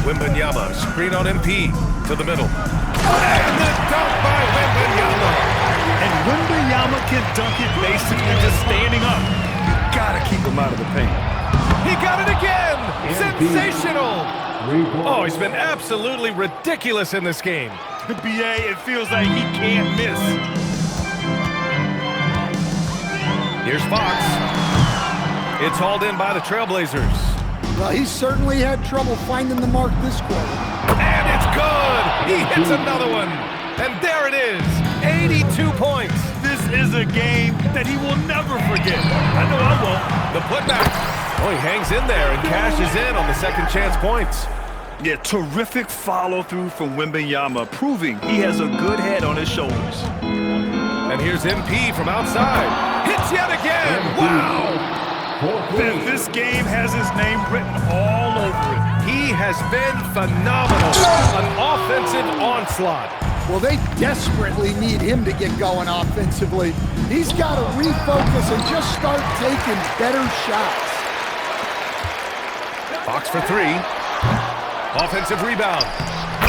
Wembanyama, screen on MP to the middle. And the dunk by Wembanyama. And Wembanyama can dunk it basically just standing up. You gotta keep him out of the paint. He got it again! Sensational! Oh, he's been absolutely ridiculous in this game. BA, it feels like he can't miss. Here's Fox. It's hauled in by the Trailblazers. Well, he certainly had trouble finding the mark this quarter. And it's good! He hits another one! And there it is! 82 points! This is a game that he will never forget. I know I won't. The putback. Oh, he hangs in there and cashes in on the second chance points. Yeah, terrific follow-through from Wembanyama, proving he has a good head on his shoulders. And here's MP from outside. Hits yet again! Wow! This game has his name written all over it. He has been phenomenal. An offensive onslaught. Well, they desperately need him to get going offensively. He's got to refocus and just start taking better shots. Fox for 3. Offensive rebound.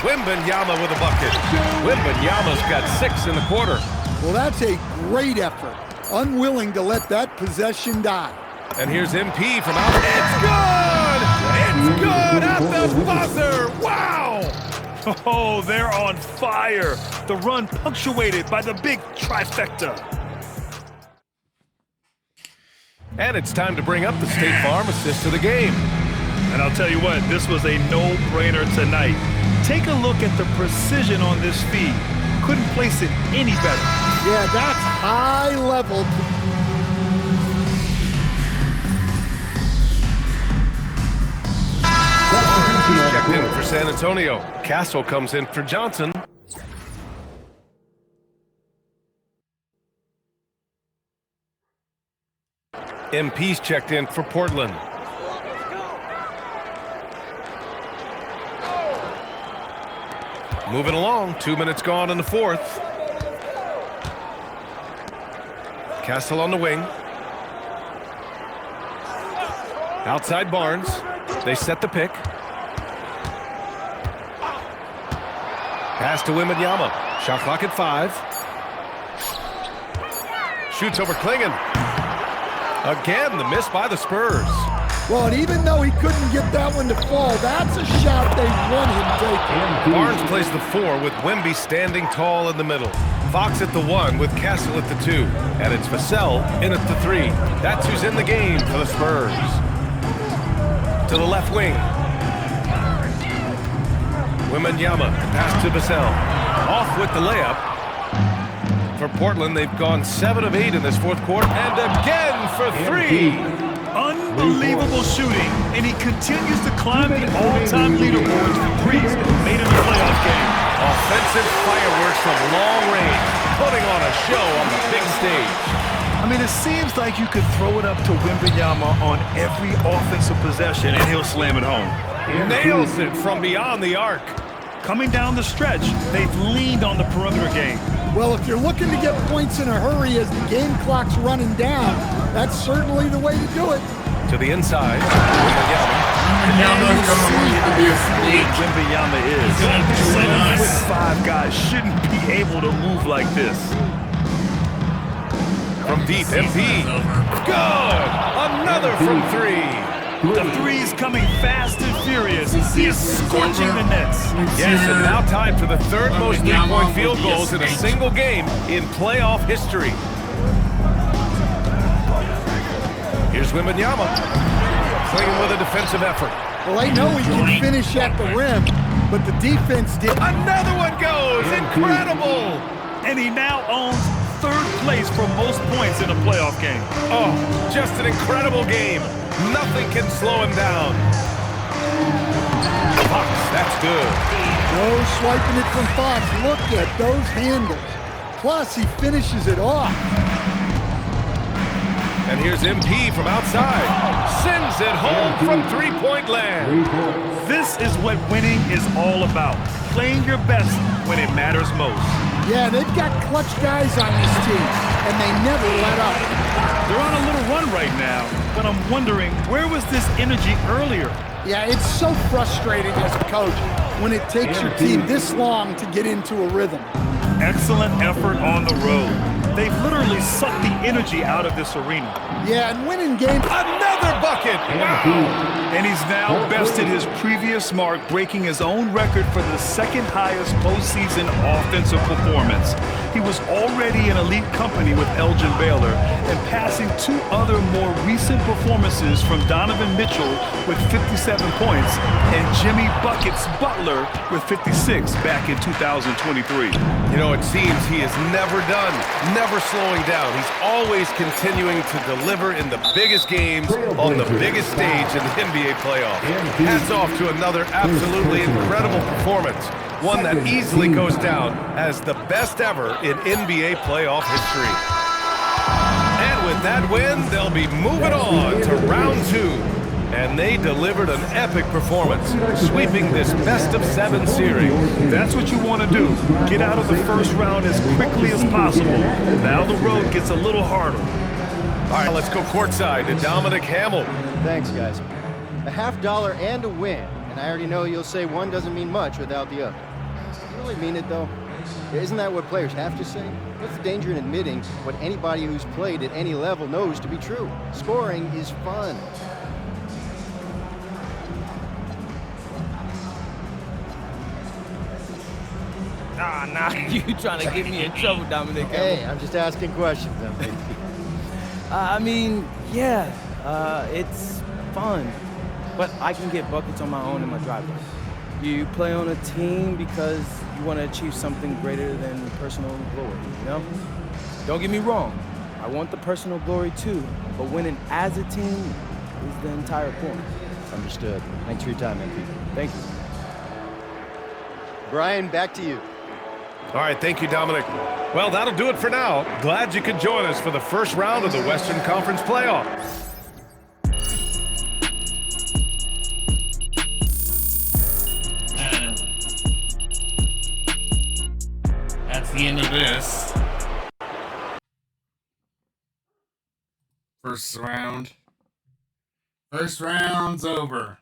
Wembanyama with a bucket. Wembanyama's got 6 in the quarter. Well, that's a great effort. Unwilling to let that possession die. And here's MP from out. It's good! It's good at the buzzer! Wow! Oh, they're on fire. The run punctuated by the big trifecta. And it's time to bring up the State Farm assist of the game. And I'll tell you what, this was a no-brainer tonight. Take a look at the precision on this feed. Couldn't place it any better. Yeah, that's high level. He's checked in for San Antonio. Castle comes in for Johnson. MP's checked in for Portland. Moving along, 2 minutes gone in the fourth. Castle on the wing. Outside Barnes. They set the pick. Pass to Wembanyama. Shot clock at 5. Shoots over Klingon. Again, the miss by the Spurs. Well, and even though he couldn't get that one to fall, that's a shot they want him taking. Barnes plays the 4 with Wemby standing tall in the middle. Fox at the 1 with Castle at the 2. And it's Vassell in at the 3. That's who's in the game for the Spurs. To the left wing. Wembanyama, pass to Vassell. Off with the layup. For Portland, they've gone 7 of 8 in this fourth quarter. And again for 3. Unbelievable shooting, and he continues to climb the all-time leaderboards for threes made in the playoff game. Offensive fireworks from long range, putting on a show on the big stage. I mean, it seems like you could throw it up to Wembanyama on every offensive possession, and he'll slam it home. Nails it from beyond the arc. Coming down the stretch, they've leaned on the perimeter game. Well, if you're looking to get points in a hurry as the game clock's running down, that's certainly the way to do it. To the inside. Wembanyama is. 7'5" guys shouldn't be able to move like this. From deep, MP. Good! Another from 3. The three's coming fast and furious. He is scorching the nets. Yes, and now tied for the third most three-point field goals in a single game in playoff history. Here's Wembanyama. Playing with a defensive effort. Well, they know he can finish at the rim, but the defense did. Another one goes! Incredible! And he now owns third place for most points in a playoff game. Oh, just an incredible game. Nothing can slow him down. Fox, that's good. No swiping it from Fox. Look at those handles. Plus, he finishes it off. And here's MP from outside. Sends it home from three-point land. This is what winning is all about. Playing your best when it matters most. Yeah, they've got clutch guys on this team, and they never let up. They're on a little run right now, but I'm wondering, where was this energy earlier? Yeah, it's so frustrating as a coach when it takes your team this long to get into a rhythm. Excellent effort on the road. They've literally sucked the energy out of this arena. Yeah, and winning games. Another bucket! Wow! And he's now bested his previous mark, breaking his own record for the second highest postseason offensive performance. He was already in elite company with Elgin Baylor and passing 2 other more recent performances from Donovan Mitchell with 57 points and Jimmy Buckets Butler with 56 back in 2023. You know, it seems he is never done, never slowing down. He's always continuing to deliver in the biggest games on the biggest stage in the NBA playoffs. Hats off to another absolutely incredible performance, one that easily goes down as the best ever in NBA playoff history. And with that win, they'll be moving on to round 2. And they delivered an epic performance, sweeping this best-of-7 series. That's what you want to do. Get out of the first round as quickly as possible. Now the road gets a little harder. All right, let's go courtside to Dominic Hamill. Thanks, guys. A $50 and a win. And I already know you'll say one doesn't mean much without the other. You really mean it, though? Isn't that what players have to say? What's the danger in admitting what anybody who's played at any level knows to be true? Scoring is fun. Nah, you trying to get me in trouble, Dominic. Hey, I'm just asking questions. I mean, yeah, it's fun, but I can get buckets on my own in my driveway. You play on a team because you want to achieve something greater than personal glory, you know? Don't get me wrong, I want the personal glory too, but winning as a team is the entire point. Understood. Thanks for your time, MP. Thank you. Brian, back to you. All right, thank you, Dominic. Well, that'll do it for now. Glad you could join us for the first round of the Western Conference playoffs. the end of this. First round. First round's over.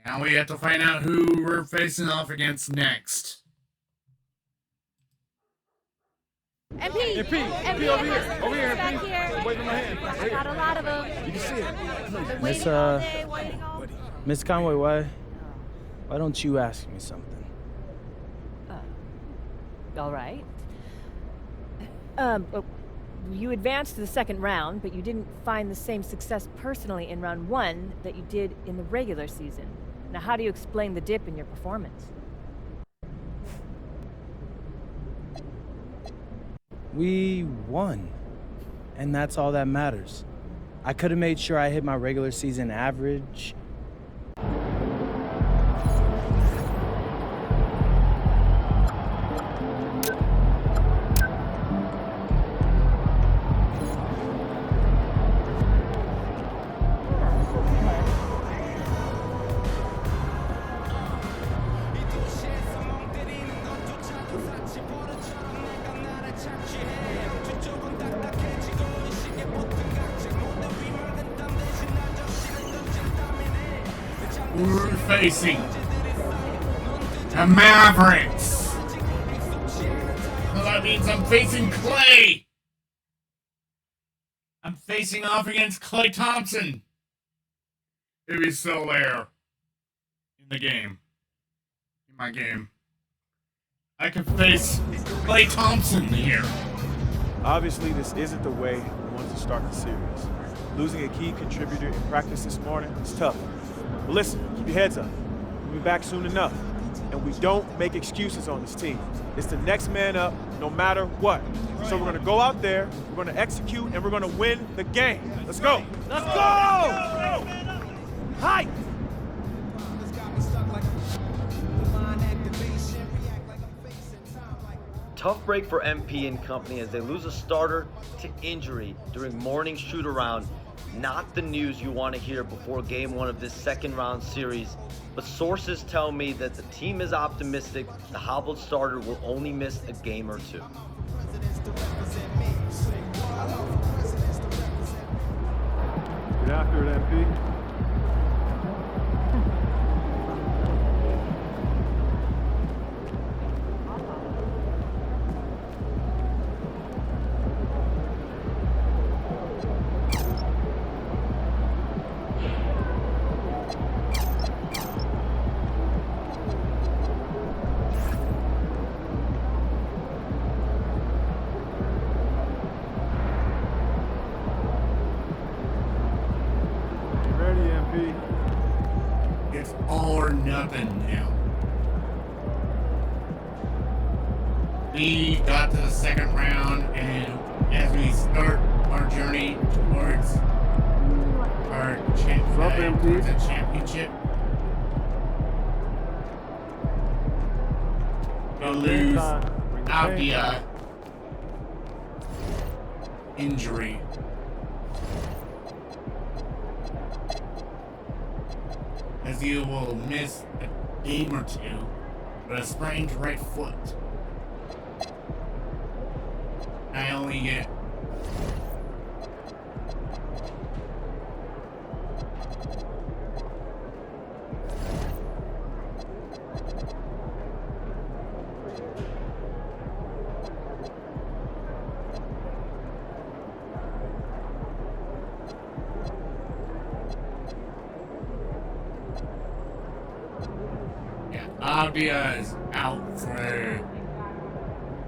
Now we have to find out who we're facing off against next. MP! MP over here. Over here, Back MP. here. Waving my hand. I got a lot of them. You can see it. Miss Conway, why don't you ask me something? All right. You advanced to the second round, but you didn't find the same success personally in round 1 that you did in the regular season. Now, how do you explain the dip in your performance? We won. And that's all that matters. I could have made sure I hit my regular season average. We're facing the Mavericks. Well, that means I'm facing Clay. I'm facing off against Clay Thompson. If he's still there in the game, in my game, I could face Clay Thompson here. Obviously, this isn't the way we want to start the series. Losing a key contributor in practice this morning is tough. But listen, keep your heads up. We'll be back soon enough. And we don't make excuses on this team. It's the next man up, no matter what. So we're gonna go out there, we're gonna execute, and we're gonna win the game. Let's go! Let's go! Hi! Tough break for MP and company as they lose a starter to injury during morning shoot-around. Not the news you want to hear before game 1 of this second round series, but sources tell me that the team is optimistic the hobbled starter will only miss a game or 2. Get after it, MP. It's all or nothing now. We got to the second round, and as we start our journey towards our towards the championship, we'll lose out the injury. As you will miss a game or 2 with a sprained right foot. I only get Abdia is out for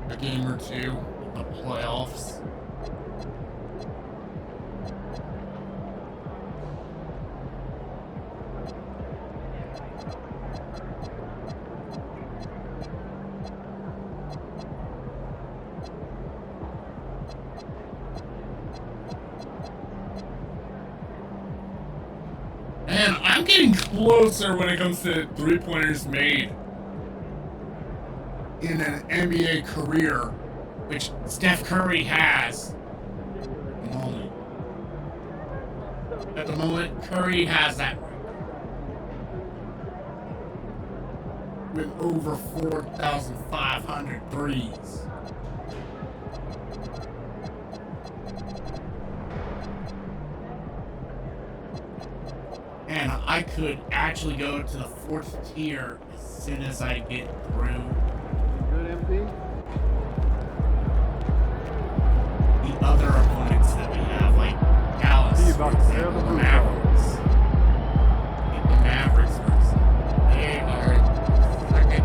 a game or 2 of the playoffs. And I'm getting closer when it comes to three-pointers made in an NBA career, which Steph Curry has at the moment. At the moment, Curry has that. with over 4,500 threes. And I could actually go to the 4th tier as soon as I get through. Good, MP? The other opponents that we have, like Dallas, for example, the Mavericks. The Mavericks, for example. They are second.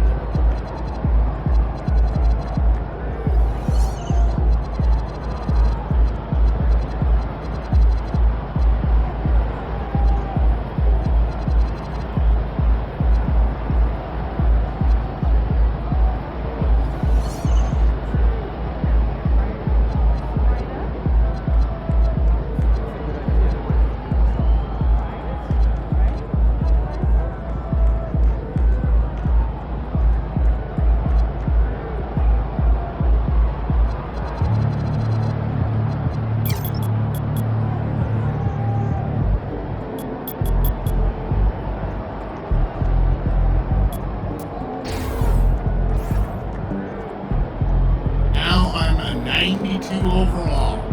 Now I'm a 92 overall.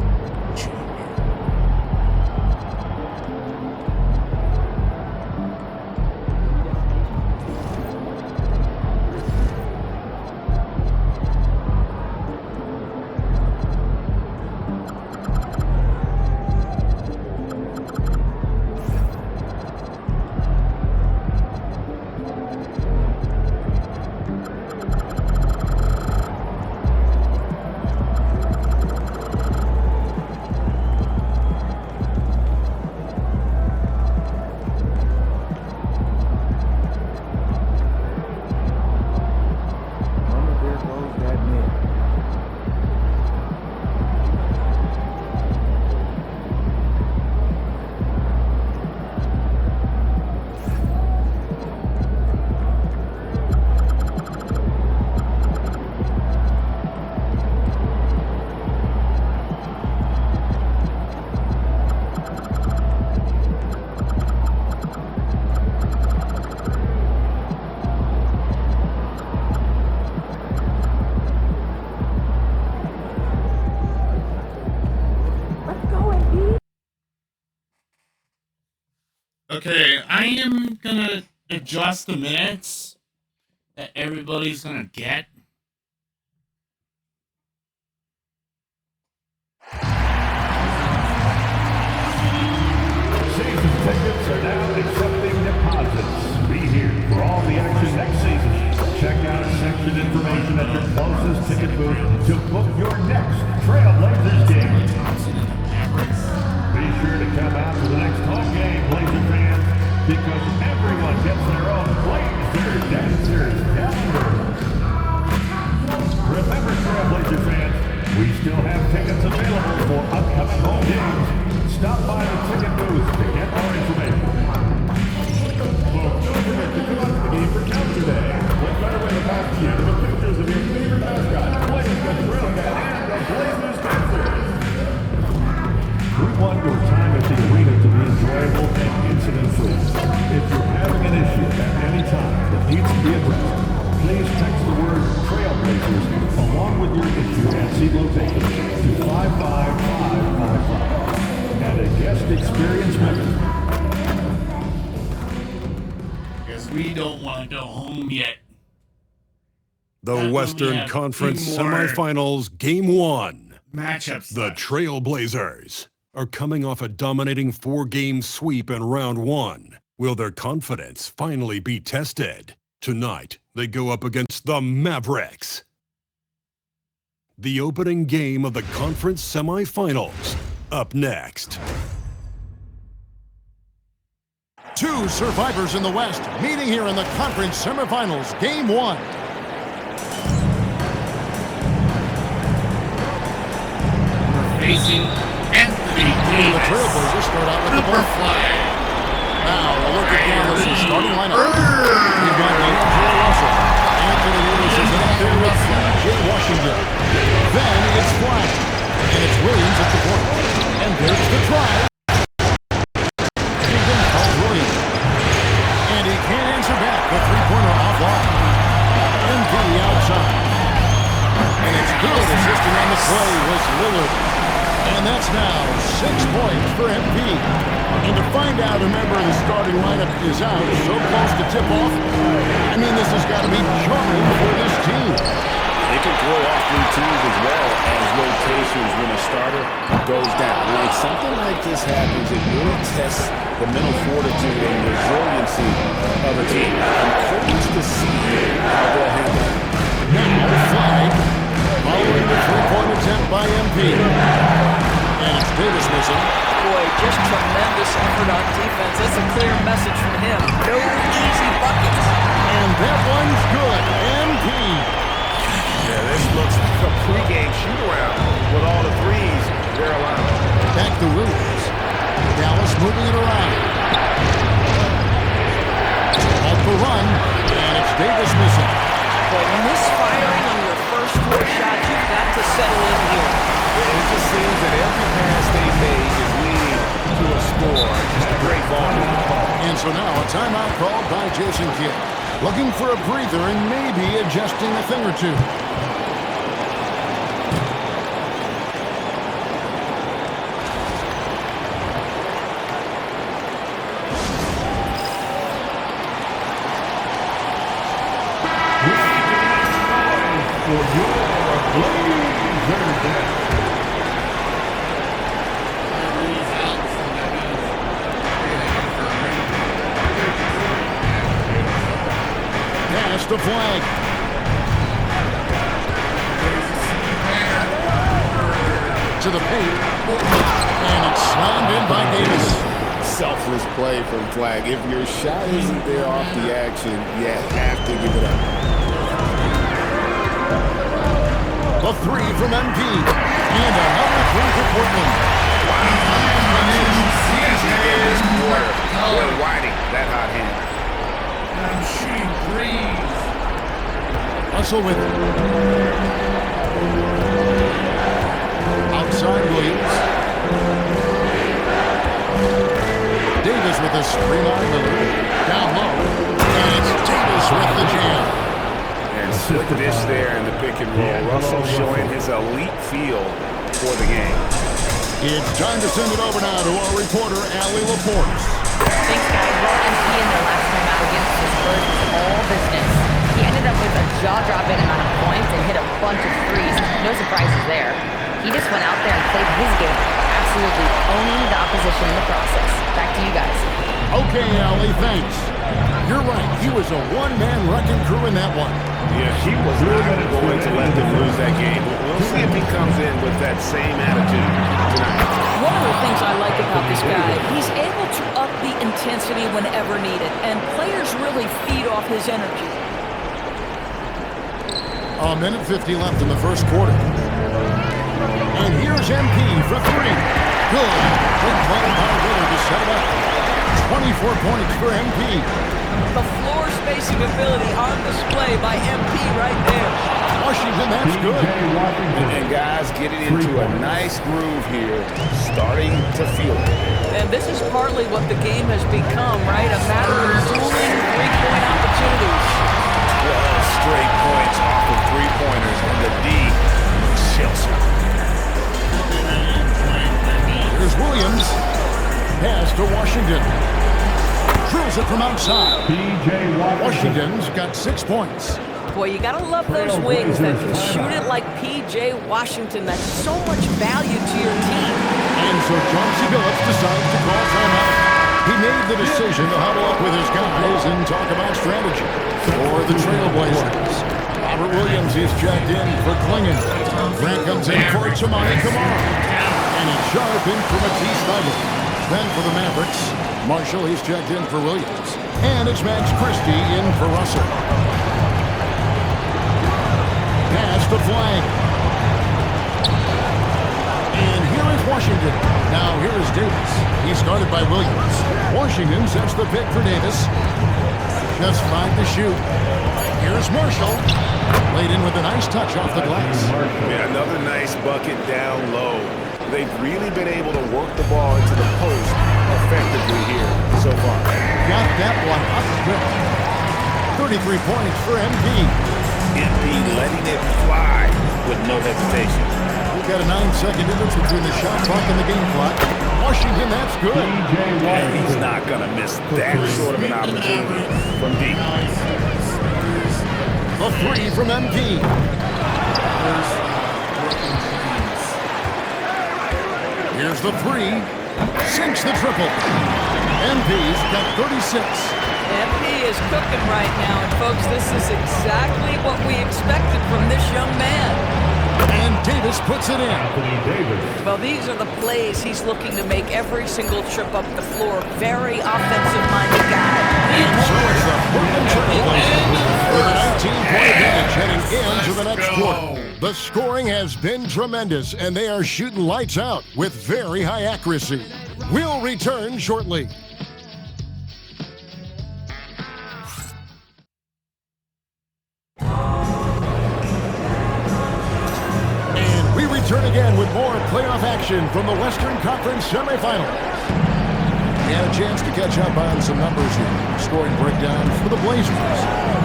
There goes that man. Okay, I am gonna adjust the minutes that everybody's gonna get. Season tickets are now accepting deposits. Be here for all the action next season. Check out section information at your closest ticket booth to book your next Trailblazers game. Be sure to come out to the next home game, Blazer fans, because everyone gets their own Blazer Dancers calendar. Remember, Trailblazer fans, we still have tickets available for upcoming home games. Stop by the ticket booth to get more information. Folks, don't forget to come out to the game for Counter Day. What better way to pass the year than pictures of your favorite mascot, playing the Drill Cat and the Blazers Dancers. We want your time at the arena to be enjoyable and incident-free. If you're having an issue at any time that needs to be addressed, please text the word Trailblazers along with your issue and seat location to 55555 and a guest experience member. Because we don't want to go home yet. The Western Conference Semifinals Game 1. Matchups. The Trailblazers are coming off a dominating 4-game sweep in round 1. Will their confidence finally be tested? Tonight, they go up against the Mavericks. The opening game of the conference semifinals. Up next. Two survivors in the West meeting here in the conference semifinals, Game 1. Facing Anthony Davis. The Trailblazers start out with the ball. Now, a look at Dallas' starting lineup. You've got D'Angelo Russell. Anthony Davis is out there with Jay Washington. Then it's Flash. And it's Williams at the point. And there's the try. And he can't answer back. The three-pointer offline. play was Lillard. And that's now 6 points for MP. And to find out a member of the starting lineup is out so close to tip-off, I mean, this has got to be jarring for this team. They can throw off routines as well as rotations when a starter goes down. When something like this happens, it really tests the mental fortitude and resiliency of a team. I'm curious to see how they'll handle it. Now, flag, following the three-point attempt by MP. And it's Davis missing. Boy, just tremendous effort on defense. That's a clear message from him. No easy buckets. And that one's good. MP. Yeah, this looks like a pregame shoot-around with all the threes they're allowing. Back to Williams. Dallas moving it around. Off the run, and it's Davis missing. Boy, misfiring on your first 4 shots, you've got to settle in here. It just seems that every pass they make is leading to a score. Just a great ball. And so now a timeout called by Jason Kidd. Looking for a breather and maybe adjusting a thing or two. Pass to flag. To the paint. And it's slammed in by Davis. Selfless play from Flag. If your shot isn't there off the action, you have to give it up. A 3 from MP. And another 3 for Portland. Here's Porter Whiting, that hot hand. And she breathes. Russell with it. Outside Williams. Davis with a screen on Lillard. Down low. And it's Davis with the jam. And slick dish there in the pick and roll. Russell showing his elite feel for the game. It's time to send it over now to our reporter, Allie Laporte. Thanks, guys. Well, MP in their last time out against the Spurs was all business. He ended up with a jaw-dropping amount of points and hit a bunch of threes. No surprises there. He just went out there and played his game, absolutely owning the opposition in the process. Back to you guys. Okay, Allie, thanks. You're right. He was a one-man wrecking crew in that one. Yeah, he was not going to let them lose that game. We'll see if he comes in with that same attitude tonight. One of the things I like about this guy, he's able to up the intensity whenever needed, and players really feed off his energy. A minute 50 left in the first quarter. And here's MP for 3. Good. Big play by Lillard to set it up. 24 points for MP. The floor spacing ability on display by MP right there. Washington, that's good. And guys getting into a nice groove here, starting to feel it. And this is partly what the game has become, right? A matter of dueling three-point opportunities. 12 straight points off of three-pointers, and the D chills her. Here's Williams. Pass to Washington. Drills it from outside. Washington's got 6 points. Boy, you gotta love those wings that can shoot it like P.J. Washington. That's so much value to your team. And so Chauncey Billups decides to call timeout. He made the decision to huddle up with his guys and talk about strategy for the Trailblazers. Robert Williams is checked in for Klingon. Grant comes in for Chamani Kamara. And it's Sharp in for Matisse Thybulle. Then for the Mavericks, Marshall, he's checked in for Williams. And it's Max Christie in for Russell. Pass to Flag. And here is Washington. Now here is Davis. He's guarded by Williams. Washington sets the pick for Davis. Just 5 to shoot. Here's Marshall. Laid in with a nice touch off the glass. Yeah, another nice bucket down low. They've really been able to work the ball into the post effectively here so far. Got that one up quick. 33 points for MP. MP letting it fly with no hesitation. look at a 9-second difference between the shot clock and the game clock. Washington, that's good. And he's not going to miss that sort of an opportunity from deep. A 3 from MP. Here's the 3. Sinks the triple. MP's got 36. MP is cooking right now, and folks, this is exactly what we expected from this young man. And Davis puts it in. Well, these are the plays he's looking to make every single trip up the floor. Very offensive-minded guy. So it's the Portland Trail Blazers with a 19-point advantage heading into the next quarter. The scoring has been tremendous, and they are shooting lights out with very high accuracy. We'll return shortly. Return again with more playoff action from the Western Conference semifinals. We had a chance to catch up on some numbers here. Scoring breakdown for the Blazers.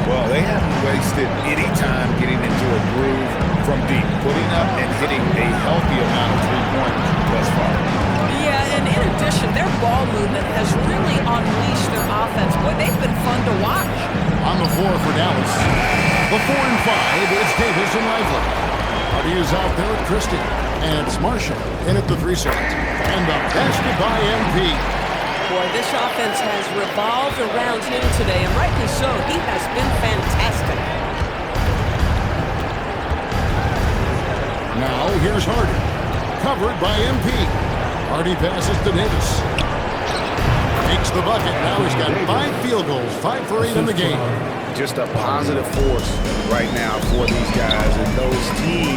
Well, they haven't wasted any time getting into a groove from deep, putting up and hitting a healthy amount of three-pointers thus far. Yeah, and in addition, their ball movement has really unleashed their offense. Boy, they've been fun to watch. On the floor for Dallas. The 4 and 5, it's Davis and Lively. Hardy is out there at Christie. And it's Marshall in at the 3 slot. And the basket by MP. Boy, this offense has revolved around him today, and rightly so. He has been fantastic. Now here's Hardy. Covered by MP. Hardy passes to Davis. Makes the bucket. Now he's got 5 field goals, 5 for 8 in the game. Just a positive force right now for these guys. And though his team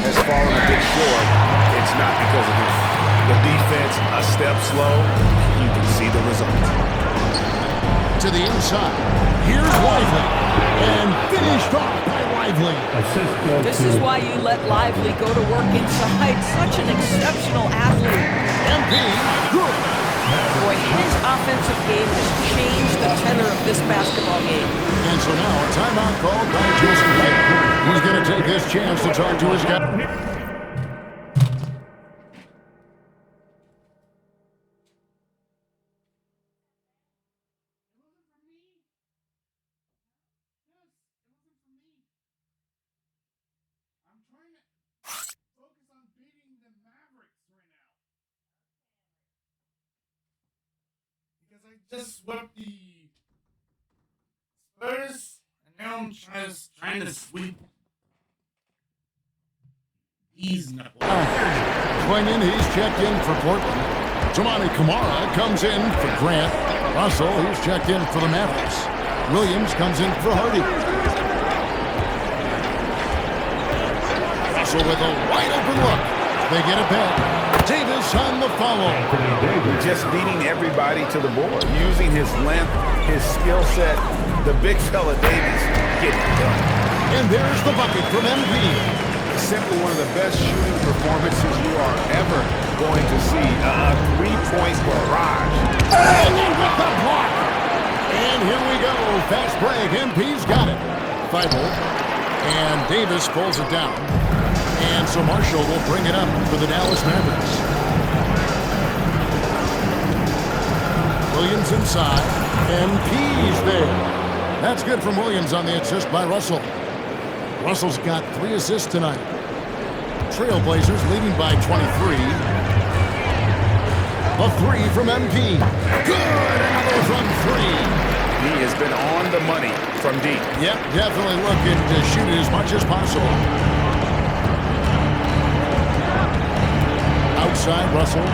has fallen a bit short, it's not because of him. The defense, a step slow, you can see the result. To the inside. Here's Lively. And finished off by Lively. This is why you let Lively go to work inside. Such an exceptional athlete. MP, good. Boy, his offensive game has changed the tenor of this basketball game. And so now a timeout called by Jason White. He's going to take this chance to talk to his guy. I just swept the Spurs, and now I'm trying to sweep these knuckles. Clingan, he's checked in for Portland. Tamani Kamara comes in for Grant. Russell, he's checked in for the Mavericks. Williams comes in for Hardy. Russell with a wide open look. They get it back. Davis on the follow. Just beating everybody to the board, using his length, his skill set. The big fella Davis getting it done. And there's the bucket from MP. Simply one of the best shooting performances you are ever going to see. A three-point barrage. And with the block. And here we go. Fast break. MP's got it. Feibel. And Davis pulls it down. And so Marshall will bring it up for the Dallas Mavericks. Williams inside. MP's there. That's good from Williams on the assist by Russell. Russell's got 3 assists tonight. Trailblazers leading by 23. A 3 from MP. Good! Another from 3. He has been on the money from deep. Yep, definitely looking to shoot it as much as possible. Outside, Russell.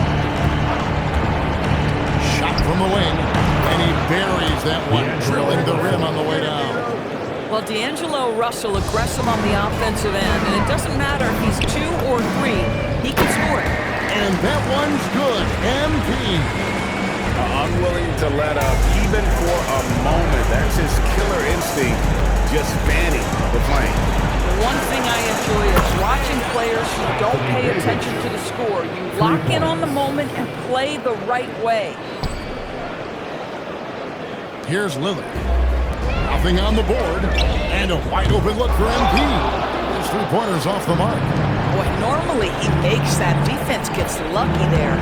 Shot from the wing. And he buries that one, drilling the rim on the way down. Well, D'Angelo Russell aggressive on the offensive end, and it doesn't matter if he's 2 or 3, he can score it. And that one's good. MP. Unwilling to let up, even for a moment. That's his killer instinct, just fanning the flame. One thing I enjoy is watching players who don't pay attention to the score. You lock in on the moment and play the right way. Here's Lillard. Nothing on the board. And a wide open look for MP. His 3-pointers off the mark. Boy, normally he makes that. Defense gets lucky there.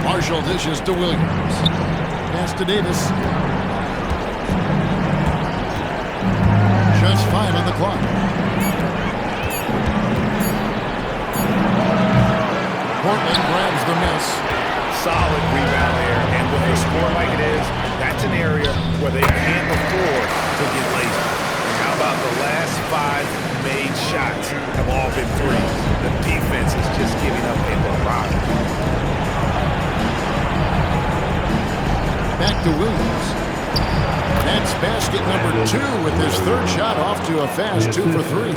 Marshall dishes to Williams. Pass to Davis. Just 5 on the clock. Portland grabs the miss. Solid rebound there, and with the score like it is, that's an area where they can't afford to get lazy. And how about the last 5 made shots have all been threes? The defense is just giving up a barrage. Back to Williams. That's basket number 2 with his 3rd shot off to a fast 2 for 3.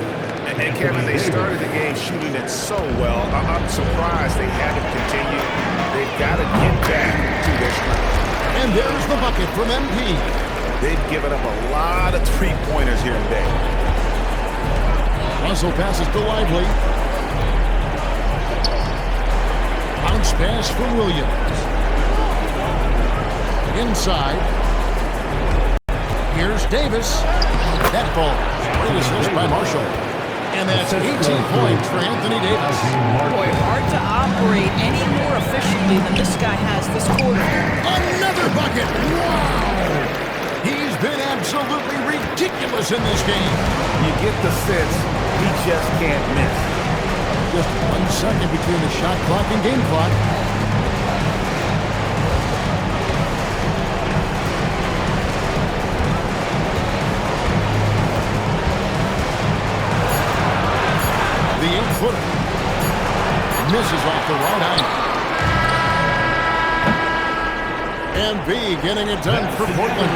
And Kevin, they started the game shooting it so well. I'm surprised they haven't continued. They've got to get back to their strength. And there's the bucket from MP. They've given up a lot of 3-pointers here today. Russell passes to Lively. Bounce pass for Williams. Inside. Here's Davis. That ball. Great assist by Marshall. And that's 18 points for Anthony Davis. Boy, hard to operate any more efficiently than this guy has this quarter. Another bucket! Wow! He's been absolutely ridiculous in this game. You get the sense he just can't miss. Just 1 second between the shot clock and game clock. The 8-footer misses off the right eye. And B getting it done for Portland.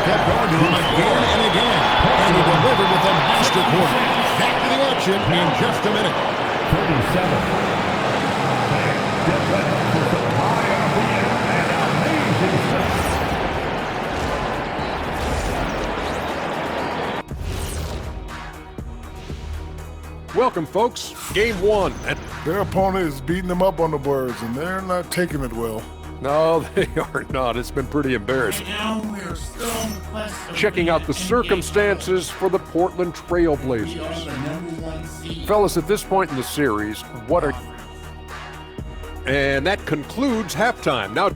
Kept going to him again and again. And he delivered with a master quarter. Back to the action in just a minute. 37. Get ready for some high RPM and amazing stuff. Welcome, folks. Game 1. Their opponent is beating them up on the boards, and they're not taking it well. No, they are not. It's been pretty embarrassing. Checking out the circumstances for the Portland Trail Blazers. Fellas, at this point in the series, what are... And that concludes halftime. Now...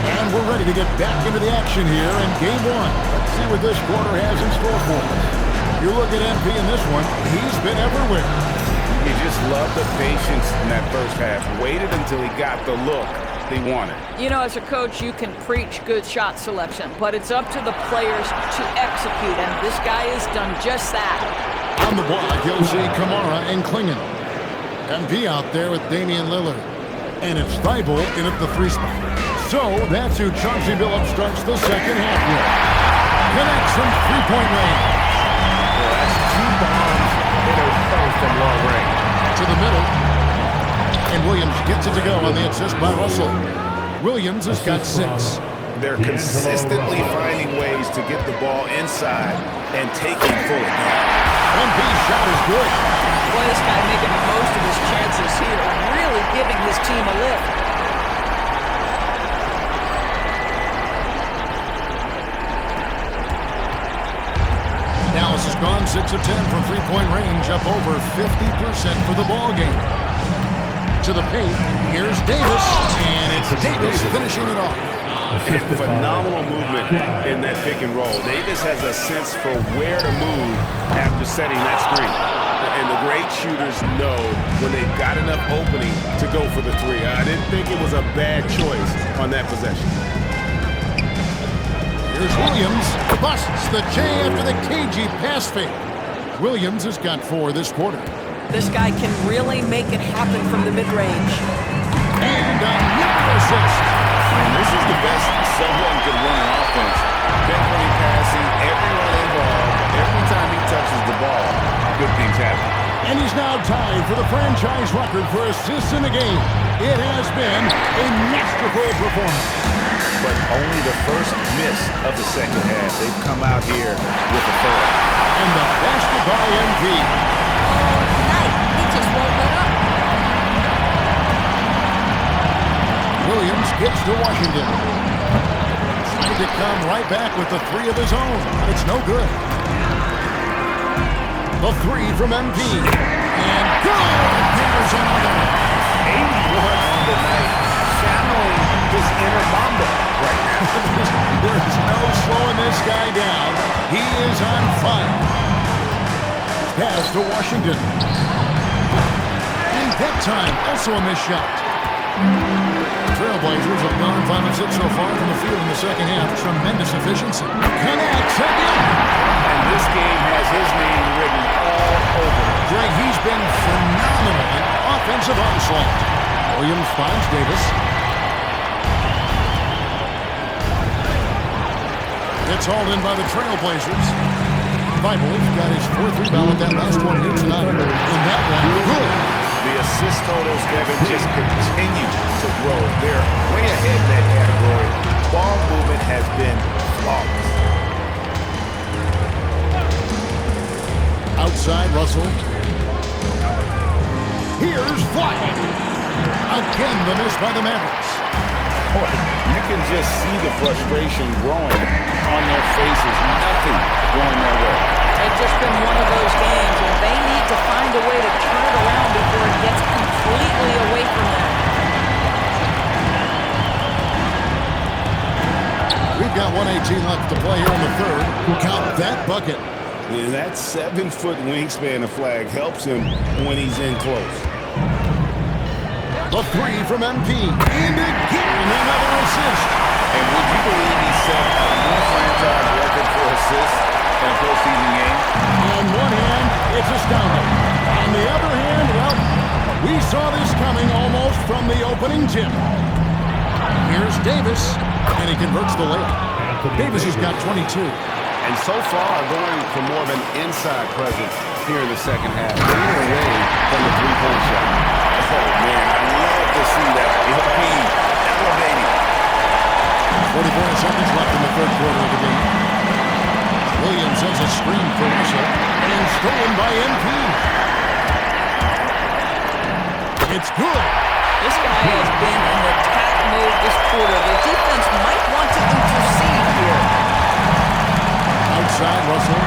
And we're ready to get back into the action here in Game 1. Let's see what this quarter has in store for us. You look at MP in this one, he's been everywhere. You just love the patience in that first half. Waited until he got the look he wanted. You know, as a coach, you can preach good shot selection, but it's up to the players to execute, and this guy has done just that. On the block, you'll see Kamara and Klingon. MP out there with Damian Lillard. And it's Thibault in at the 3 spot. So that's who Chauncey Billups starts the second half with. Connects from 3-point range. Well, that's 2 bombs in a row from long range. To the middle. And Williams gets it to go on the assist by Russell. Williams has got 6. They're consistently finding ways to get the ball inside and taking full advantage. MP's shot is good. Boy, this guy making the most of his chances here and really giving his team a lift. Dallas has gone 6 of 10 from 3-point range, up over 50% for the ball game. To the paint, here's Davis, and it's Davis finishing it off. And phenomenal movement in that pick and roll. Davis has a sense for where to move after setting that screen. And the great shooters know when they've got enough opening to go for the 3. I didn't think it was a bad choice on that possession. Here's Williams, busts the J after the cagey pass fake. Williams has got 4 this quarter. This guy can really make it happen from the mid-range. And another assist. And this is the best someone could run an offense. Pinpoint passing, everyone involved. Every time he touches the ball, good things happen. And he's now tied for the franchise record for assists in the game. It has been a masterful performance. But only the first miss of the second half. They've come out here with a third. And the basket by MP. He just won't let up. pitch to Washington. Trying to come right back with the three of his own. It's no good. The three from MP. And good! There's another. 81 on the night, channeling his inner Mamba. Right. There's no slowing this guy down. He is on fire. Pass to Washington. In that time, also a missed shot. Trailblazers have gone 5 of 6 so far from the field in the second half. Tremendous efficiency. Connects again. And this game has his name written all over it. Greg, he's been phenomenal in offensive onslaught. Williams finds Davis. It's hauled in by the Trailblazers. Bible got his 4th rebound at that last one here tonight. And that one, good. The assist totals, Kevin, just continue to grow. They're way ahead in that category. Ball movement has been flawless. Outside, Russell. Here's Flying. Again, the miss by the Mavericks. Boy, you can just see the frustration growing on their faces. Nothing going their way. It's just been one of those games, and they need to find a way to turn it around before it gets completely away from them. We've got 1:18 left to play here in the third. Count that bucket. And that 7-foot wingspan of Flag helps him when he's in close. The three from MP. And again, another assist. And would you believe he set a new franchise record for assists in a postseason game? On one hand, it's astounding. On the other hand, well, we saw this coming almost from the opening tip. Here's Davis, and he converts the layup. Davis has got 22. And so far, going for more of an inside presence here in the second half. Getting away from the three-point shot. Oh, man, I love to see that. It'll be elevating. 44 seconds left in the third quarter of the game. Williams has a screen for Russell, and stolen by MP. It's good. This guy has been in attack mode this quarter. The defense might want to intercede here. Outside, Russell.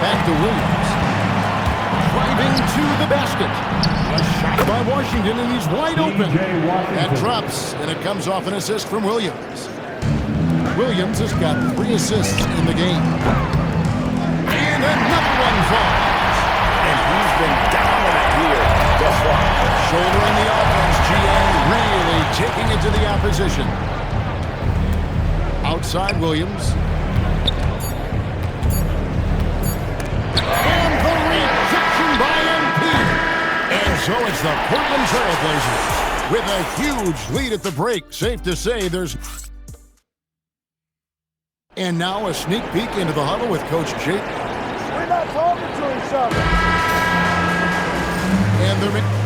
Back to Williams. Driving to the basket. A shot by Washington, and he's wide open. That drops, and it comes off an assist from Williams. Williams has got 3 assists in the game. And another one falls. And he's been dominant here thus far. Shouldering the offense, GA really taking it to the opposition. Outside, Williams. And the rejection by MP. And so it's the Portland Trailblazers with a huge lead at the break. Safe to say there's... And now a sneak peek into the huddle with Coach Jake. We're not talking to each other. And they're...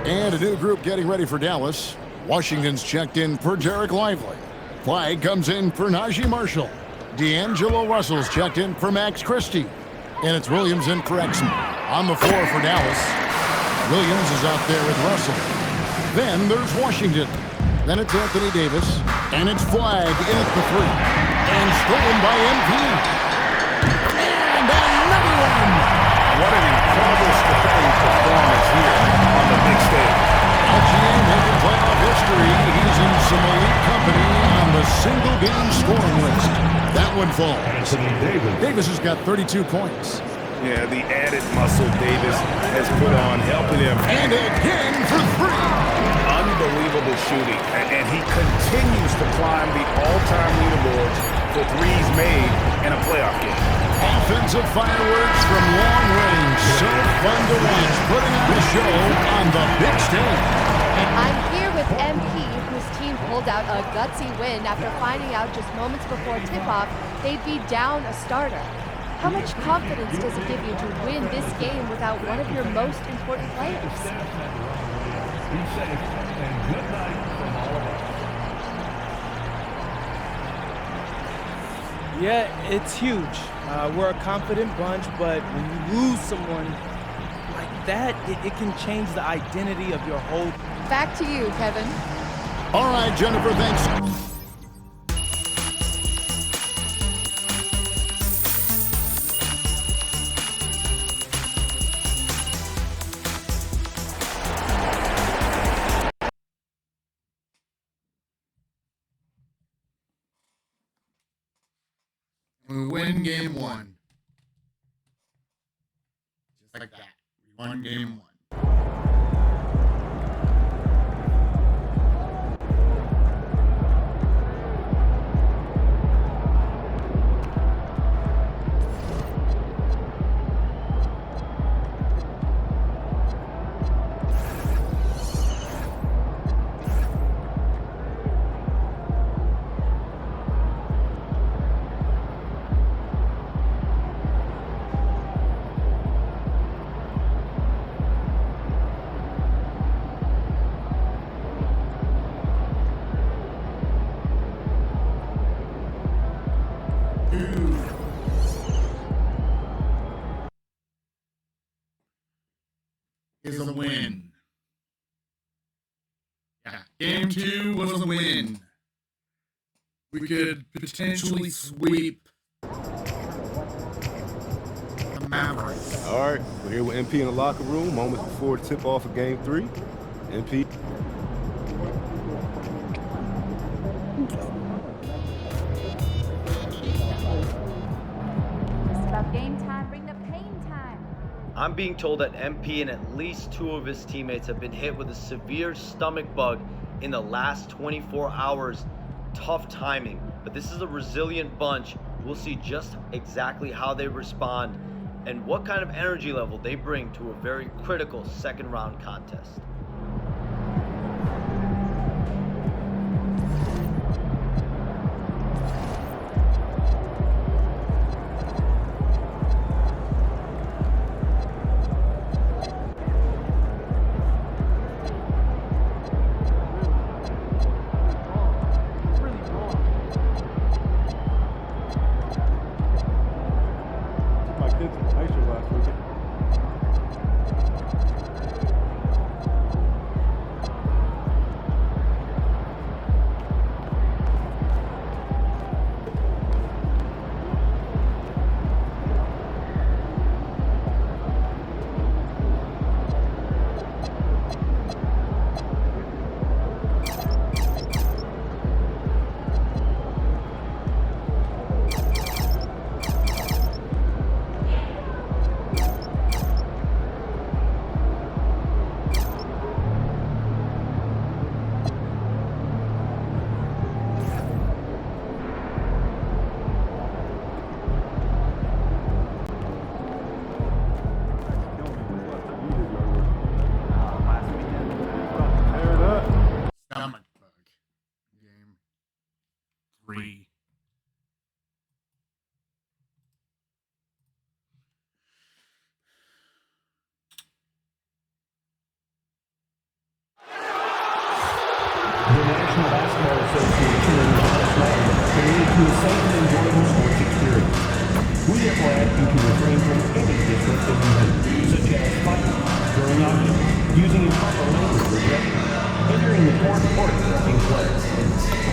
And a new group getting ready for Dallas. Washington's checked in for Derek Lively. Flag comes in for Najee Marshall. D'Angelo Russell's checked in for Max Christie. And it's Williams in for Exum. On the floor for Dallas. Williams is out there with Russell. Then there's Washington. Then it's Anthony Davis. And it's Flag in at the 3. And stolen by MP. And another one! What an incredible starting performance here on the big stage. LGA making playoff history. He's in some elite company on the single-game scoring list. That one falls. Davis has got 32 points. Yeah, the added muscle Davis has put on, helping him. And again for 3. Unbelievable shooting. And he continues to climb the all-time leaderboards for threes made in a playoff game. Offensive fireworks from long range. So fun to watch. Putting on a show on the big stage. I'm here with MP, whose team pulled out a gutsy win after finding out just moments before tip-off they'd be down a starter. How much confidence does it give you to win this game without one of your most important players? Be safe and good night from all of us. Yeah, it's huge. We're a confident bunch, but when you lose someone like that, it can change the identity of your whole... Back to you, Kevin. All right, Jennifer, thanks. We win game one. Just like that. We won game one. Is a win. Yeah, game two was a win. We could potentially sweep the Mavericks. All right, we're here with MP in the locker room, moments before tip-off of game 3. MP. Just about game time, bring the pain time. I'm being told that MP and at least 2 of his teammates have been hit with a severe stomach bug in the last 24 hours. Tough timing, but this is a resilient bunch. We'll see just exactly how they respond and what kind of energy level they bring to a very critical second round contest. Stomach bug. Game 3. The National Basketball Association and the House committed to a safe and enjoyable sports experience. We therefore ask you to refrain from any disruptive behavior, such as fighting, throwing objects, using improper language or gestures, entering the court or correcting players,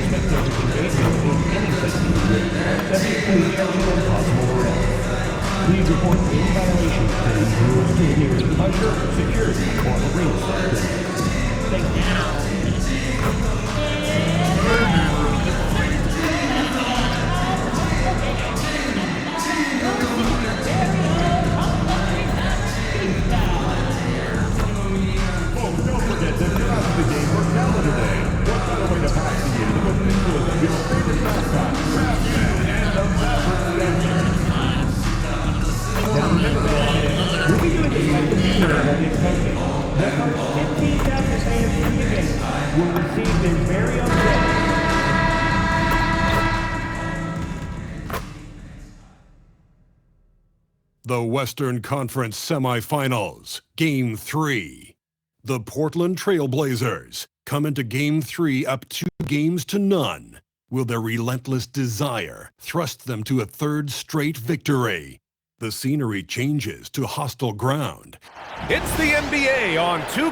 spectators engagement in any such behavior, subject to ejections and possible arrest. Please report any violations to these rules to the nearest usher, security, or arena staff. Thank you. Don't forget that throughout the game for calendar day, what better way to pass the game than with pictures of your favorite mascot, Craftsman, and the Maverick. Now remember that we'll be doing a second year of this coaching. The first 15,000 fans in the game will receive this very The Western Conference Semifinals, Game 3. The Portland Trail Blazers come into Game 3 up 2-0. Will their relentless desire thrust them to a third straight victory? The scenery changes to hostile ground. It's the NBA on 2.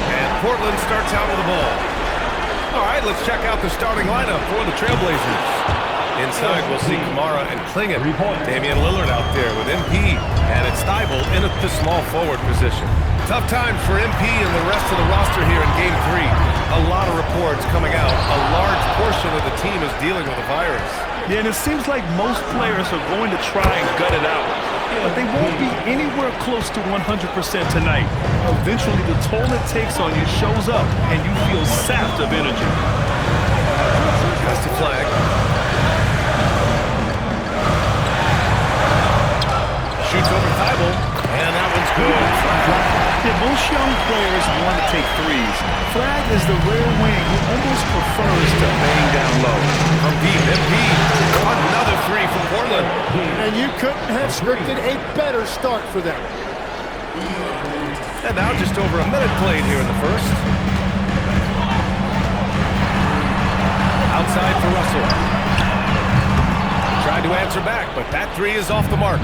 And Portland starts out with the ball. All right, let's check out the starting lineup for the Trailblazers. Inside, we'll see Kamara and Klingon. Damian Lillard out there with MP. And it's Thibault in at the small forward position. Tough time for MP and the rest of the roster here in Game 3. A lot of reports coming out. A large portion of the team is dealing with the virus. Yeah, and it seems like most players are going to try and gut it out. But they won't be anywhere close to 100% tonight. Eventually, the toll it takes on you shows up, and you feel sapped of energy. That's the flag. Shoots over Thibault, and that one's good. Yeah, most young players want to take threes. Flag is the rare wing who almost prefers to bang down low. From deep, MP. Another three from Portland. And you couldn't have scripted a better start for them. And now just over a minute played here in the first. Outside for Russell. Tried to answer back, but that three is off the mark.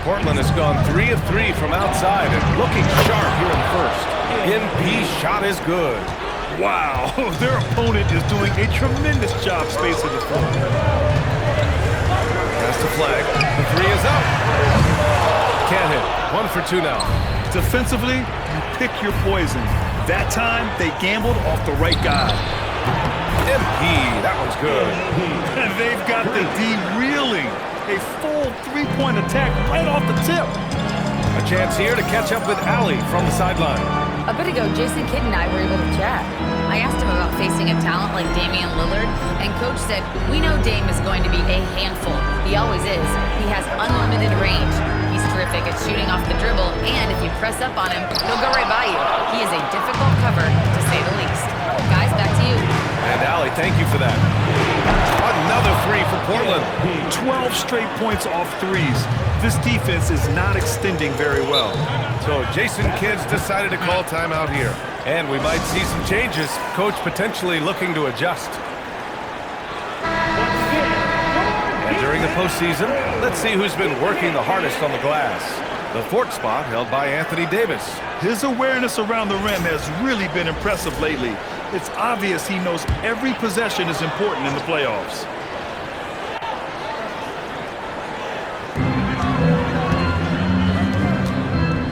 Portland has gone 3 of 3 from outside and looking sharp here in the first. MP shot is good. Wow, their opponent is doing a tremendous job spacing the floor. That's the flag. The three is up. Can't hit. 1 for 2 now. Defensively, you pick your poison. That time, they gambled off the right guy. MP, that one's good. And they've got the D reeling. A full three-point attack right off the tip. A chance here to catch up with Allie from the sideline. A bit ago, Jason Kidd and I were able to chat. I asked him about facing a talent like Damian Lillard, and Coach said, "We know Dame is going to be a handful. He always is. He has unlimited range. He's terrific at shooting off the dribble, and if you press up on him, he'll go right by you. He is a difficult cover, to say the least." Guys, back to you. And Allie, thank you for that. Another three for Portland. 12 straight points off threes. This defense is not extending very well. So Jason Kidd's decided to call timeout here. And we might see some changes. Coach potentially looking to adjust. And during the postseason, let's see who's been working the hardest on the glass. The fourth spot held by Anthony Davis. His awareness around the rim has really been impressive lately. It's obvious he knows every possession is important in the playoffs.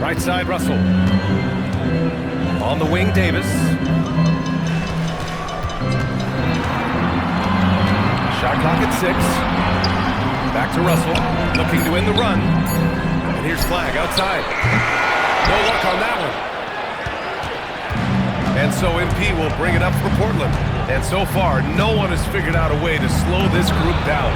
Right side, Russell. On the wing, Davis. Shot clock at 6. Back to Russell, looking to win the run. And here's Flag outside. No luck on that one. And so MP will bring it up for Portland. And so far, no one has figured out a way to slow this group down.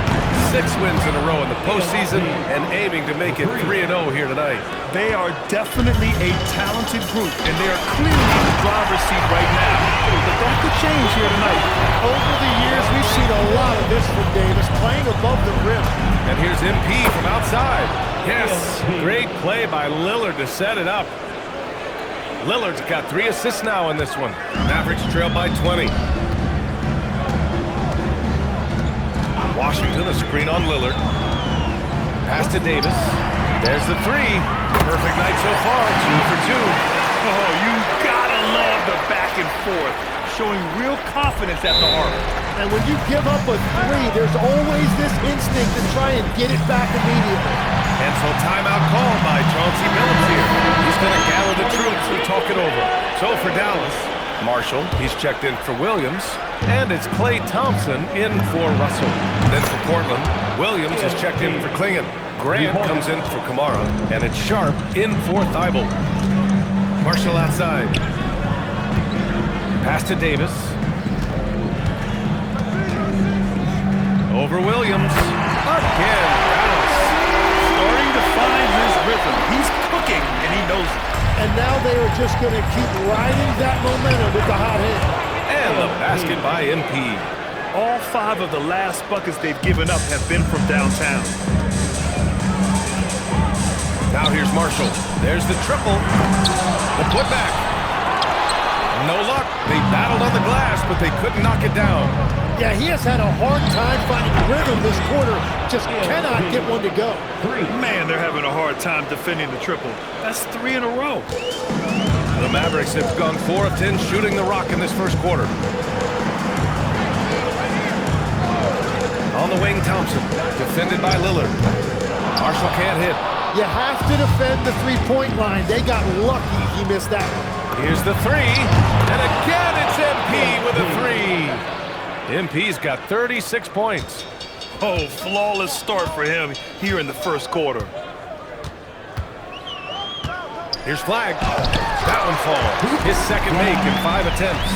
6 wins in a row in the postseason and aiming to make it 3-0 here tonight. They are definitely a talented group, and they are clearly in the driver's seat right now. But that could change here tonight. Over the years, we've seen a lot of this from Davis, playing above the rim. And here's MP from outside. Yes, great play by Lillard to set it up. Lillard's got 3 assists now in this one. Mavericks trail by 20. Washington, a screen on Lillard. Pass to Davis. There's the 3. Perfect night so far, 2 for 2. Oh, you gotta love the back and forth, showing real confidence at the arc. And when you give up a 3, there's always this instinct to try and get it back immediately. And so timeout called by Chauncey Billups here. He's going to gather the troops and talk it over. So for Dallas, Marshall, he's checked in for Williams. And it's Klay Thompson in for Russell. Then for Portland, Williams is checked in for Klingon. Grant comes in for Kamara. And it's Sharp in for Thibault. Marshall outside. Pass to Davis. Over Williams. Again, Dallas. Starting to find his rhythm. He's cooking, and he knows it. And now they are just going to keep riding that momentum with the hot hand. And the basket by MP. All 5 of the last buckets they've given up have been from downtown. Now here's Marshall. There's the triple. The putback. No luck. They battled on the glass, but they couldn't knock it down. Yeah, he has had a hard time finding rhythm this quarter. Just cannot get one to go. Man, they're having a hard time defending the triple. That's 3 in a row. The Mavericks have gone 4 of 10 shooting the rock in this first quarter. On the wing, Thompson. Defended by Lillard. Marshall can't hit. You have to defend the three-point line. They got lucky he missed that one. Here's the 3. And again, it's MP with a 3. MP's got 36 points. Oh, flawless start for him here in the first quarter. Here's Flagg. That one falls. His second make in 5 attempts.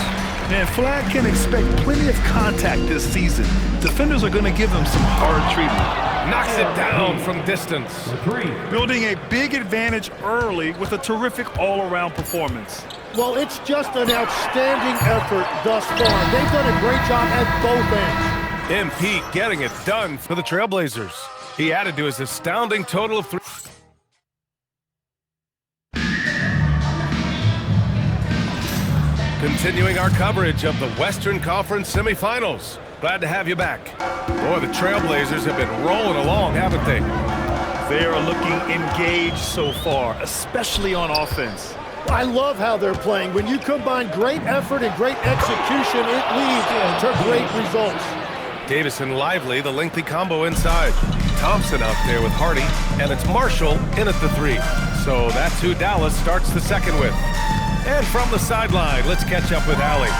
Man, Flagg can expect plenty of contact this season. Defenders are going to give him some hard treatment. Knocks it down from distance. Building a big advantage early with a terrific all-around performance. Well, it's just an outstanding effort thus far. They've done a great job at both ends. MP getting it done for the Trailblazers. He added to his astounding total of 3. Continuing our coverage of the Western Conference semifinals. Glad to have you back. Boy, the Trailblazers have been rolling along, haven't they? They are looking engaged so far, especially on offense. I love how they're playing. When you combine great effort and great execution, it leads to great results. Davis and Lively, the lengthy combo inside. Thompson out there with Hardy, and it's Marshall in at the 3. So that's who Dallas starts the second with. And from the sideline, let's catch up with Allie.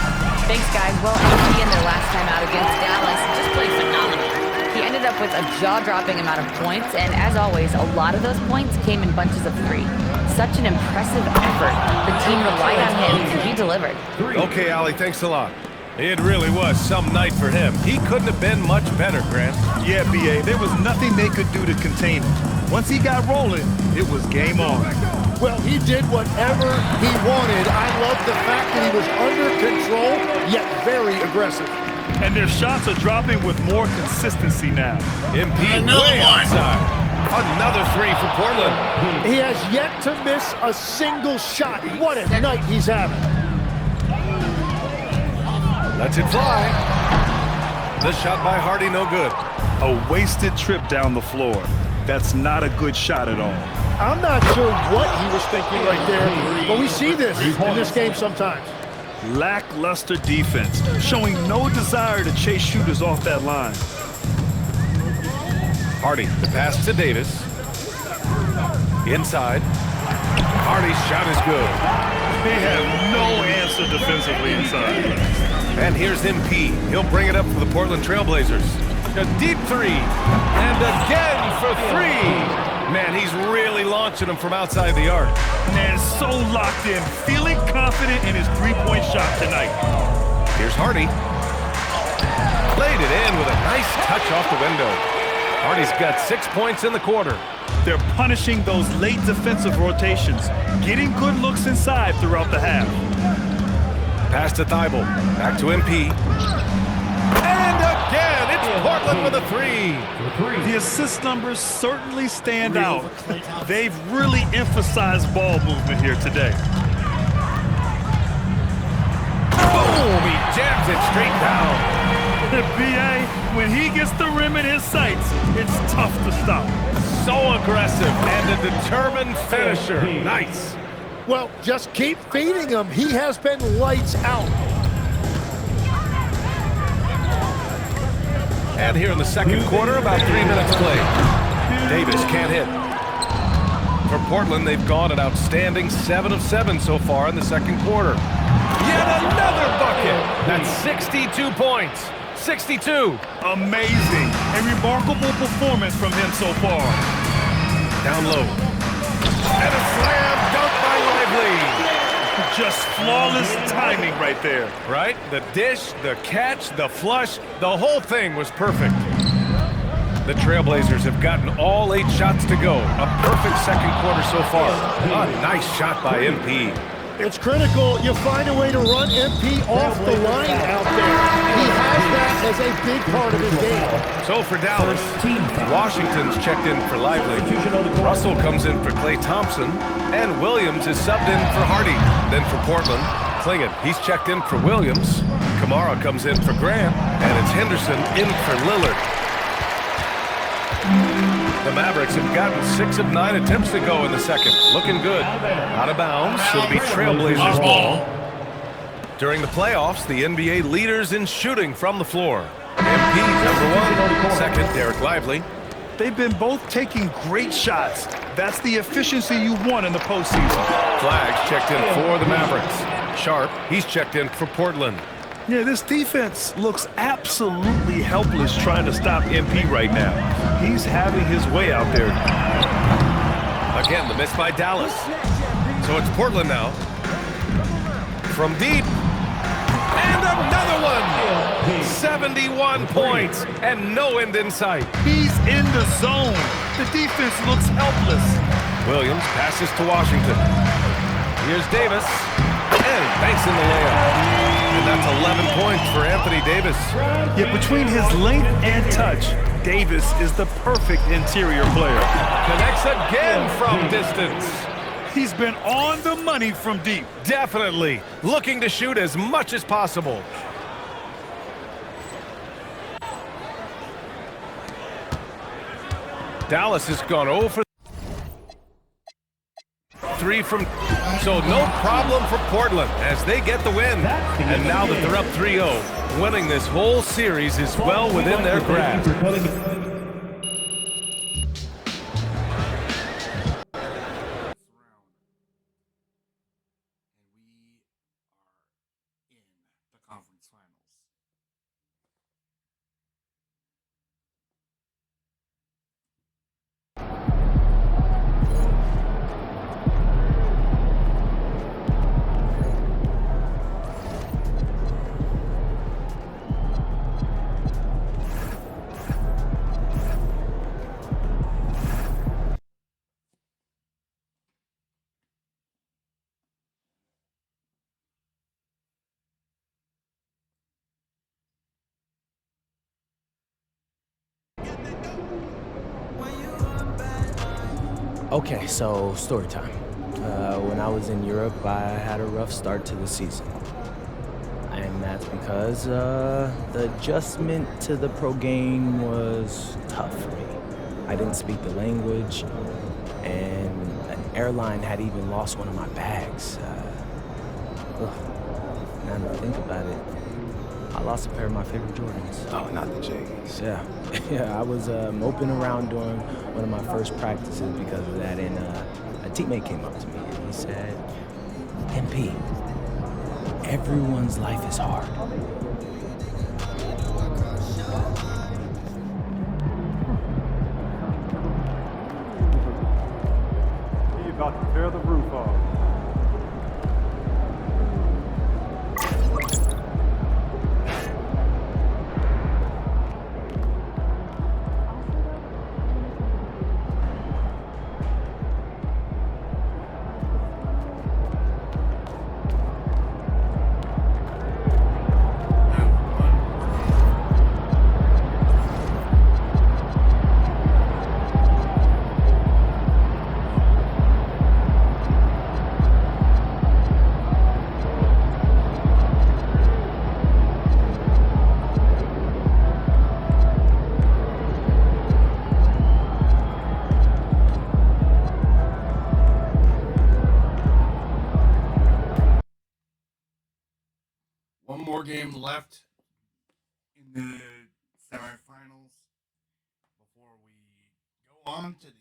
Thanks, guys. Well, MP in their last time out against Dallas just played phenomenal. He ended up with a jaw-dropping amount of points, and as always, a lot of those points came in bunches of 3. Such an impressive effort. The team relied on him, and he delivered. Okay, Allie, thanks a lot. It really was some night for him. He couldn't have been much better, Grant. Yeah, B.A., there was nothing they could do to contain him. Once he got rolling, it was game on. Well, he did whatever he wanted. I love the fact that he was under control, yet very aggressive. And their shots are dropping with more consistency now. MP way outside. Another 3 for Portland. He has yet to miss a single shot. What a night he's having. Lets it fly. The shot by Hardy, no good. A wasted trip down the floor. That's not a good shot at all. I'm not sure what he was thinking right there, but we see this in this game sometimes. Lackluster defense, showing no desire to chase shooters off that line. Hardy, the pass to Davis. Inside. Hardy's shot is good. They have no answer defensively inside. And here's MP. He'll bring it up for the Portland Trailblazers. A deep 3. And again for 3. Man, he's really launching them from outside the arc. Man, so locked in, feeling confident in his three-point shot tonight. Here's Hardy. Laid it in with a nice touch off the window. Hardy's got 6 points in the quarter. They're punishing those late defensive rotations, getting good looks inside throughout the half. Pass to Thibault. Back to MP. And again, it's Portland with a 3. The assist numbers certainly stand out. They've really emphasized ball movement here today. Boom! He jams it straight down. B.A., when he gets the rim in his sights, it's tough to stop. So aggressive and a determined finisher. Nice. Well, just keep feeding him. He has been lights out. And here in the second quarter, about 3 minutes played. Davis can't hit. For Portland, they've gone an outstanding 7 of 7 so far in the second quarter. Yet another bucket. That's 62 points. 62. Amazing. A remarkable performance from him so far. Down low. And a slam dunk by Lively. Just flawless timing right there. Right? The dish, the catch, the flush, the whole thing was perfect. The Trailblazers have gotten all 8 shots to go. A perfect second quarter so far. A nice shot by MP. It's critical you find a way to run MP off the line out there. He has that as a big part of his game. So for Dallas, Washington's checked in for Lively. Russell comes in for Klay Thompson. And Williams is subbed in for Hardy. Then for Portland, Klingon, he's checked in for Williams. Kamara comes in for Grant. And it's Henderson in for Lillard. The Mavericks have gotten 6 of 9 attempts to go in the second. Looking good. Out of bounds. It'll be Trailblazers ball. During the playoffs, the NBA leaders in shooting from the floor. MP, number 1. Second, Derek Lively. They've been both taking great shots. That's the efficiency you want in the postseason. Flags checked in for the Mavericks. Sharp, he's checked in for Portland. Yeah, this defense looks absolutely helpless trying to stop MP right now. He's having his way out there. Again, the miss by Dallas. So it's Portland now. From deep. And another one! 71 points and no end in sight. He's in the zone. The defense looks helpless. Williams passes to Washington. Here's Davis. And banks in the layup. And that's 11 points for Anthony Davis. Yet between his length and touch, Davis is the perfect interior player. Connects again from distance. He's been on the money from deep. Definitely. Looking to shoot as much as possible. Dallas has gone 0 for 3 from... So no problem for Portland as they get the win. And now that they're up 3-0, winning this whole series is well within their grasp. Okay, so story time. When I was in Europe, I had a rough start to the season. And that's because the adjustment to the pro game was tough for me. I didn't speak the language, and an airline had even lost one of my bags. Now that I think about it, I lost a pair of my favorite Jordans. Oh, not the J's. Yeah. Yeah, I was moping around during one of my first practices because of that, and a teammate came up to me and he said, MP, everyone's life is hard. He's about to tear the roof off. One more game left in the semifinals before we go on to the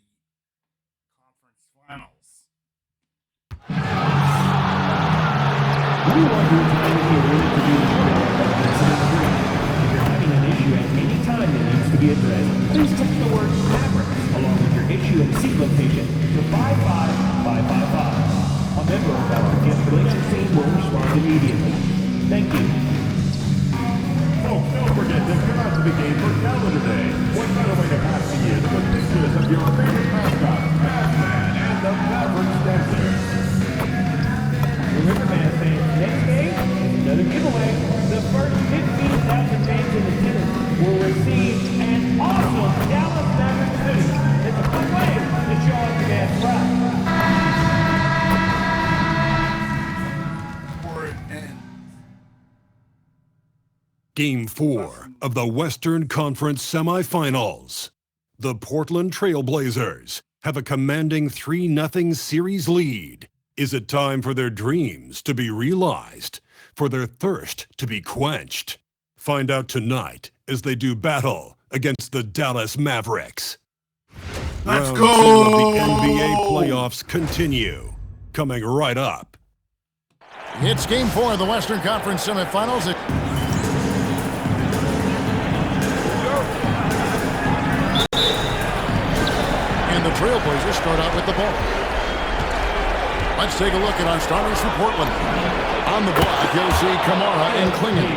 conference finals. We want your time here to be If you're having an issue at any time that needs to be addressed, please text the word Mavericks along with your issue and seat location to 55555. A member of our guest relations team will respond immediately. Thank you. Folks, don't forget to come out to the game for Calendar Day. What better way to pass the year than with pictures of your favorite mascot, Batman, and the Mavericks dancers. Game 4 of the Western Conference semifinals. The Portland Trail Blazers have a commanding 3-0 series lead. Is it time for their dreams to be realized, for their thirst to be quenched? Find out tonight as they do battle against the Dallas Mavericks. Let's Round go! 2 of the NBA playoffs continue. Coming right up. It's Game 4 of the Western Conference semifinals. And the Trailblazers start out with the ball. Let's take a look at our starters for Portland. On the block, you'll see Kamara and Klingon.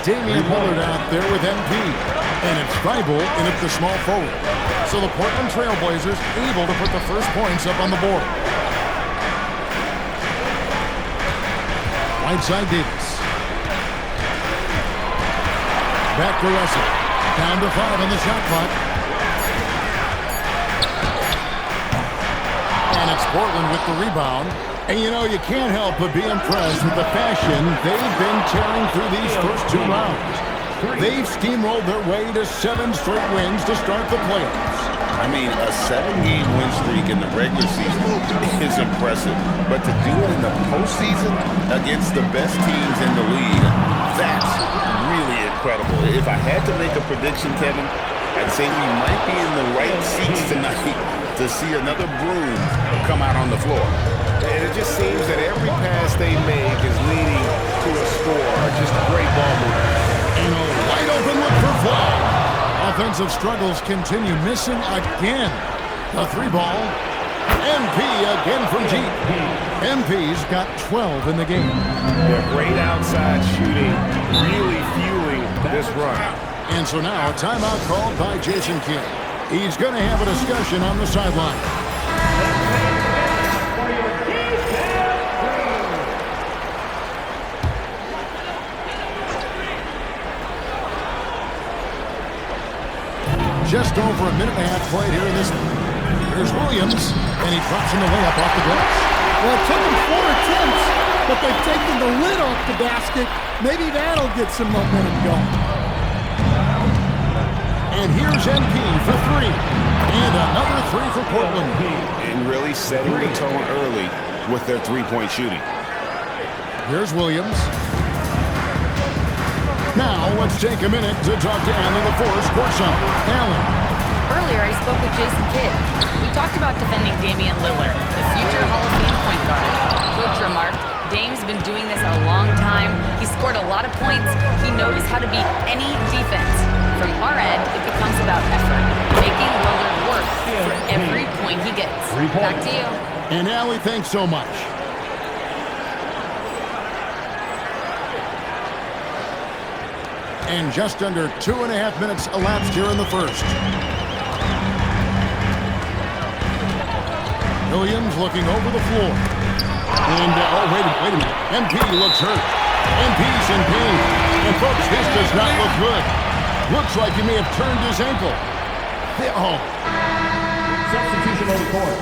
Damian Lillard out there with MP. And it's Thibault in at the small forward. So the Portland Trailblazers able to put the first points up on the board. Whiteside Davis. Back to Russell. Down to 5 on the shot clock. And it's Portland with the rebound. And you know, you can't help but be impressed with the fashion they've been tearing through these first 2 rounds. They've steamrolled their way to 7 straight wins to start the playoffs. I mean, a 7-game win streak in the regular season is impressive. But to do it in the postseason against the best teams in the league, that's really incredible. If I had to make a prediction, Kevin, I'd say we might be in the right seats tonight to see another broom come out on the floor. And it just seems that every pass they make is leading to a score. Just a great ball movement. And a wide open look for Flag. Offensive struggles continue, missing again. The 3-ball. MP again from deep. MP's got 12 in the game. Yeah, great outside shooting, really fueling this run. And so now a timeout called by Jason Kidd. He's going to have a discussion on the sideline. Just over a minute and a half played here in this. Here's Williams, and he drops in the layup off the glass. Well, it took him 4 attempts, but they've taken the lid off the basket. Maybe that'll get some momentum going. And here's MP for 3. And another 3 for Portland. And really setting the tone early with their 3-point shooting. Here's Williams. Now, let's take a minute to talk to Allen LaForce, courtside. Allen. Earlier, I spoke with Jason Kidd. We talked about defending Damian Lillard, the future Hall of Fame point guard. Coach remarked, Dame's been doing this a long time. He's scored a lot of points. He knows how to beat any defense. From our end, it becomes about effort, making Lillard work for every point he gets. Back to you. And Allie, thanks so much. And just under 2.5 minutes elapsed here in the first. Williams looking over the floor. And, oh, wait a minute. MP looks hurt. MP's in pain. And, folks, this does not look good. Looks like he may have turned his ankle. Oh. Substitution on the court.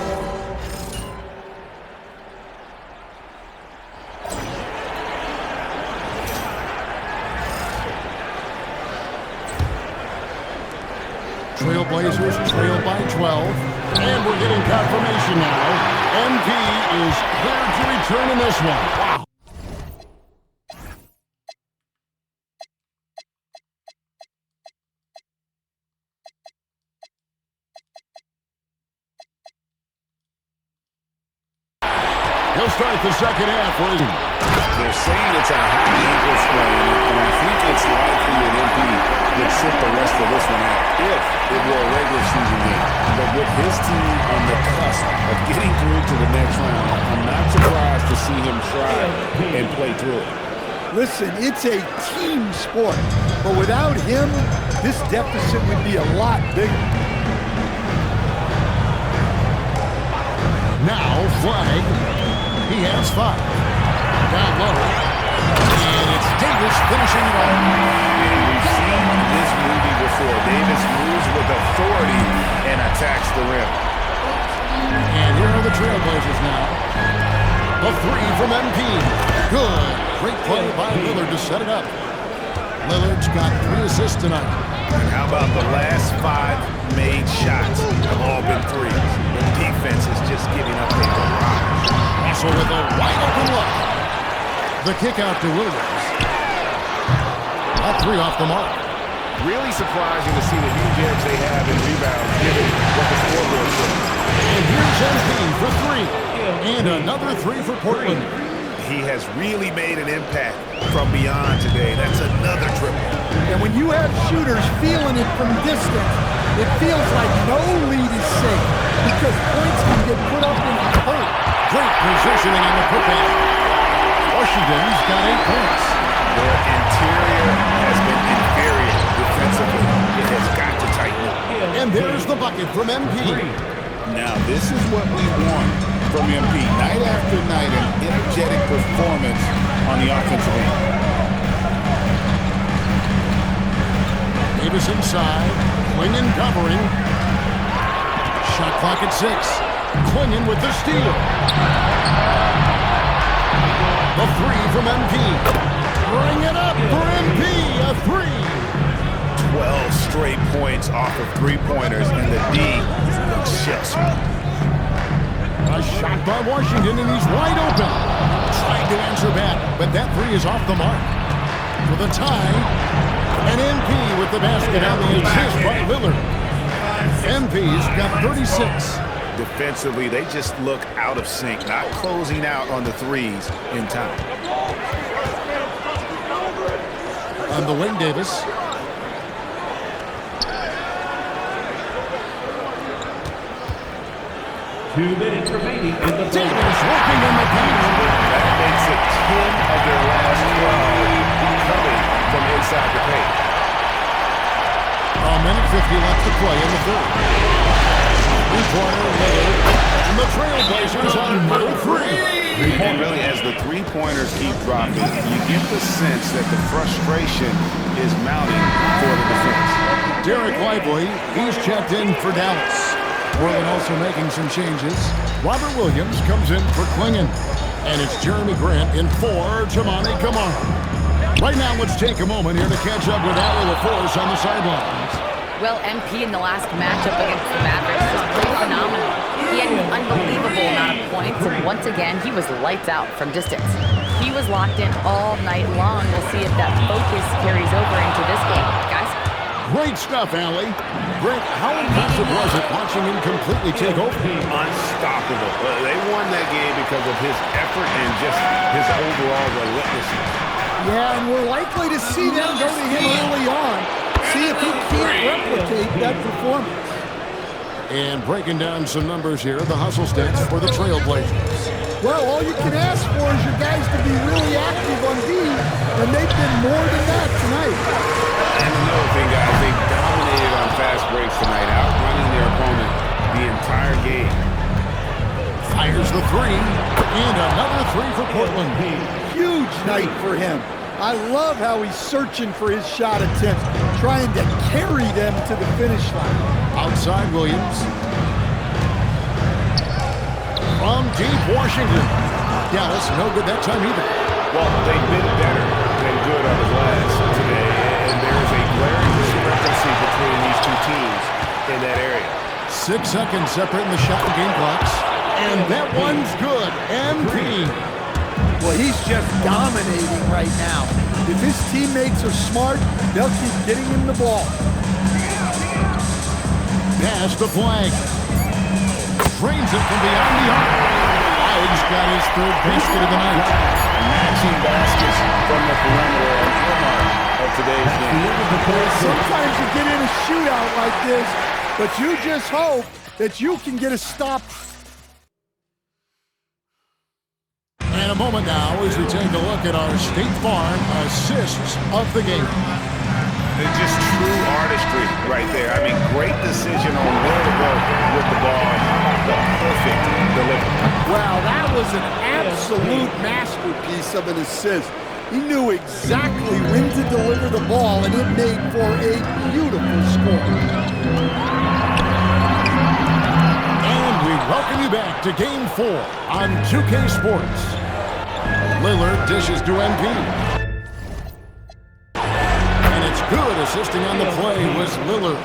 Trailblazers trail by 12. And we're getting confirmation now. MP is cleared to return in this one. Wow. He'll start the second half. They're saying it's a high ankle sprain, and I think it's likely that MP would sit the rest of this one out if it were a regular season game. But with his team on the cusp of getting through to the next round, I'm not surprised to see him try and play through it. Listen, it's a team sport, but without him, this deficit would be a lot bigger. Now, Flag. He has 5. Down low. And it's Davis finishing it off. And we've seen this movie before. Davis moves with authority and attacks the rim. And here are the Trailblazers now. A 3 from MP. Good. Great play by Lillard to set it up. Lillard's got 3 assists tonight. And how about the last 5 made shots have all been threes? The defense is just giving up a barrage. Also with a wide open look. The kick out to Williams. That 3 off the mark. Really surprising to see the huge edge they have in rebounds, given what the scoreboard says. And here's MP for 3. And another 3 for Portland. He has really made an impact from beyond today. That's another triple. And when you have shooters feeling it from distance, it feels like no lead is safe because points can get put up in a hole. Great positioning in the putback. Washington's got 8 points. Their interior has been inferior defensively. It has got to tighten up. And there's the bucket from MP. Now, this is what we want from MP. Night after night, an energetic performance on the offensive end. Davis inside. Clingan covering. Shot clock at 6. Clingan with the steal. The 3 from MP. Bring it up for MP. A 3. 12 straight points off of 3-pointers, and the D looks shell-shocked. A shot by Washington, and he's wide open. Trying to answer back, but that 3 is off the mark. For the tie, and MP with the basket on the assist by Lillard. MP's got 36. Defensively, they just look out of sync, not closing out on the threes in time. On the wing, Davis. Two minutes remaining in the Davis working in the paint. That makes it 10 of their last 12 coming from inside the paint. A minute 50 left to play in the third. Three-pointer Lillard, and the Trailblazers on number 3. And really, as the three-pointers keep dropping, you get the sense that the frustration is mounting for the defense. Derek Lively, he's checked in for Dallas. Portland also making some changes. Robert Williams comes in for Clingan. And it's Jeremy Grant in for Tamani Kamara. Right now, let's take a moment here to catch up with Allie LaForce on the sidelines. Well, MP in the last matchup against the Mavericks was pretty phenomenal. He had an unbelievable amount of points, and once again, he was lights out from distance. He was locked in all night long. We'll see if that focus carries over into this game. Guys? Great stuff, Allie. Grant, how impressive was it watching him completely take over? Unstoppable. They won that game because of his effort and just his overall relentlessness. Yeah, and we're likely to see them go to him early on. See if he can't replicate that performance. And breaking down some numbers here, the hustle stats for the Trailblazers. Well, all you can ask for is your guys to be really active on D, and they've been more than that tonight. And another thing, guys, they dominated on fast breaks tonight, outrunning their opponent the entire game. Fires the 3, and another 3 for Portland. Huge night for him. I love how he's searching for his shot attempts, trying to carry them to the finish line. Outside Williams. From deep Washington. Dallas, no good that time either. Well, they've been better than good on the glass today, and there's a glaring discrepancy between these two teams in that area. 6 seconds separating the shot and game clocks. And that one's good. MP. Well, he's just dominating right now. If his teammates are smart, they'll keep getting him the ball. Pass the flag. Trains it from beyond the arc. He's got his 3rd basket of the night. Matching baskets from the perimeter and earmark of today's game. Sometimes you get in a shootout like this, but you just hope that you can get a stop. And a moment now as we take a look at our State Farm assists of the game. It's just true artistry right there. I mean, great decision on where to go with the ball. The perfect delivery. Wow, that was an absolute masterpiece of an assist. He knew exactly when to deliver the ball, and it made for a beautiful score. And we welcome you back to Game 4 on 2K Sports. Lillard dishes to MP. good. Assisting on the play was Lillard.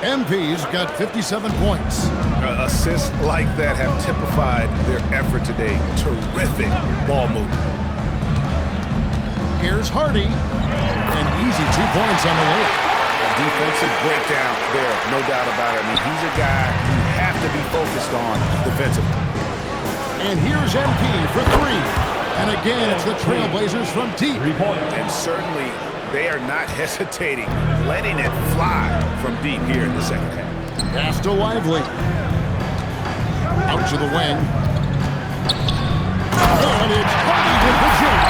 MP's got 57 points. Assists like that have typified their effort today. Terrific ball movement. Here's Hardy. An easy 2 points on the layup. Defensive breakdown there, no doubt about it. I mean, he's a guy you have to be focused on defensively. And here's MP for 3. And again, it's the Trailblazers from deep. 3 points. And certainly, they are not hesitating, letting it fly from deep here in the second half. Pass to Lively. Out to the wing. And it's Hardy with the jump.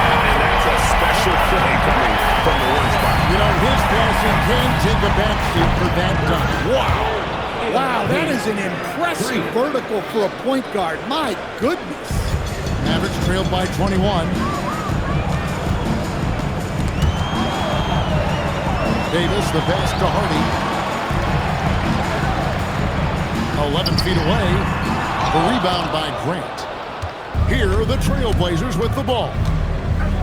And that's a special play coming from the one spot. You know, his passing can take a backseat for that dunk. Wow. Wow, that is an impressive vertical for a point guard. My goodness. Mavericks trailed by 21. Davis, the pass to Hardy. 11 feet away. The rebound by Grant. Here are the Trailblazers with the ball.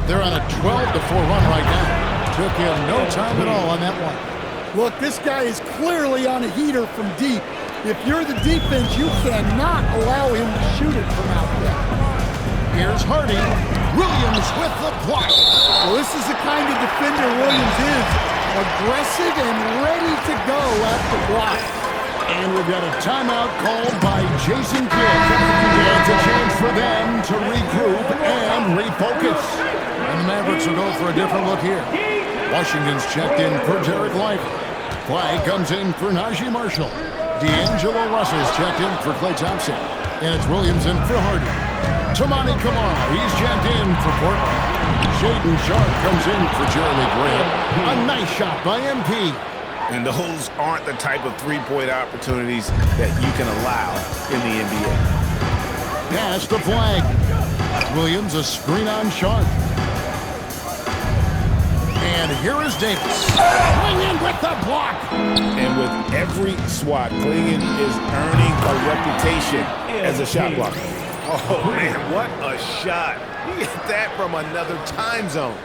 They're on a 12-4 run right now. Took him no time at all on that one. Look, this guy is clearly on a heater from deep. If you're the defense, you cannot allow him to shoot it from out there. Here's Hardy. Williams with the block. Well, this is the kind of defender Williams is. Aggressive and ready to go at the block. And we've got a timeout called by Jason Kidd. It's a chance for them to regroup and refocus. And the Mavericks will go for a different look here. Washington's checked in for Derek Lively. Flag comes in for Najee Marshall. D'Angelo Russell's checked in for Klay Thompson. And it's Williams in for Hardy. Tamani Kamara, he's checked in for Portland. Shaedon Sharpe comes in for Jeremy Grant. A nice shot by MP. And those aren't the type of three-point opportunities that you can allow in the NBA. Pass the flag. Williams, a screen on Sharpe. And here is Davis. Clingan with the block. And with every swat, Clingan is earning a reputation as a shot blocker. Oh, man, what a shot. You get that from another time zone.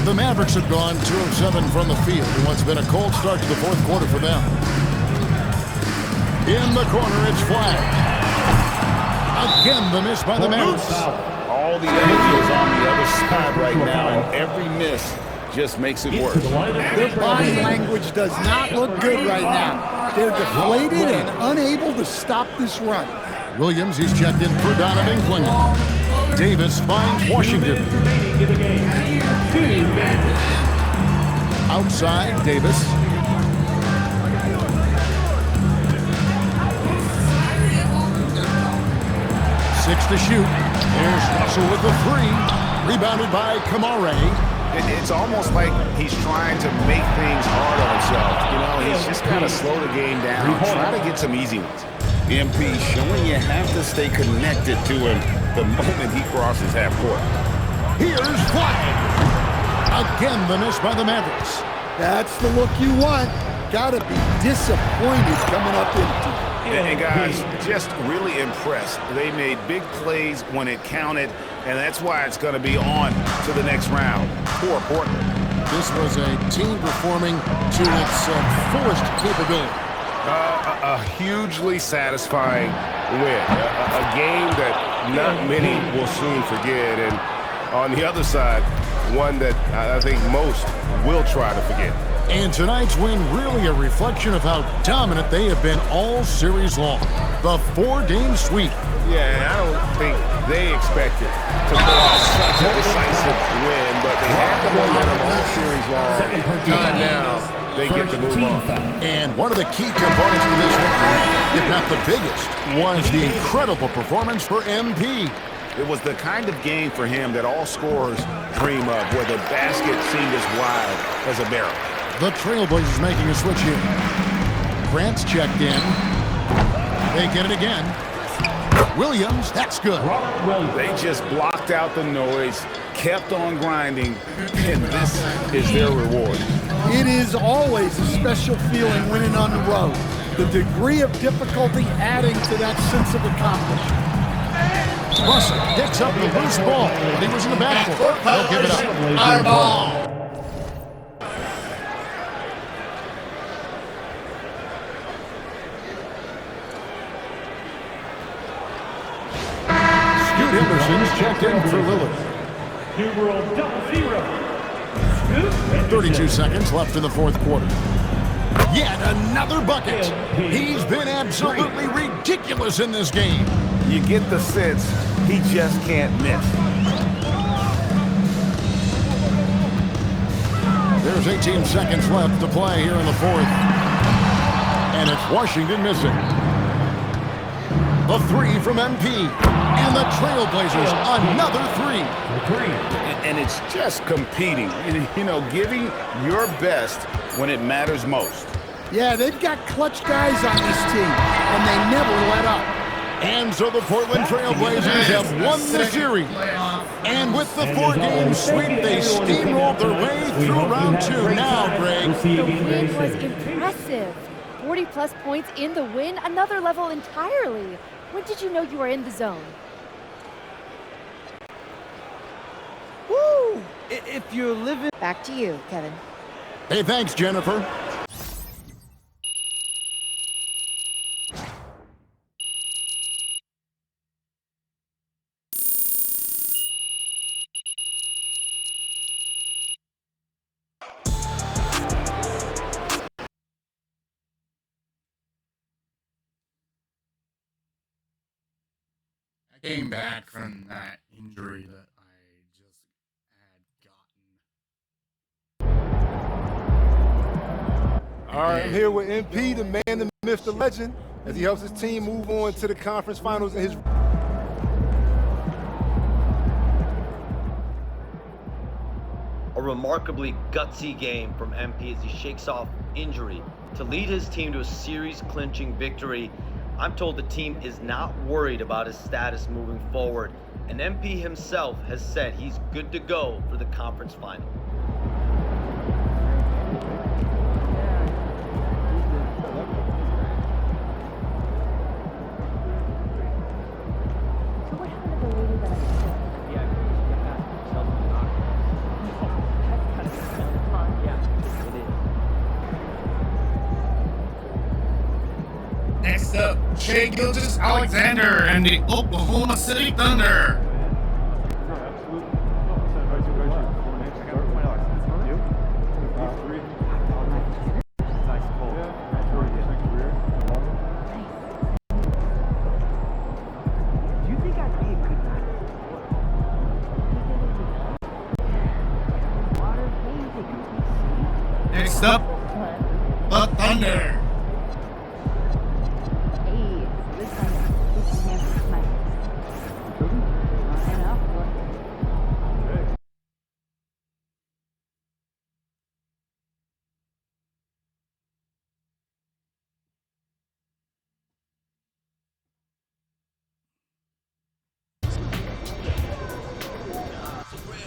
The Mavericks have gone 2 of 7 from the field in what's been a cold start to the fourth quarter for them. In the corner, it's flagged. Again, the miss by the Mavericks. All the energy is on the other side right now, and every miss just makes it worse. Their body language does not look good right now. They're deflated and unable to stop this run. Williams, he's checked in for Donovan Clingan. Davis finds Washington. Outside, Davis. Six to shoot. There's Russell with the 3. Rebounded by Kamara. It's almost like he's trying to make things hard on himself. You know, he's just got to slow the game down, try to get some easy ones. MP showing you have to stay connected to him the moment he crosses half court. Here's flag. Again, the miss by the Mavericks. That's the look you want. Gotta be disappointed coming up empty. And guys, just really impressed. They made big plays when it counted, and that's why it's going to be on to the next round. Poor Portland. This was a team performing to its fullest capability. A hugely satisfying win. A game that not many will soon forget. And on the other side, one that I think most will try to forget. And tonight's win really a reflection of how dominant they have been all series long. The 4-game sweep. Yeah, I don't think they expected to pull off such a decisive win, but they had the momentum all series long. Time now, they get to move on. And one of the key components to this victory, if not the biggest, was the incredible performance for MP. It was the kind of game for him that all scorers dream of, where the basket seemed as wide as a barrel. The Trailblazers making a switch here. Grant's checked in. They get it again. Williams, that's good. They just blocked out the noise, kept on grinding, and this is their reward. It is always a special feeling winning on the road. The degree of difficulty adding to that sense of accomplishment. Russell picks up the loose ball, but he was in the backcourt. They'll give it up. Our ball. Scoot Henderson's checked in for Lillard. Numero 00. 32 seconds left in the fourth quarter. Yet another bucket. He's been absolutely ridiculous in this game. You get the sense he just can't miss. There's 18 seconds left to play here in the fourth. And it's Washington missing. The three from MP. And the Trailblazers, another three. And it's just competing, you know, giving your best when it matters most. Yeah, they've got clutch guys on this team, and they never let up. And so the Portland Trailblazers have won the series. And with the four-game sweep, they steamrolled their way through round two. Now, Greg. The win was impressive. 40-plus points in the win, another level entirely. When did you know you were in the zone? Woo! If you're living... Back to you, Kevin. Hey, thanks, Jennifer. I came back from that injury that I just had gotten. All right, I'm here with MP, the man, the myth, the legend, as he helps his team move on to the conference finals in his... A remarkably gutsy game from MP as he shakes off injury to lead his team to a series-clinching victory. I'm told the team is not worried about his status moving forward, and MP himself has said he's good to go for the conference final. Next up, Shai Gilgeous-Alexander and the Oklahoma City Thunder. Next up, the Thunder.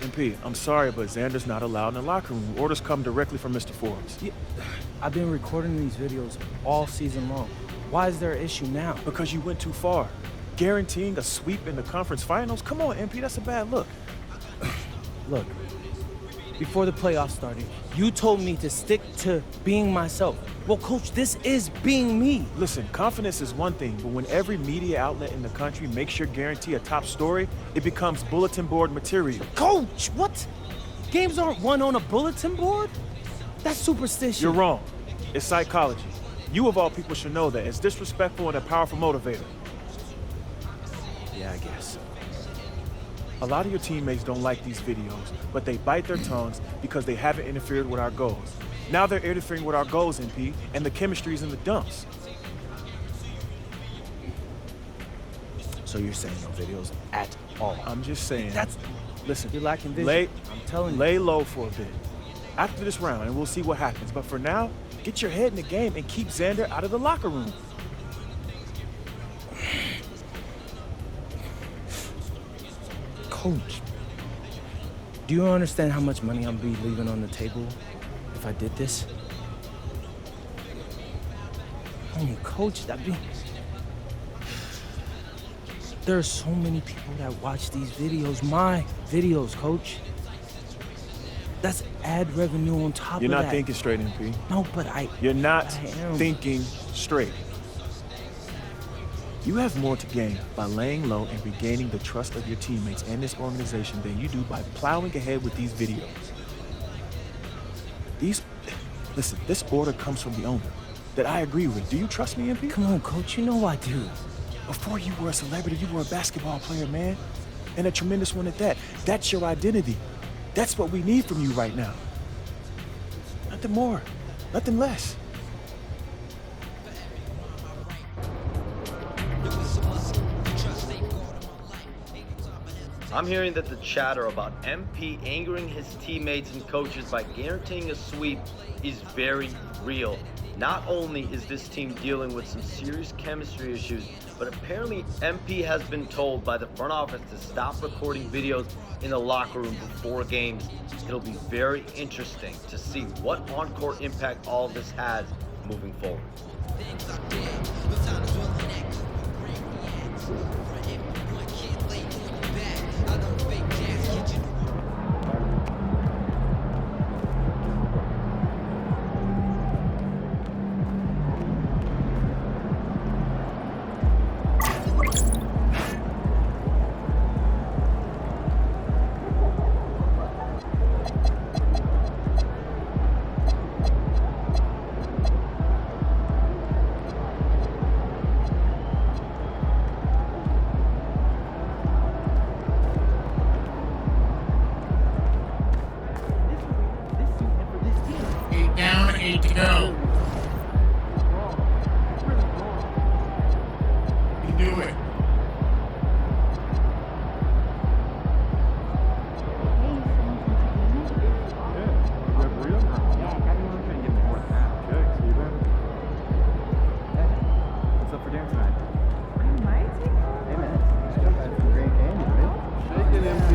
MP, I'm sorry, but Xander's not allowed in the locker room. Orders come directly from Mr. Forbes. Yeah, I've been recording these videos all season long. Why is there an issue now? Because you went too far. Guaranteeing a sweep in the conference finals? Come on, MP, that's a bad look. Look, before the playoffs started, you told me to stick to being myself. Well, Coach, this is being me. Listen, confidence is one thing, but when every media outlet in the country makes sure guarantee a top story, it becomes bulletin board material. Coach, what? Games aren't won on a bulletin board? That's superstition. You're wrong. It's psychology. You of all people should know that. It's disrespectful and a powerful motivator. Yeah, I guess. A lot of your teammates don't like these videos, but they bite their tongues because they haven't interfered with our goals. Now they're interfering with our goals, MP, and the chemistry's in the dumps. So you're saying no videos at all? I'm just saying. Listen, you're lacking vision. I'm telling you. Lay low for a bit. After this round, and we'll see what happens. But for now, get your head in the game and keep Xander out of the locker room. Coach, do you understand how much money I'm be leaving on the table if I did this? Oh, Coach, there are so many people that watch these videos. My videos, Coach. That's ad revenue on top of that. You're not thinking straight, MP. No, but You're not I am. thinking straight. You have more to gain by laying low and regaining the trust of your teammates and this organization than you do by plowing ahead with these videos. Listen, this order comes from the owner that I agree with. Do you trust me, MP? Come on, Coach, you know I do. Before you were a celebrity, you were a basketball player, man. And a tremendous one at that. That's your identity. That's what we need from you right now. Nothing more, nothing less. I'm hearing that the chatter about MP angering his teammates and coaches by guaranteeing a sweep is very real. Not only is this team dealing with some serious chemistry issues, but apparently MP has been told by the front office to stop recording videos in the locker room before games. It'll be very interesting to see what on-court impact all of this has moving forward. Down, 8 to go. You do it. What's up for dinner tonight? Hey, man. Great game, man. Shake it, MP.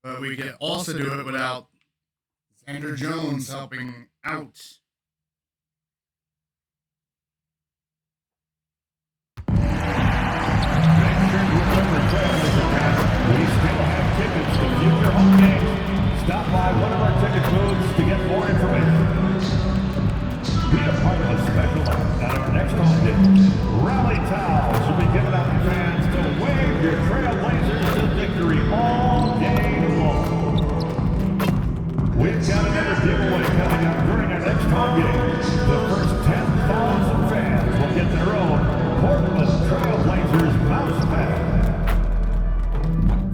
But we can also do it without Xander Jones helping out. We still have tickets to future home games. Stop by one of our ticket booths to get more information. Be a part of a special event at our next home game. Rally towels will be given out to fans to wave your Trailblazers to victory all game long. We've got another giveaway coming up during our next home game. The first 10,000 fans will get their own Portland Trailblazers mouse pad.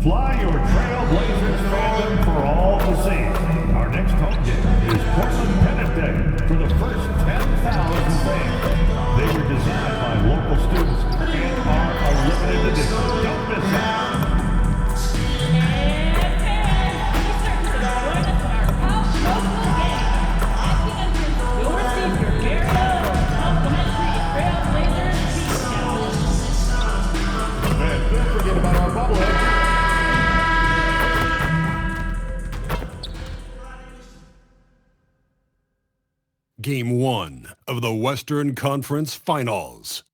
Fly your Trailblazers fandom for all to see. Our next home game is Portland Pennant Day for the first 10,000 fans. They were designed by local students and are a limited edition. Don't miss out. You'll receive your very own complimentary Trailblazers t-shirt. And don't forget about our bobblehead. Game 1 of the Western Conference Finals.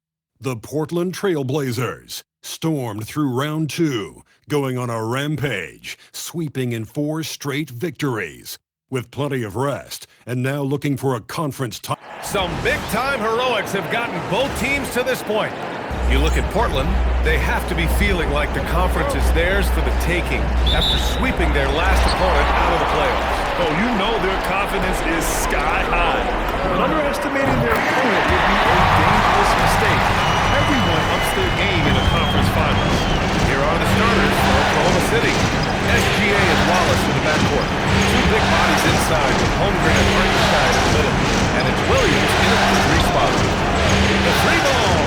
The Portland Trailblazers stormed through round 2, going on a rampage, sweeping in 4 straight victories. With plenty of rest, and now looking for a conference title. Some big-time heroics have gotten both teams to this point. You look at Portland, they have to be feeling like the conference is theirs for the taking after sweeping their last opponent out of the playoffs. Oh, you know their confidence is sky high. Underestimating their opponent would be a dangerous mistake. Everyone ups their game in the conference finals. Here are the starters for Oklahoma City. SGA and Wallace in the backcourt. 2 big bodies inside with Holmgren and Hartenstein in the middle. And it's Williams in at the 3 spot. The 3 ball.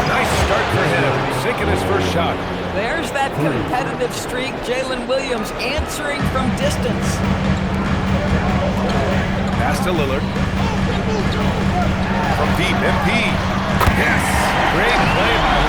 Nice start for him. Sinking his first shot. There's that competitive streak. Jalen Williams answering from distance. Pass to Lillard. From deep, MP. Yes! Great play by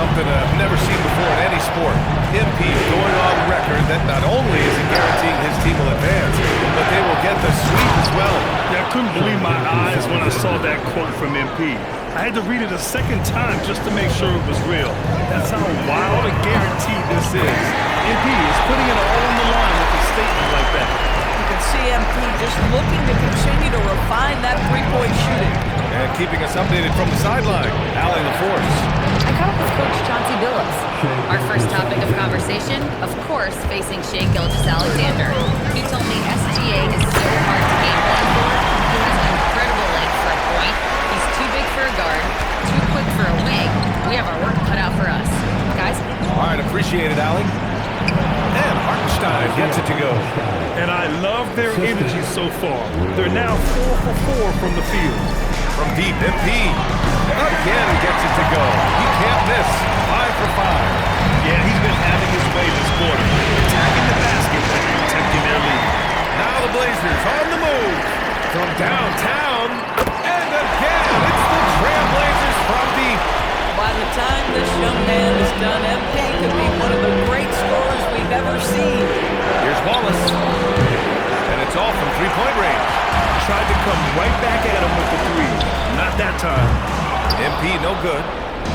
something I've never seen before in any sport. MP going on record that not only is he guaranteeing his team will advance, but they will get the sweep as well. Yeah, I couldn't believe my eyes when I saw that quote from MP. I had to read it a second time just to make sure it was real. That's how wild a guarantee this is. MP is putting it all on the line with a statement like that. You can see MP just looking to continue to refine that three-point shooting. And keeping us updated from the sideline, Allie LaForce. I caught up with Coach Chauncey Billups. Our first topic of conversation, of course, facing Shea Gilgeous-Alexander. He told me SGA is so hard to game plan for. He has incredible length for a point. He's too big for a guard, too quick for a wing. We have our work cut out for us. Guys? All right, appreciate it, Allie. And Hartenstein gets it to go. And I love their energy so far. They're now 4 for 4 from the field. From deep, MP again gets it to go. He can't miss. 5 for 5. Yeah, he's been having his way this quarter. Attacking the basket and protecting their lead. Now the Blazers on the move. From downtown. And again, it's the Trailblazers from deep. By the time this young man is done, MP could be one of the great scorers we've ever seen. Here's Wallace. And it's all from three-point range. Tried to come right back at him with the three. Not that time. MP no good.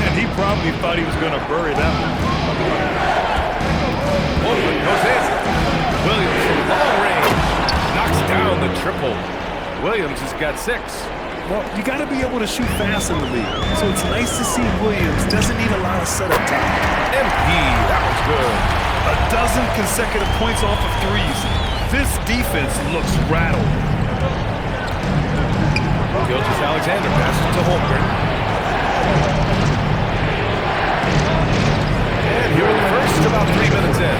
And he probably thought he was going to bury that one. Oakland goes in. Williams from long range. Knocks down the triple. Williams has got 6. Well, you got to be able to shoot fast in the league. So it's nice to see Williams doesn't need a lot of setup time. MP, that was good. A dozen consecutive points off of threes. This defense looks rattled. Gilgeous-Alexander passes to Holmgren. And here in the first, about 3 minutes in.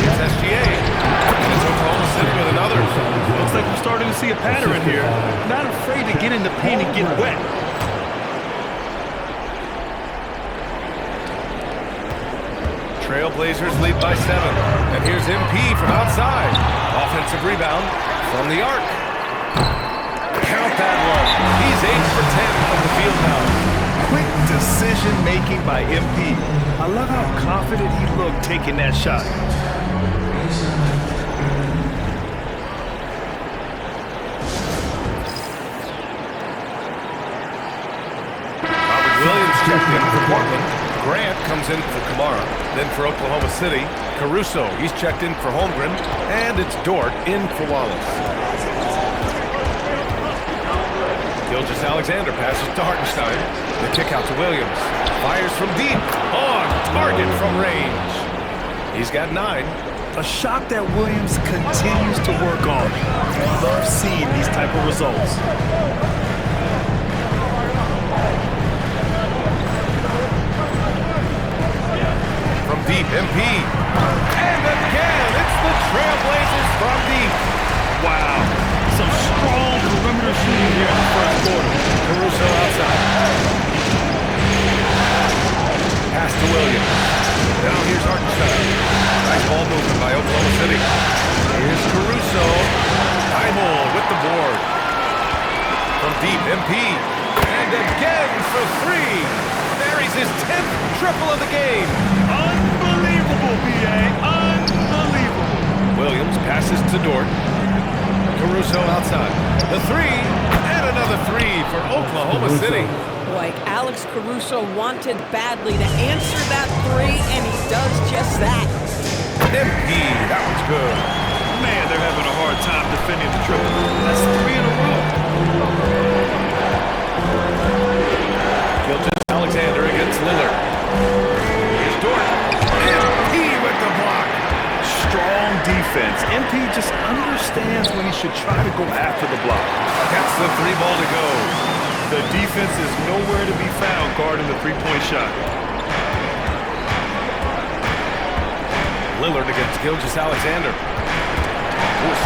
It's SGA. And it's Oklahoma City with another. Looks like we're starting to see a pattern here. Not afraid to get in the paint and get wet. Trailblazers lead by 7. And here's MP from outside. Offensive rebound from the arc. Count that one. He's 8 for 10 from the field now. Quick decision-making by MP. I love how confident he looked taking that shot. Robert Williams checked in for Portland. Grant comes in for Kamara. Then for Oklahoma City, Caruso. He's checked in for Holmgren. And it's Dort in for Wallace. Gilgeous-Alexander passes to Hartenstein. The kick out to Williams. Fires from deep. On target from range. He's got 9. A shot that Williams continues to work on. I love seeing these type of results. From deep, MP. And again, it's the Trailblazers from deep. Wow. Some strong perimeter shooting here in the first quarter. Caruso outside. Pass to Williams. Now here's Hartenstein. Nice ball movement by Oklahoma City. Here's Caruso. High with the board. From deep, MP. And again for 3. Buries his 10th triple of the game. Unbelievable, B.A. Unbelievable. Williams passes to Dort. Caruso outside. The 3, and another 3 for Oklahoma City. Boy, Alex Caruso wanted badly to answer that 3, and he does just that. MP, that was good. Man, they're having a hard time defending the triple. That's 3 in a row. Gilgeous-Alexander against Lillard. Here's Dort. MP with the block. Strong defense. MP just understands when he should try to go after the block. That's the 3 ball to go. The defense is nowhere to be found guarding the three-point shot. Lillard against Gilgeous-Alexander.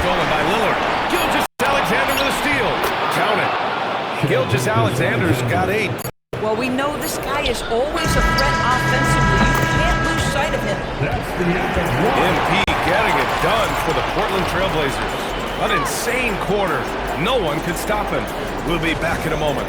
Stolen by Lillard. Gilgeous-Alexander with a steal. Count it. Gilgeous-Alexander's got 8. Well, we know this guy is always a threat offensively. You can't lose sight of him. MP getting it done for the Portland Trailblazers. An insane quarter. No one could stop him. We'll be back in a moment.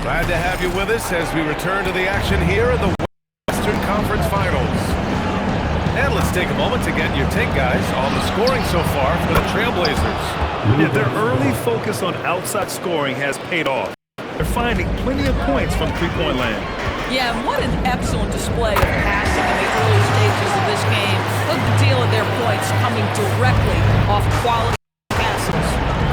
Glad to have you with us as we return to the action here in the Western Conference Finals. And let's take a moment to get your take, guys, on the scoring so far for the Trailblazers. Yeah, their early focus on outside scoring has paid off. They're finding plenty of points from three-point land. Yeah, and what an excellent display of passing in the early stages of this game. Look at the deal of their points coming directly off quality passes.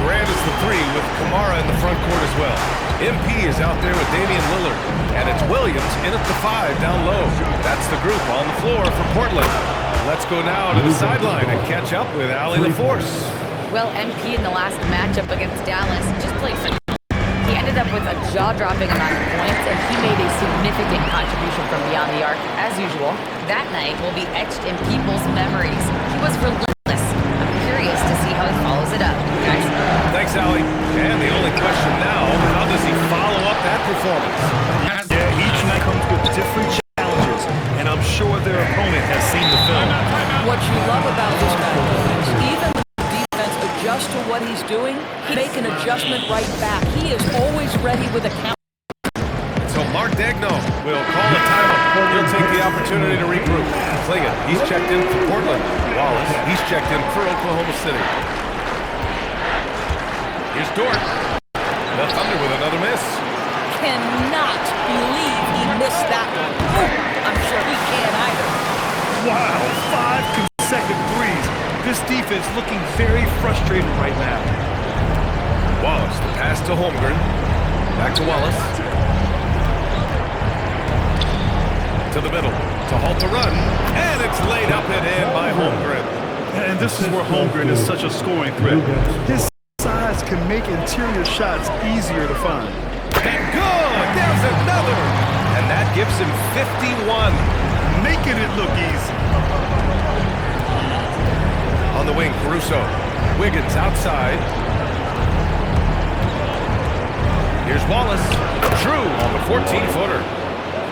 Grant is the three with Kamara in the front court as well. MP is out there with Damian Lillard. And it's Williams in at the 5 down low. That's the group on the floor for Portland. Let's go now to the sideline and catch up with Allie LaForce. Well, MP in the last matchup against Dallas just played phenomenal. He ended up with a jaw-dropping amount of points, and he made a significant contribution from beyond the arc, as usual. That night will be etched in people's memories. He was relentless. I'm curious to see how he follows it up, guys. Thanks, Allie. And the only question now, how does he follow up that performance? Yeah, each night comes with different challenges, and I'm sure their opponent has seen the film. What you love about this guy, though, is even when the defense adjusts to what he's doing, he make an adjustment right back. He is always ready with a counter. So Mark Daigneault will call a timeout. He'll take the opportunity to regroup. Klinger, he's checked in for Portland. Wallace, he's checked in for Oklahoma City. Here's Dort. The Thunder with another miss. Cannot believe he missed that one. I'm sure he can't either. Wow, 5 consecutive threes. This defense looking very frustrated right now. Wallace, the pass to Holmgren. Back to Wallace. To the middle, to halt the run. And it's laid up and in by Holmgren. And this is where Holmgren is such a scoring threat. His size can make interior shots easier to find. And good! There's another! And that gives him 51. Making it look easy. On the wing, Caruso. Wiggins outside. Here's Wallace. True on the 14-footer.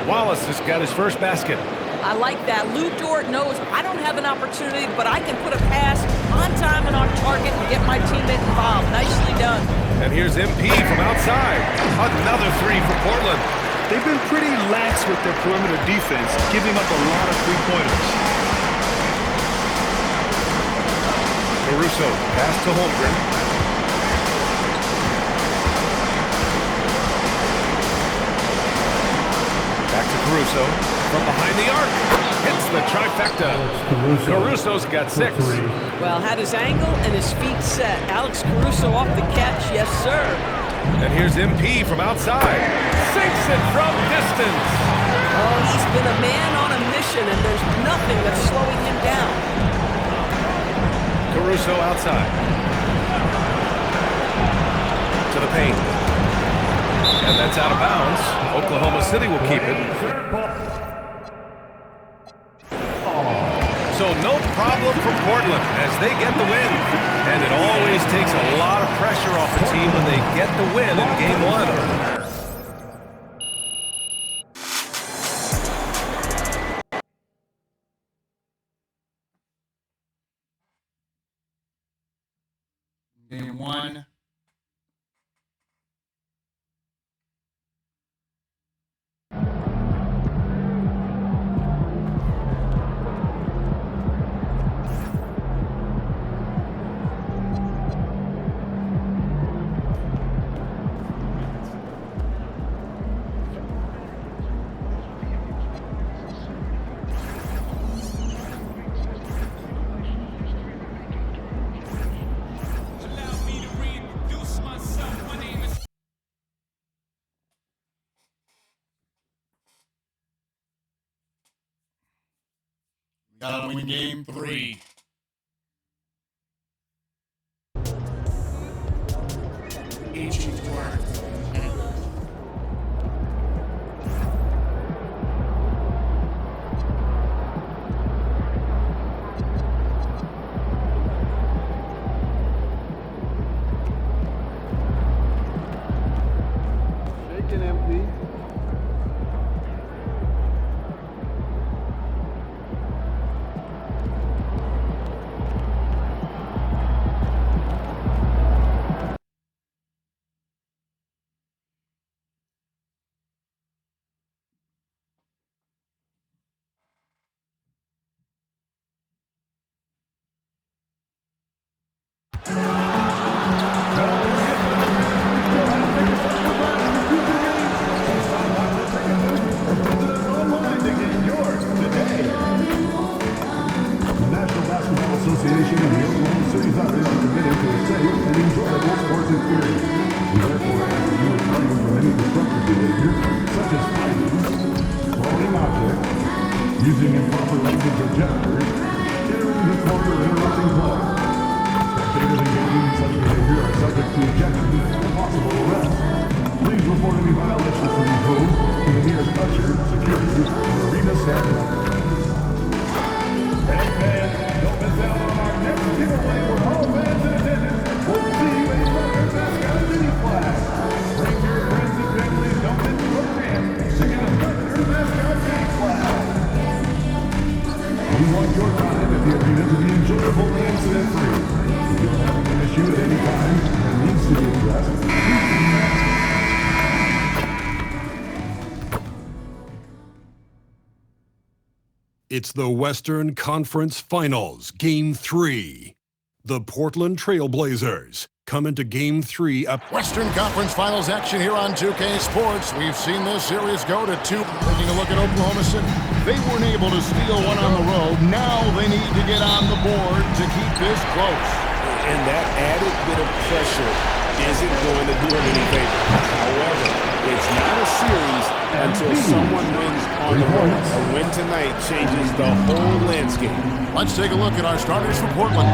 Wallace has got his first basket. I like that. Lou Dort knows I don't have an opportunity, but I can put a pass on time and on target and get my teammate involved. Nicely done. And here's MP from outside. Another three for Portland. They've been pretty lax with their perimeter defense, giving up a lot of three-pointers. Caruso, pass to Holmgren. Back to Caruso. From behind the arc. Hits the trifecta. Caruso's got 6. Well, had his angle and his feet set. Alex Caruso off the catch. Yes, sir. And here's MP from outside. Sinks it from distance. Oh, he's been a man on a mission, and there's nothing that's slowing him down. Caruso outside. To the paint. And that's out of bounds. Oklahoma City will keep it. So no problem for Portland as they get the win. And it always takes a lot of pressure off a team when they get the win in Game 1. Game 1. Gotta win Game 3. Agent work. Shaking empty. objectors, entering the court or interrupting play. Spectators engaging in such behavior are subject to ejection and possible arrest. Please report any violations of these rules to the nearest usher, security, or arena staff member. Hey fans, don't miss out on our next giveaway where all fans in attendance will receive a Rutgers mascot mini flag. Bring your friends and families, don't miss your chance to get a Rutgers mascot mini flag. We want your time at the arena to be enjoyable and incident-free. If you're having an issue at any time that needs to be addressed, It's the Western Conference Finals, Game 3. The Portland Trailblazers come into Game 3 up. Western Conference Finals action here on 2K Sports. We've seen this series go to 2. Taking a look at Oklahoma City. They weren't able to steal one on the road. Now they need to get on the board to keep this close. And that added bit of pressure isn't going to do them any favor. However, it's not a series until someone wins on the road. A win tonight changes the whole landscape. Let's take a look at our starters for Portland.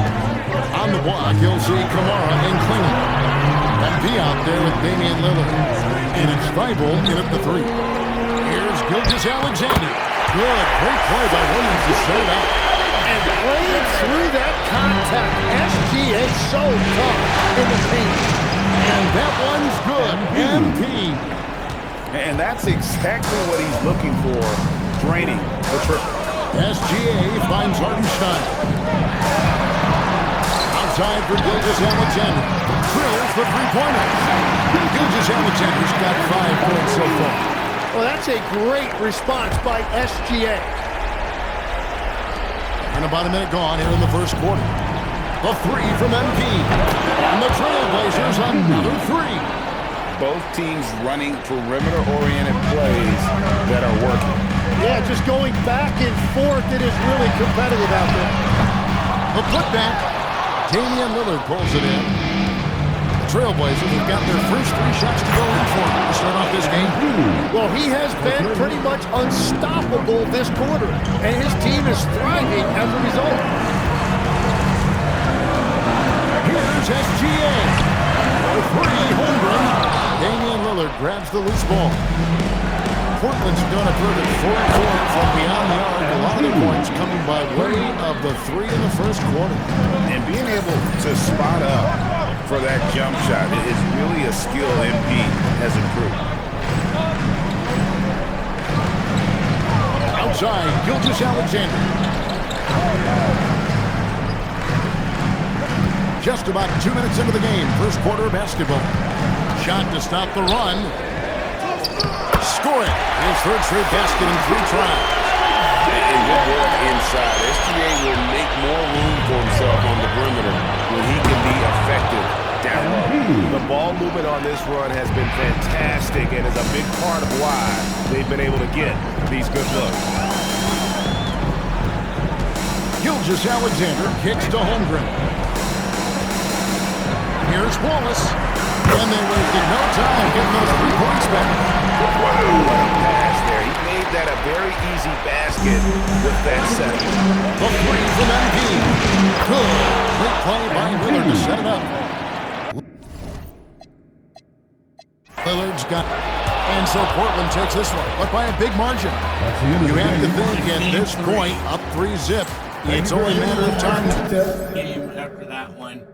On the block, you'll see Kamara and Clean. MP out there with Damian Lillard. And it's Thibault in at the 3. Here's Gilgeous-Alexander. Good, great play by Williams to set it up. And playing through that contact. SGA so tough in the paint. And that one's good. MP. And that's exactly what he's looking for, draining the triple. SGA finds Hartenstein. Outside for Gilgeous-Alexander. Drills the three-pointer. Gilgeous-Alexander's got 5 points so far. Well, that's a great response by SGA. And about a minute gone here in the first quarter. The 3 from MP. And the Trailblazers another 3. Both teams running perimeter-oriented plays that are working. Yeah, just going back and forth. It is really competitive out there. A putback. Damian Lillard pulls it in. The Trailblazers have got their first 3 shots to go in for to start off this game. Well, he has been pretty much unstoppable this quarter, and his team is thriving as a result. Here's SGA. A 3 home run. Damian Lillard grabs the loose ball. Portland's done a terrific 4-4 from beyond the arc. A lot of the points coming by way of the 3 in the first quarter. And being able to spot up for that jump shot is really a skill MP has improved. Outside, Gilgeous-Alexander. Just about 2 minutes into the game, first quarter basketball. Shot to stop the run. Score it. His third straight basket in 3 tries. And good work inside. SGA will make more room for himself on the perimeter when he can be effective down low. The ball movement on this run has been fantastic and is a big part of why they've been able to get these good looks. Gilgeous-Alexander kicks to Holmgren. Here's Wallace. And they wasted no time getting those 3 points back. What a pass there. He made that a very easy basket with that set. The 3 from MP. Good. Great play by Lillard to set it up. Lillard's got... And so Portland takes this one, but by a big margin. You have to think at this point, up 3-zip. It's only a matter of time. Game after that one,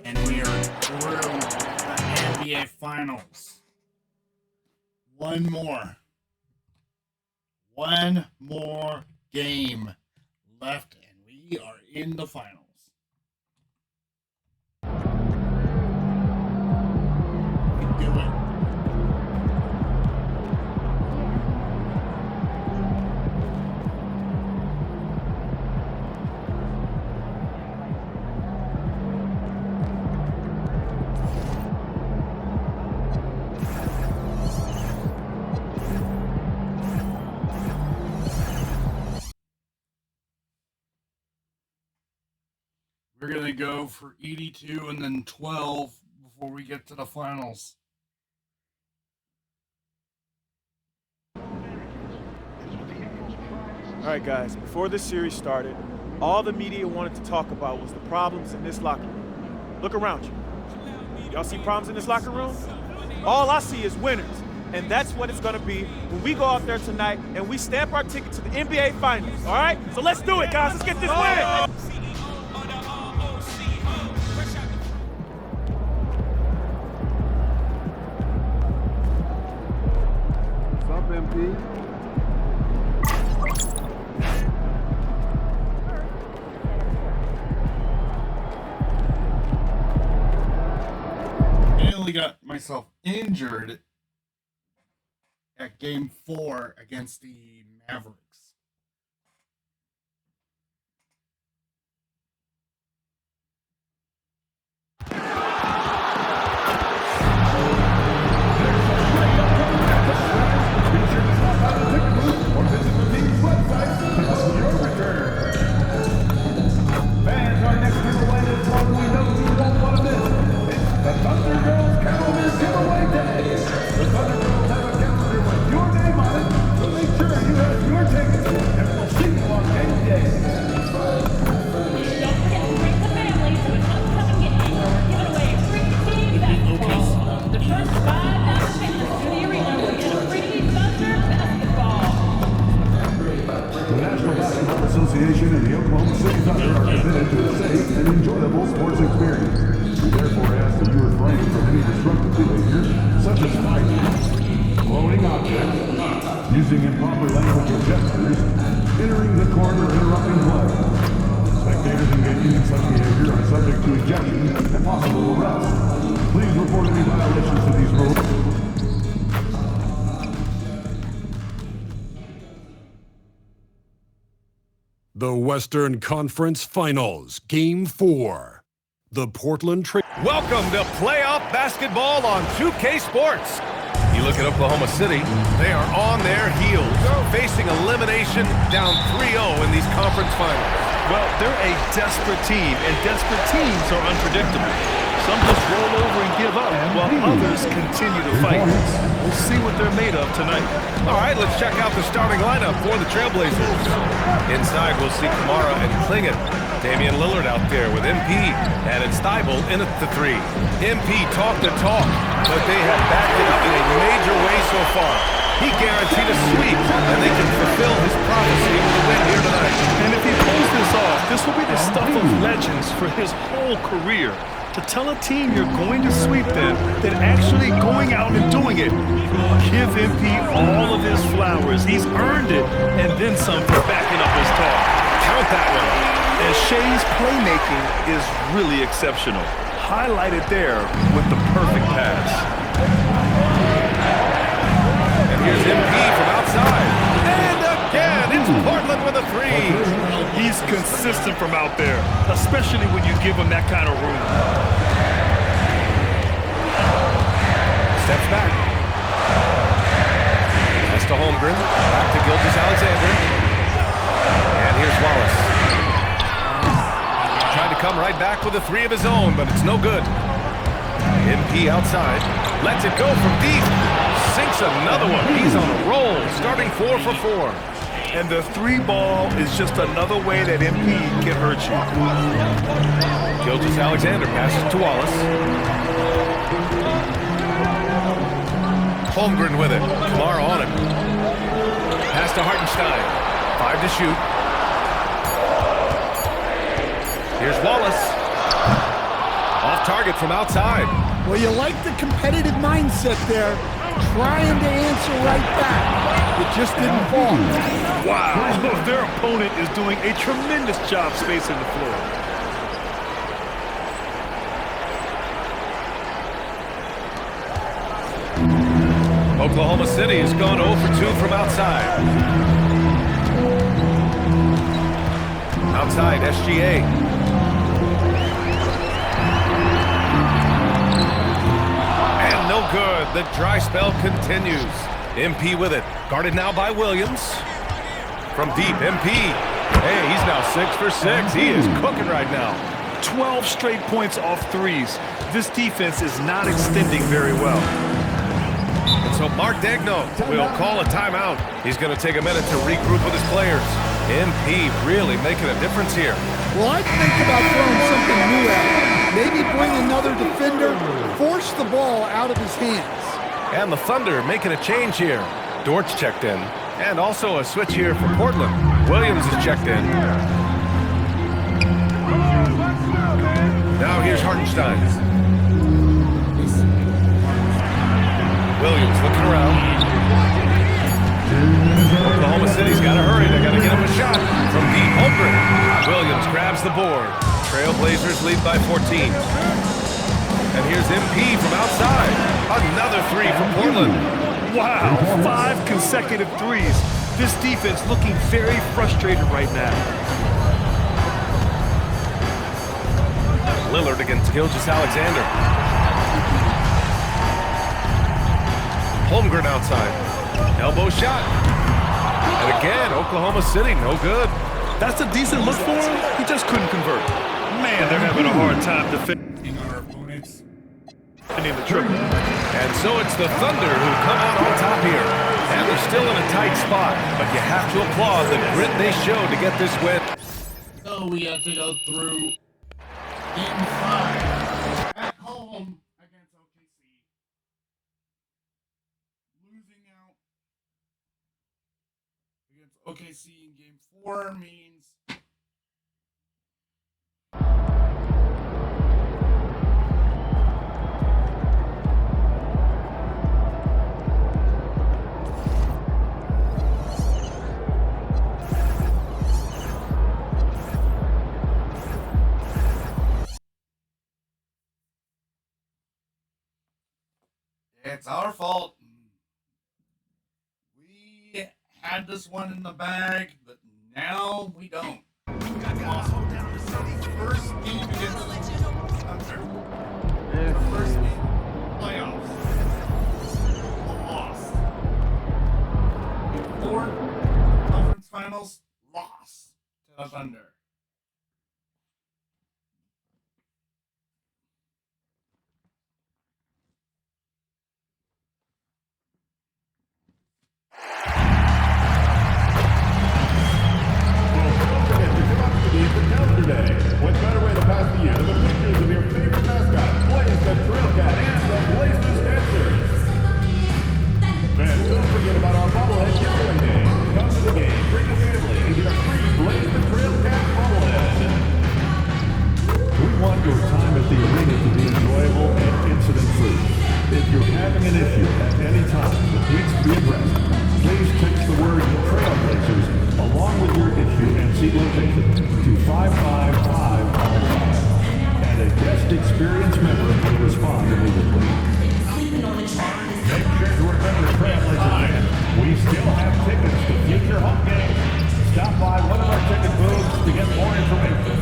and we are through the NBA Finals. One more game left, and we are in the finals. We do it. We're going to go for 82 and then 12 before we get to the finals. All right, guys, before this series started, all the media wanted to talk about was the problems in this locker room. Look around you. Y'all see problems in this locker room? All I see is winners. And that's what it's going to be when we go out there tonight and we stamp our ticket to the NBA Finals, all right? So let's do it, guys. Let's get this win. What's up, MP? I nearly got myself injured at Game 4 against the Mavericks. Fans, our next giveaway is one we know you won't want to miss. It's the Thunder Girls Calendar Giveaway Day. The Thunder Girls have a calendar with your name on it, so make sure you have your tickets, and we'll see you on game day. Don't forget to bring the family to an upcoming game where we're giving away free team basketball. The first 5 non-attenders to the arena will get a free Thunder basketball. The National Basketball Association and the Oklahoma City Thunder are committed to a safe and enjoyable sports experience. We therefore ask that you refrain from any disruptive behavior, such as fighting, throwing objects, using improper language or gestures, entering the court or interrupting play. Spectators engaging in such behavior are subject to ejection and possible arrest. Please report any violations to these rules. The Western Conference Finals, Game 4. The Portland Trail. Welcome to playoff basketball on 2K Sports. You look at Oklahoma City, they are on their heels, facing elimination down 3-0 in these conference finals. Well, they're a desperate team, and desperate teams are unpredictable. Some just roll over and give up, while others continue to fight. We'll see what they're made of tonight. All right, let's check out the starting lineup for the Trailblazers. Inside, we'll see Kamara and Klingin. Damian Lillard out there with MP, and it's Thibault in at the 3. MP talked the talk, but they have backed it up in a major way so far. He guaranteed a sweep, and they can fulfill his prophecy with a win here tonight. And if he pulls this off, this will be the stuff of legends for his whole career. To tell a team you're going to sweep them, than actually going out and doing it. Give MP all of his flowers. He's earned it, and then some for backing up his talk. Count that one. And Shea's playmaking is really exceptional. Highlighted there with the perfect pass. And here's MP from outside. And again, it's Portland with a 3. He's consistent from out there, especially when you give him that kind of room. Steps back. Pass to Holmgren. Back to Gilgeous-Alexander. And here's Wallace. Tried to come right back with a 3 of his own, but it's no good. MP outside. Lets it go from deep. Sinks another one. He's on a roll, starting 4 for 4. And the 3 ball is just another way that MP can hurt you. Gilgeous-Alexander passes to Wallace. Holmgren with it. Kamara on it. Pass to Hartenstein. 5 to shoot. Here's Wallace. Off target from outside. Well, you like the competitive mindset there, trying to answer right back. It just didn't fall. Wow, their opponent is doing a tremendous job spacing the floor. Oklahoma City has gone 0 for 2 from outside. Outside, SGA. And no good. The dry spell continues. MP with it. Guarded now by Williams. From deep, MP. Hey, he's now 6 for 6. He is cooking right now. 12 straight points off threes. This defense is not extending very well. And so Mark Daigneault will call a timeout. He's going to take a minute to regroup with his players. MP really making a difference here. Well, I think about throwing something new at him. Maybe bring another defender, force the ball out of his hands. And the Thunder making a change here. Dortch checked in. And also a switch here for Portland. Williams is checked in. Now here's Hartenstein. Williams looking around. Oklahoma City's got to hurry. They got to get him a shot from deep. Holmgren. Williams grabs the board. Trailblazers lead by 14. And here's MP from outside. Another three from Portland. Wow, 5 consecutive threes. This defense looking very frustrated right now. Lillard against Gilgeous-Alexander. Holmgren outside. Elbow shot. And again, Oklahoma City, no good. That's a decent look for him. He just couldn't convert. Man, they're having a hard time defending our opponents. The triple. And so it's the Thunder who come out on top here. And they're still in a tight spot, but you have to applaud the grit they show to get this win. So we have to go through Game 5 at home against OKC. Losing out against OKC in Game 4 means it's our fault. We had this one in the bag, but now we don't. First game against Thunder. First game playoffs. Lost. Game 4 conference finals. Lost to the Thunder. Today, what better way to pass the year than the pictures of your favorite mascot, Blaze the Trail Cat, and the Blazers dancers. And don't forget about our bobblehead giveaway day. Come to the game, bring a family, and get a free Blaze the Trail Cat bobblehead. We want your time at the arena to be enjoyable and incident-free. If you're having an issue at any time that needs to be addressed, please text the word Trailblazers along with your issue and seat location to 55555, and a guest experience member will respond immediately. Make sure to remember, Trailblazers fans, we still have tickets to future home games. Stop by one of our ticket booths to get more information.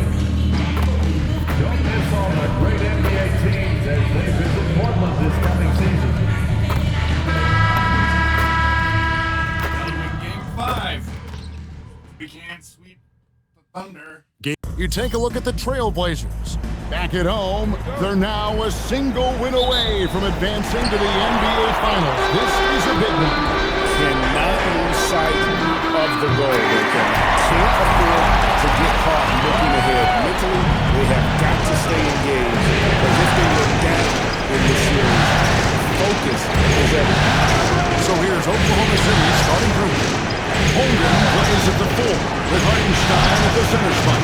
Don't miss all the great NBA teams as they visit Portland this coming season. Game 5. We can't sweep the Thunder. You take a look at the Trailblazers. Back at home, they're now a single win away from advancing to the NBA Finals. This is a big one. Cannot lose sight of the goal. They can't afford to get caught looking ahead. Mentally, they have got to stay engaged, because if they look down in this series, focus is everything. So here's Oklahoma City starting group. Holmgren plays at the 4 with Hartenstein at the center spot.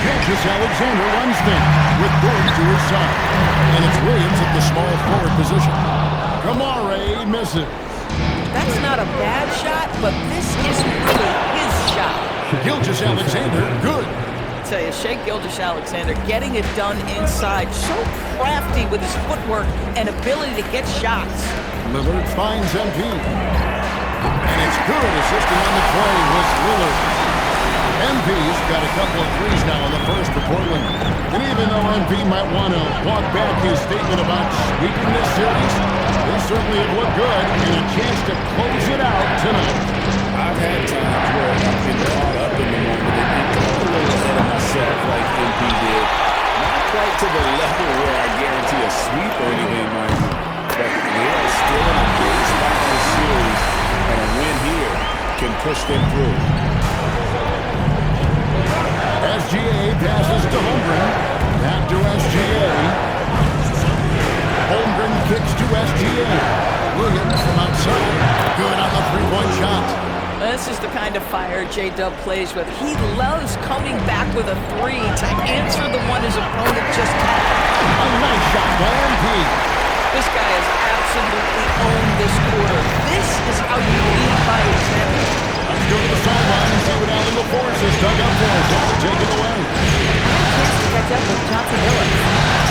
Gilgeous-Alexander runs things with Dortch to his side. And it's Williams at the small forward position. Kamare misses. That's not a bad shot, but this isn't really his shot. Gilgeous-Alexander, good. I tell you, Shai Gilgeous-Alexander getting it done inside. So crafty with his footwork and ability to get shots. Lillard finds MP. And it's good. Assisting on the play was Lillard. MP's got a couple of threes now in the first for Portland. And even though MP might want to walk back his statement about sweeping this series, they certainly have looked good and a chance to close it out tonight. I've had times where I've been caught up in the moment and got a little ahead of myself like MP did. Not quite to the level where I guarantee a sweep or anything, mind you. But they are still in a great spot in the series, and a win here can push them through. SGA passes to Holmgren. Back to SGA. Holmgren kicks to SGA. Williams from outside. Good on the three-point shot. This is the kind of fire J-Dub plays with. He loves coming back with a three to answer the one his opponent just had. A nice shot by MP. This guy has absolutely owned this quarter. This is how you lead by example. Let's go to the sideline and see what Alvin LaForce has dug up for us. Take it away. Chance to catch up with Johnson Williams.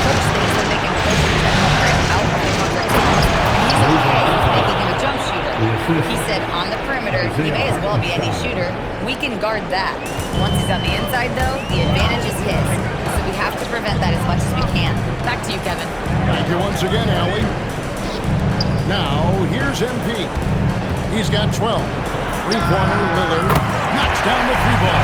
Coach thinks they're making close to 10 upgrades out of the contract. He's okay making him a jump shooter. He said on the perimeter, he may as well be any shooter. We can guard that. Once he's on the inside, though, the advantage is his. So we have to prevent that as much as we can. Back to you, Kevin. Thank you once again, Allie. Now, here's MP. He's got 12. Three-pointer, Lillard knocks down the three ball.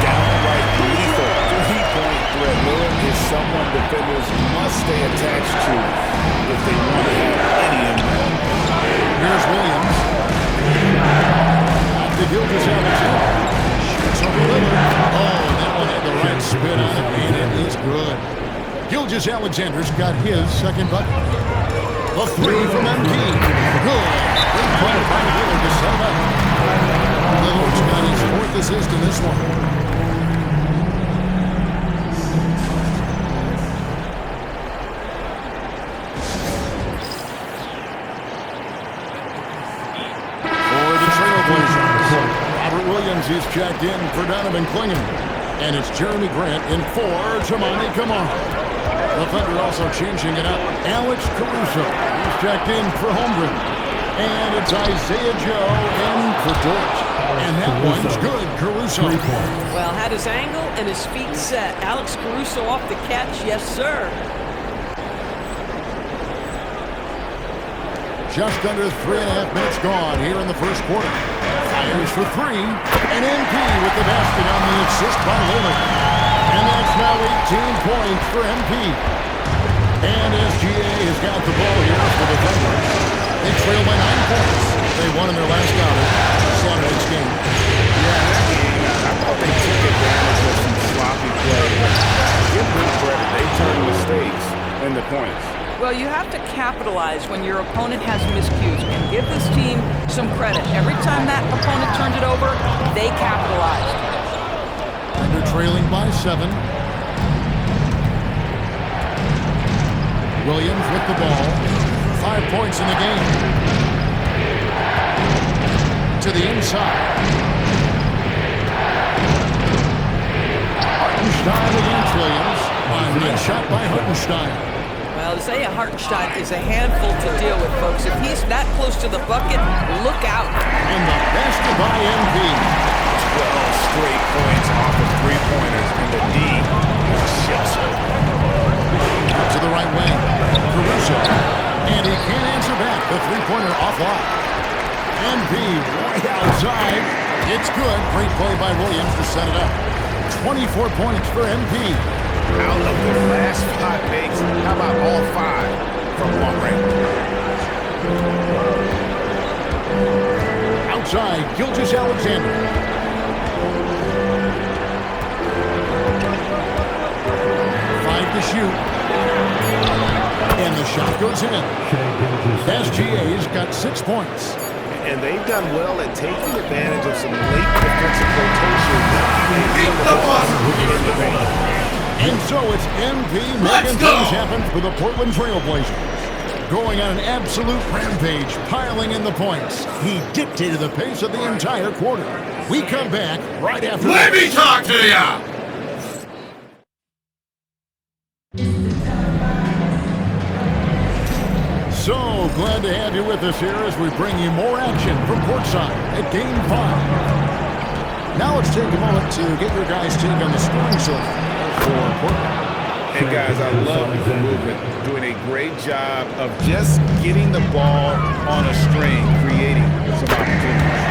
Downright lethal three-point threat. Lillard is someone defenders must stay attached to if they want to have any impact. Here's Williams. Off the Gilgeous-Alexander. Shoots over Lillard. Oh, that one had the right spin on it, and it is good. Gilgeous-Alexander's got his second bucket. The three from MP. Good. Great play by Lillard to set it up. Lillard's got his fourth assist in this one. For the Trailblazers, Robert Williams is checked in for Donovan Clingan. And it's Jeremy Grant in for Tamani Kamara. The Thunder also changing it up. Alex Caruso is checked in for Holmgren. And it's Isaiah Joe in for Dort. And that one's good, Caruso. Well, had his angle and his feet set. Alex Caruso off the catch, yes, sir. Just under 3.5 minutes gone here in the first quarter. Fires for three. And MP with the basket on the assist by Lillard. And that's now 18 points for MP. And SGA has got the ball here for the Thunder. They trail by 9 points. They won in their last outing, Saturday's game. Yeah, that game, I thought they took advantage of some sloppy play. Give them credit. They turned mistakes into points. Well, you have to capitalize when your opponent has miscues and give this team some credit. Every time that opponent turned it over, they capitalized. Thunder trailing by 7. Williams with the ball. 5 points in the game. To the inside. Hartenstein against Williams. A nice shot by Hartenstein. Well, Isaiah Hartenstein is a handful to deal with, folks. If he's that close to the bucket, look out. And the basket by MP. 12 straight points off of three-pointers, and the D just out to the right wing. Caruso. And he can't answer back. The three-pointer offline. MP right outside. It's good. Great play by Williams to set it up. 24 points for MP. Out of the last 5 makes, how about all 5 from long range? Outside, Gilgeous-Alexander. Five to shoot. And the shot goes in. SGA's got 6 points. And they've done well at taking advantage of some late defensive rotation. And so it's MP making things happen for the Portland Trailblazers. Going on an absolute rampage, piling in the points. He dictated the pace of the entire quarter. We come back right after Let me talk to ya! So glad to have you with us here as we bring you more action from courtside at Game 5. Now let's take a moment to get your guys' take on the scoring so for Portland. And guys, I love the movement, doing a great job of just getting the ball on a string, creating some opportunities.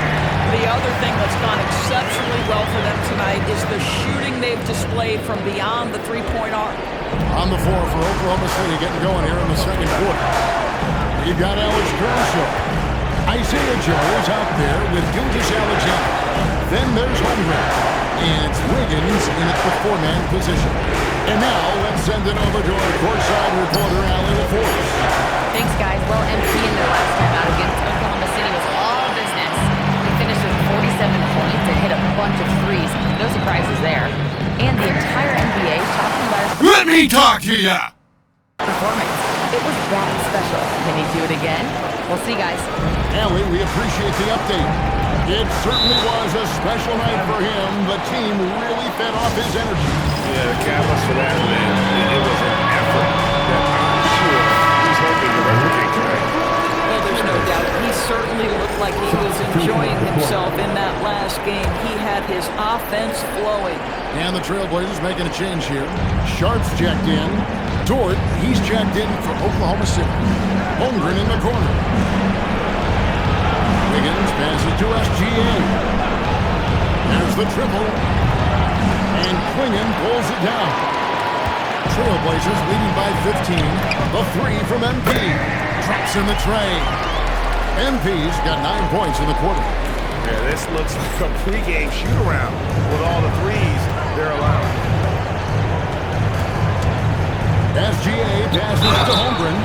The other thing that's gone exceptionally well for them tonight is the shooting they've displayed from beyond the three-point arc. On the floor for Oklahoma City getting going here in the second quarter. You've got Alex Caruso. Isaiah Joe is out there with Gilgeous-Alexander. Then there's Holmgren. And it's Wiggins in at the four-man position. And now let's send it over to our courtside reporter, Allie LaForce. Thanks, guys. Well, MP in their last time out against Oklahoma City was all business. He finished with 47 points and hit a bunch of threes. No surprises there. And the entire NBA talking about his Let me talk to ya! performance. It was that special. Can he do it again? We'll see, guys. Allie, we appreciate the update. It certainly was a special night for him. The team really fed off his energy. Yeah, the catalyst for that, man, it was an effort that I'm sure he's hoping to replicate tonight. Well, there's no doubt. He certainly looked like he was enjoying himself in that last game. He had his offense flowing. And the Trailblazers making a change here. Sharp's checked in. Dort, he's checked in for Oklahoma City. Holmgren in the corner. Wiggins passes to SGA. There's the triple. And Quingen pulls it down. Trailblazers leading by 15. The three from MP. Drops in the tray. MP's got 9 points in the quarter. Yeah, this looks like a pregame shoot-around with all the threes they're allowing. SGA passes to Holmgren.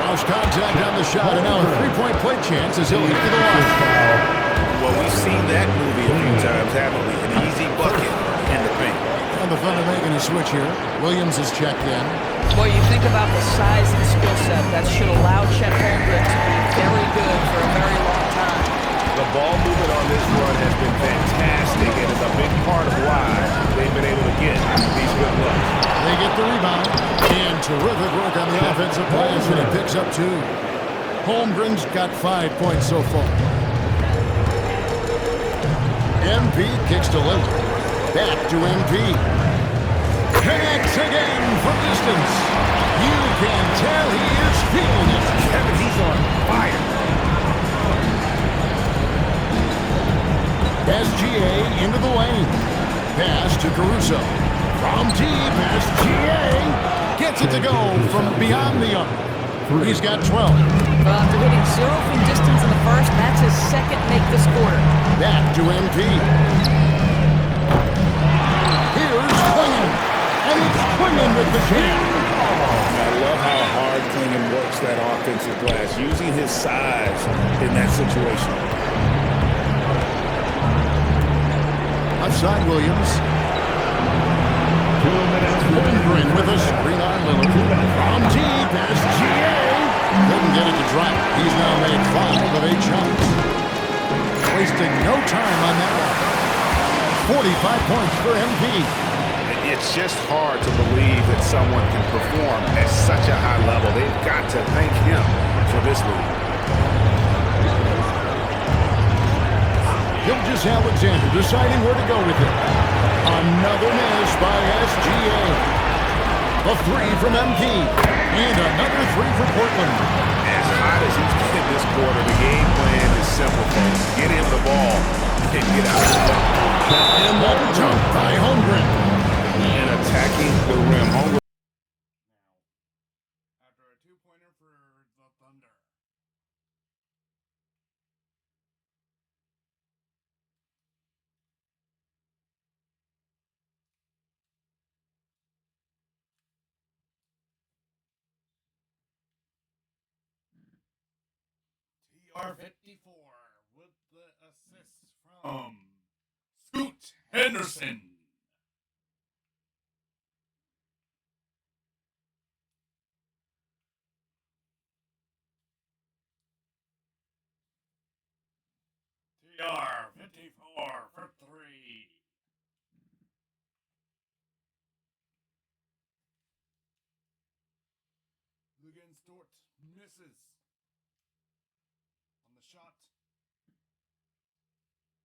Cross contact on the shot, and now a three-point play chance as he'll hit to the line. Well, we've seen that movie a few times, haven't we? An easy bucket in the paint. And the Thunder making a switch here. Williams is checked in. Well, you think about the size and skill set that should allow Chet Holmgren to be very good for a very long time. The ball movement on this run has been fantastic and is a big part of why they've been able to get these good looks. They get the rebound. And terrific work on the offensive glass, and he picks up 2. Holmgren's got 5 points so far. MP kicks to Lillard. Back to MP. Connects again from distance. You can tell he is feeling it. Kevin, he's on fire. SGA into the lane. Pass to Caruso. From deep, SGA gets it to go from beyond the arc. He's got 12. Well, after hitting 0 from distance in the first, that's his second make this quarter. Back to MP. Here's Quingen. And it's Quingen with the jam. I love how hard Quingen works that offensive glass, using his size in that situation. Outside Williams. Holmgren with a screen on Lillard. From deep, SGA. Couldn't get it to drop. He's now made 5 of 8 shots. Wasting no time on that one. 45 points for MP. It's just hard to believe that someone can perform at such a high level. They've got to thank him for this lead. Gilgeous-Alexander deciding where to go with it. Another miss by SGA. A 3 from MP. And another 3 for Portland. As hot as he's getting this quarter, the game plan is simple, folks. Get him the ball and get out of the And the jump by Holmgren. And attacking the rim. Holmgren. After a 2-pointer for the Thunder. TR54 with the assist from Scoot Henderson. TR54 for 3. Against Dort misses on the shot.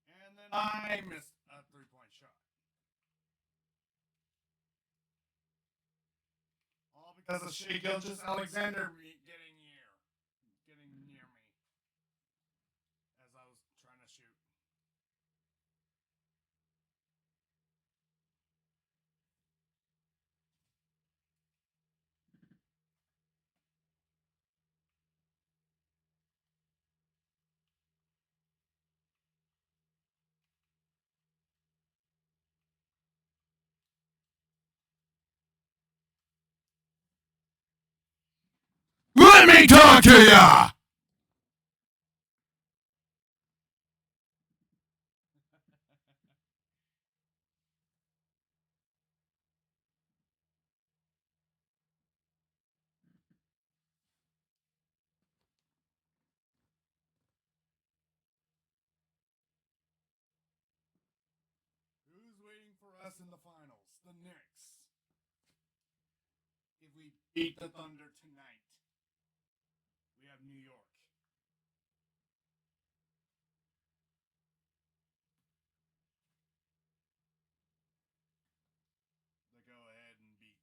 And then I missed a 3-point shot. All because of Shea Gilgeous-Alexander getting near me as I was trying to shoot. talk to ya! Who's waiting for us in the finals? The Knicks. If we beat the Thunder tonight, we have New York. The go ahead and beat.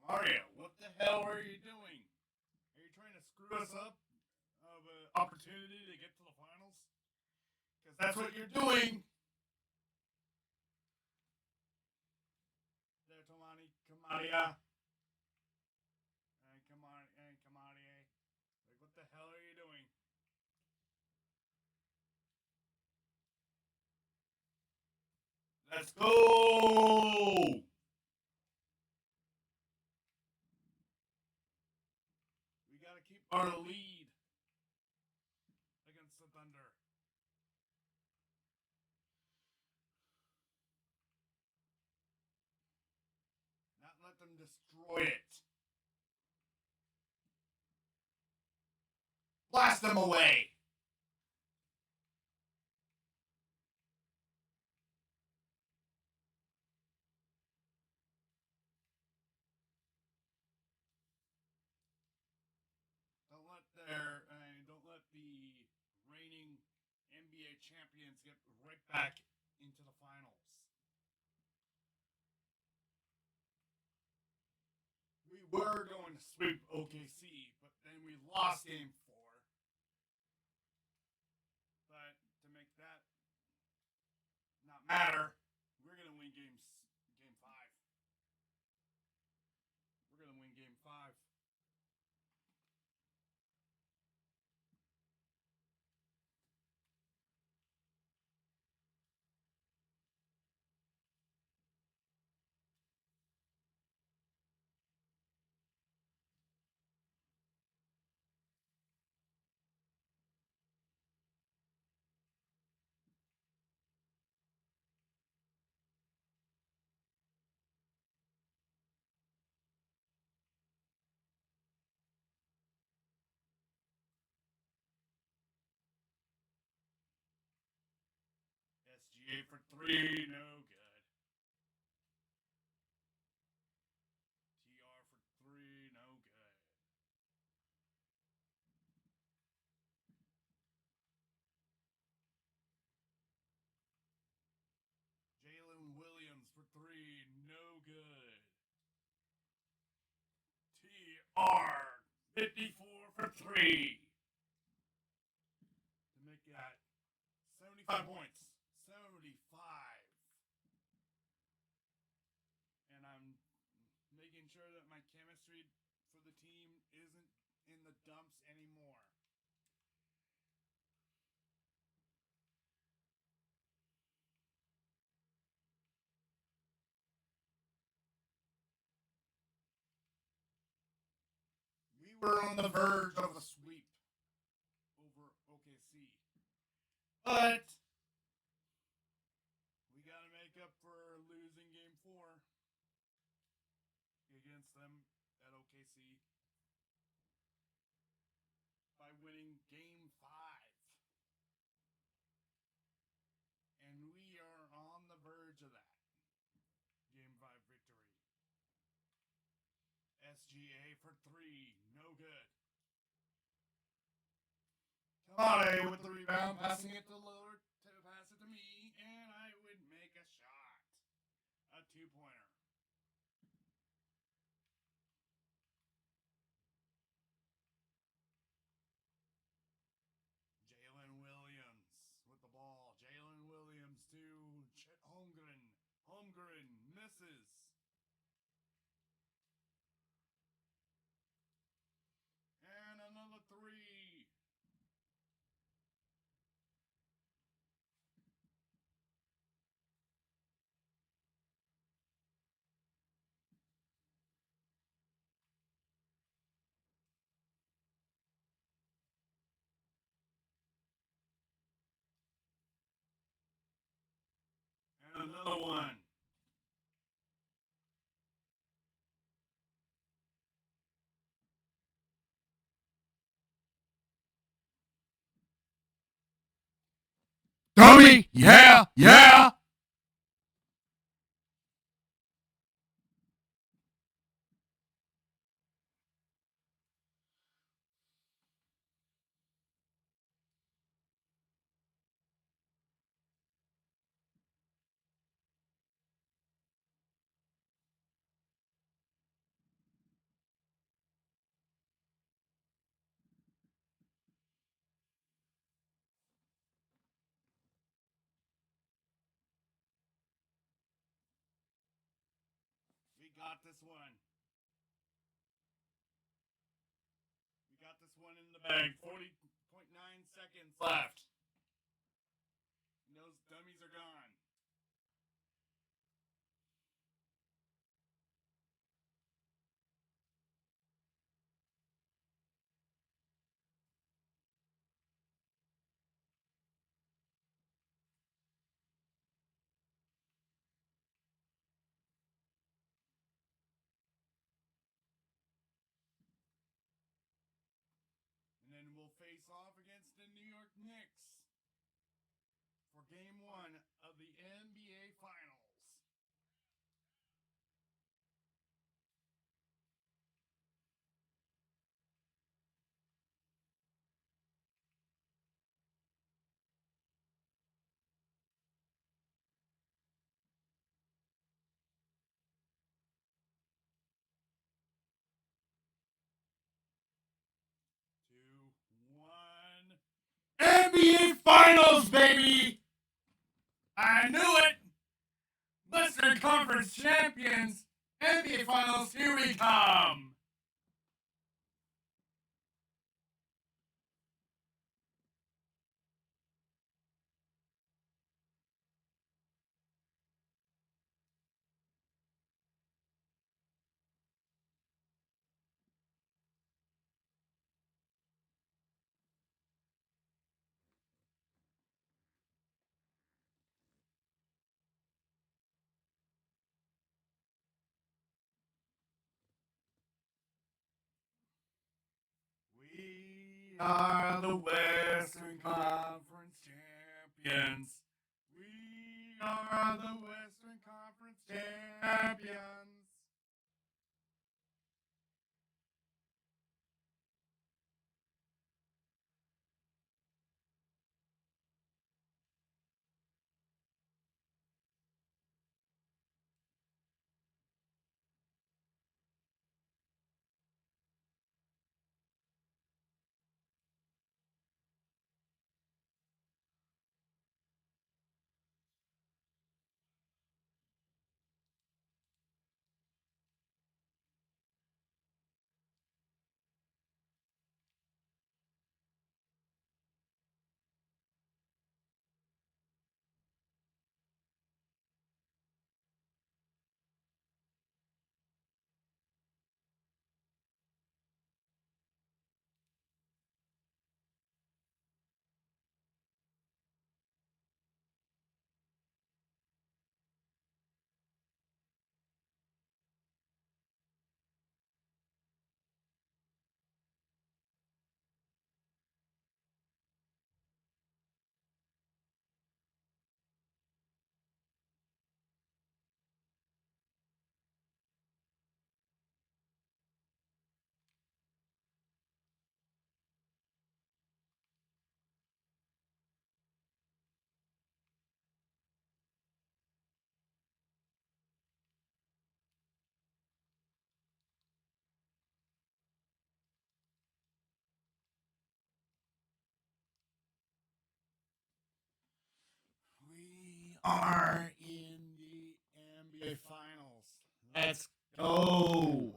Mario, what the hell are you doing? Are you trying to screw us up of an opportunity to get to the finals? Because that's what you're doing. There, Tomani, Kamaria. And Kamaria. Like, what the hell are you doing? Let's go! We gotta keep our lead against the Thunder. Not let them destroy it. Blast them away! Don't let the reigning NBA champions get right back into the finals. We were going to sweep OKC, but then we lost game 4. But to make that not matter, we're going to win game 5. We're going to win game 5. SGA for 3, no good. TR for 3, no good. Jalen Williams for 3, no good. TR 54 for 3. To make that 75 points. 75. And I'm making sure that my chemistry for the team isn't in the dumps anymore. We were on the verge of a sweep over OKC. But we got to make up for losing game 4 against them at OKC by winning game 5. SGA for three. No good. Kamade with the rebound, passing it to Lillard to pass it to me, and I would make a shot. A two-pointer. Jalen Williams with the ball. Jalen Williams to Chet Holmgren. Holmgren misses. And another three. And another one. Dummy! Yeah! Yeah! We got this one. We got this one in the bag. 40.9 seconds left. And those dummies are gone. And then we'll face off against the New York Knicks for game one of the NBA Finals. Two, one. NBA Finals, baby! I knew it! Western Conference champions! NBA Finals, here we come! We are the Western Conference champions. We are the Western Conference champions. are in the NBA Finals. Let's go.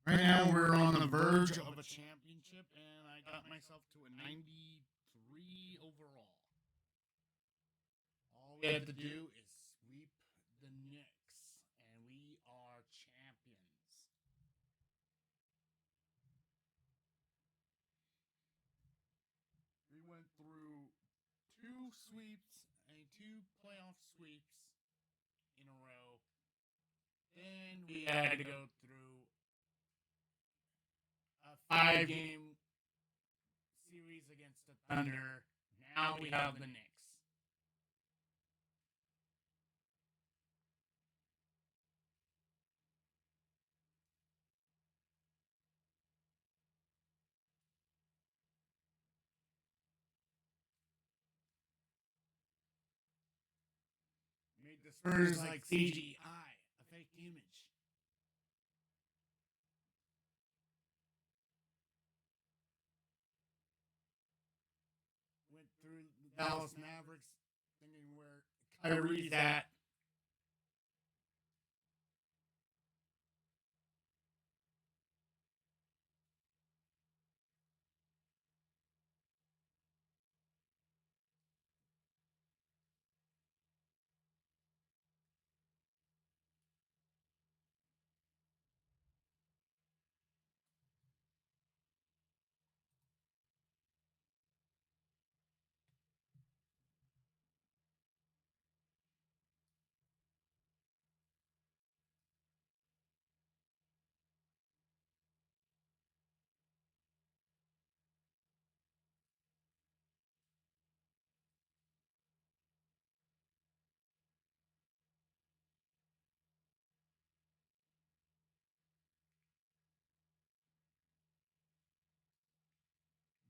Right now, we're on the verge of a championship, and I got myself to a 93 overall. All we have to do is sweep the Knicks, and we are champions. We went through 2 sweeps and 2 playoff sweeps in a row. Then we had to go through a 5-game series against the Thunder. Now we have the Knicks. Made the Spurs like CGI, a fake image. Went through the Dallas Mavericks, thinking where Kyrie's at.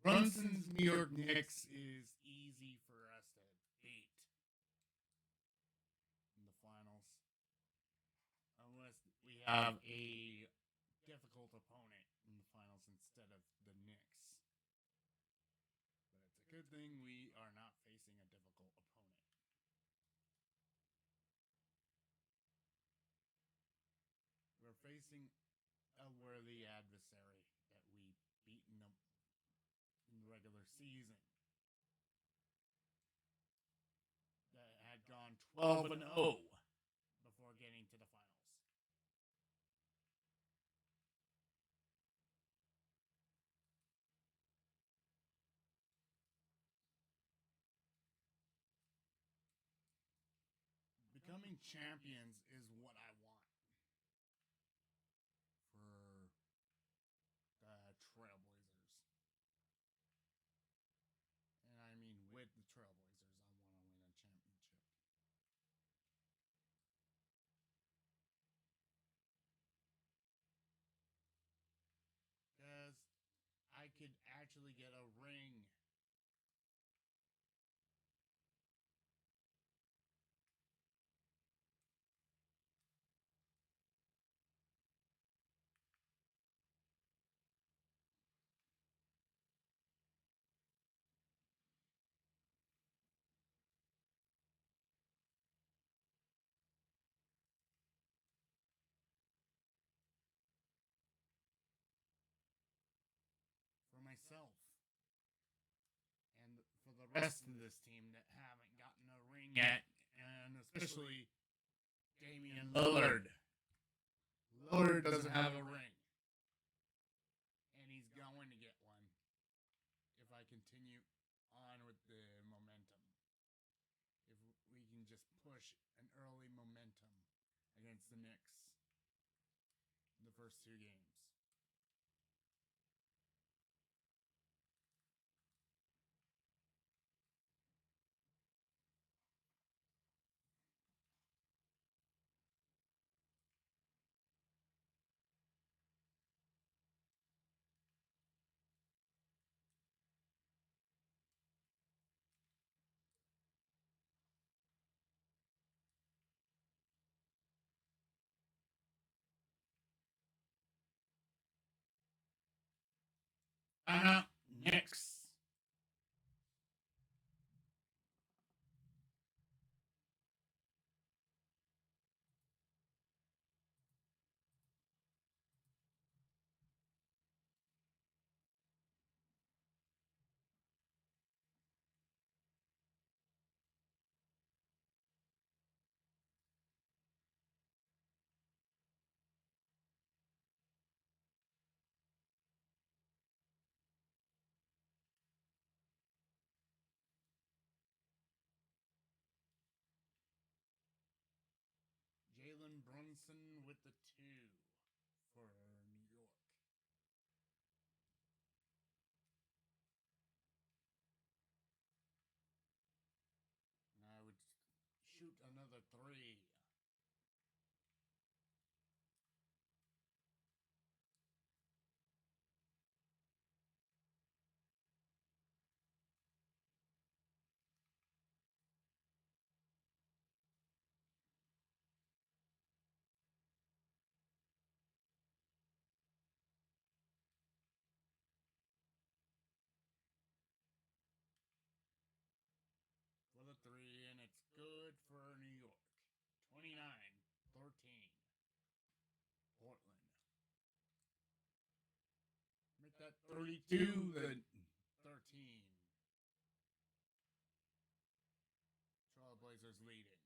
Brunson's New York Knicks is easy for us to beat in the finals. Unless we have a difficult opponent in the finals instead of the Knicks. But it's a good thing we are not facing a difficult opponent. We're facing a worthy adversary that we beat in the regular season. That had gone 12-0 before getting to the finals. Becoming champions is what I want for the Trailblazers. And I mean, with the Trailblazers, I want to win a championship. Because I could actually get a ring. For myself. And for the rest of this team that haven't gotten a ring yet. And especially Damian Lillard. Lillard doesn't have a ring. And he's going to get one if I continue on with the momentum. If we can just push an early momentum against the Knicks in the first 2 games. Knicks. Jalen Brunson with the 2 for New York. And I would shoot another 3. For the 3, and it's good for New York. 29-13. Portland. Make that 32 then 13. Trailblazers leading.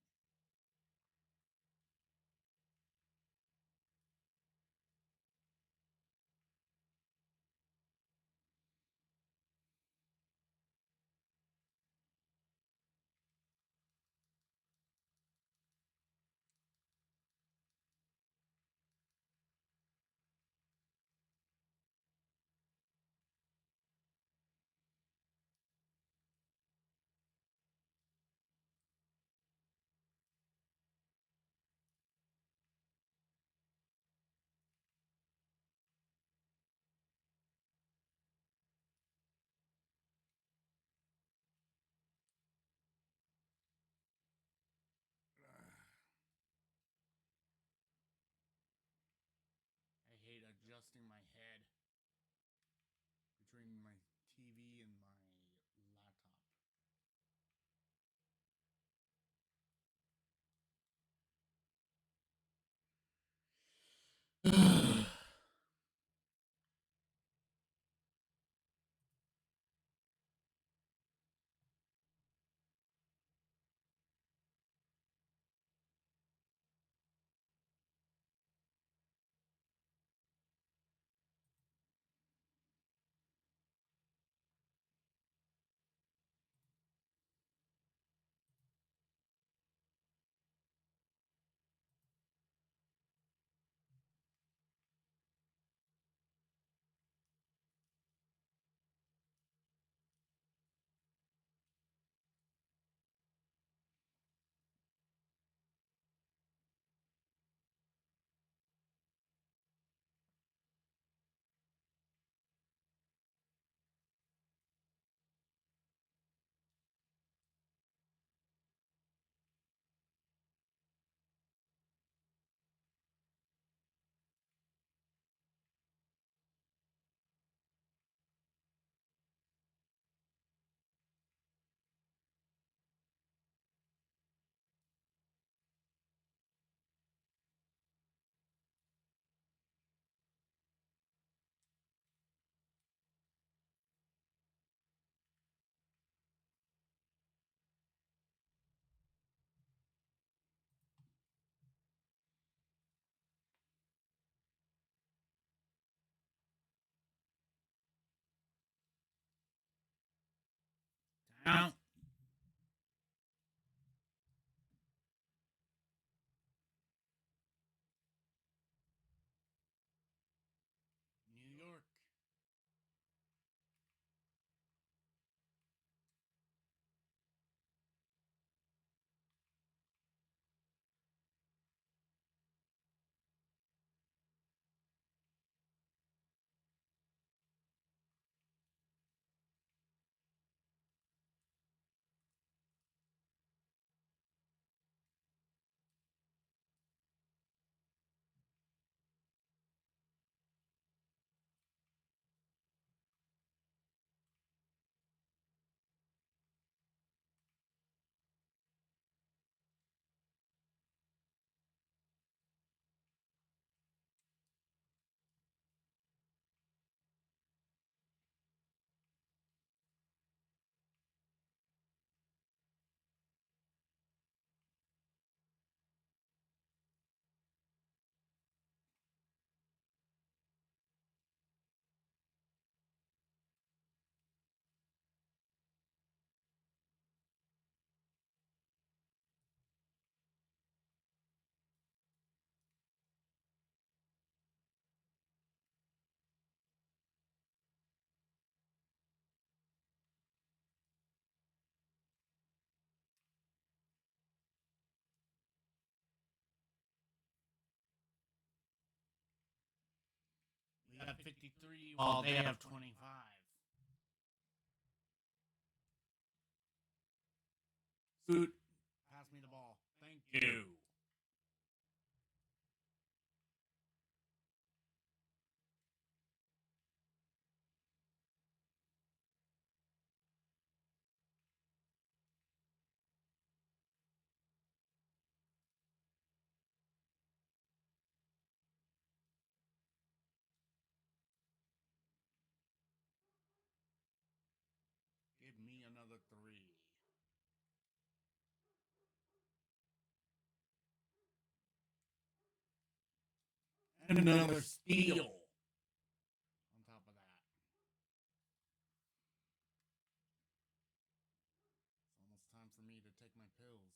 I hate adjusting my head between my TV and my laptop. Out. New York. We got 53 while they have 25. Suit, pass me the ball. Thank you. Give me another 3. And another steal. On top of that. It's almost time for me to take my pills.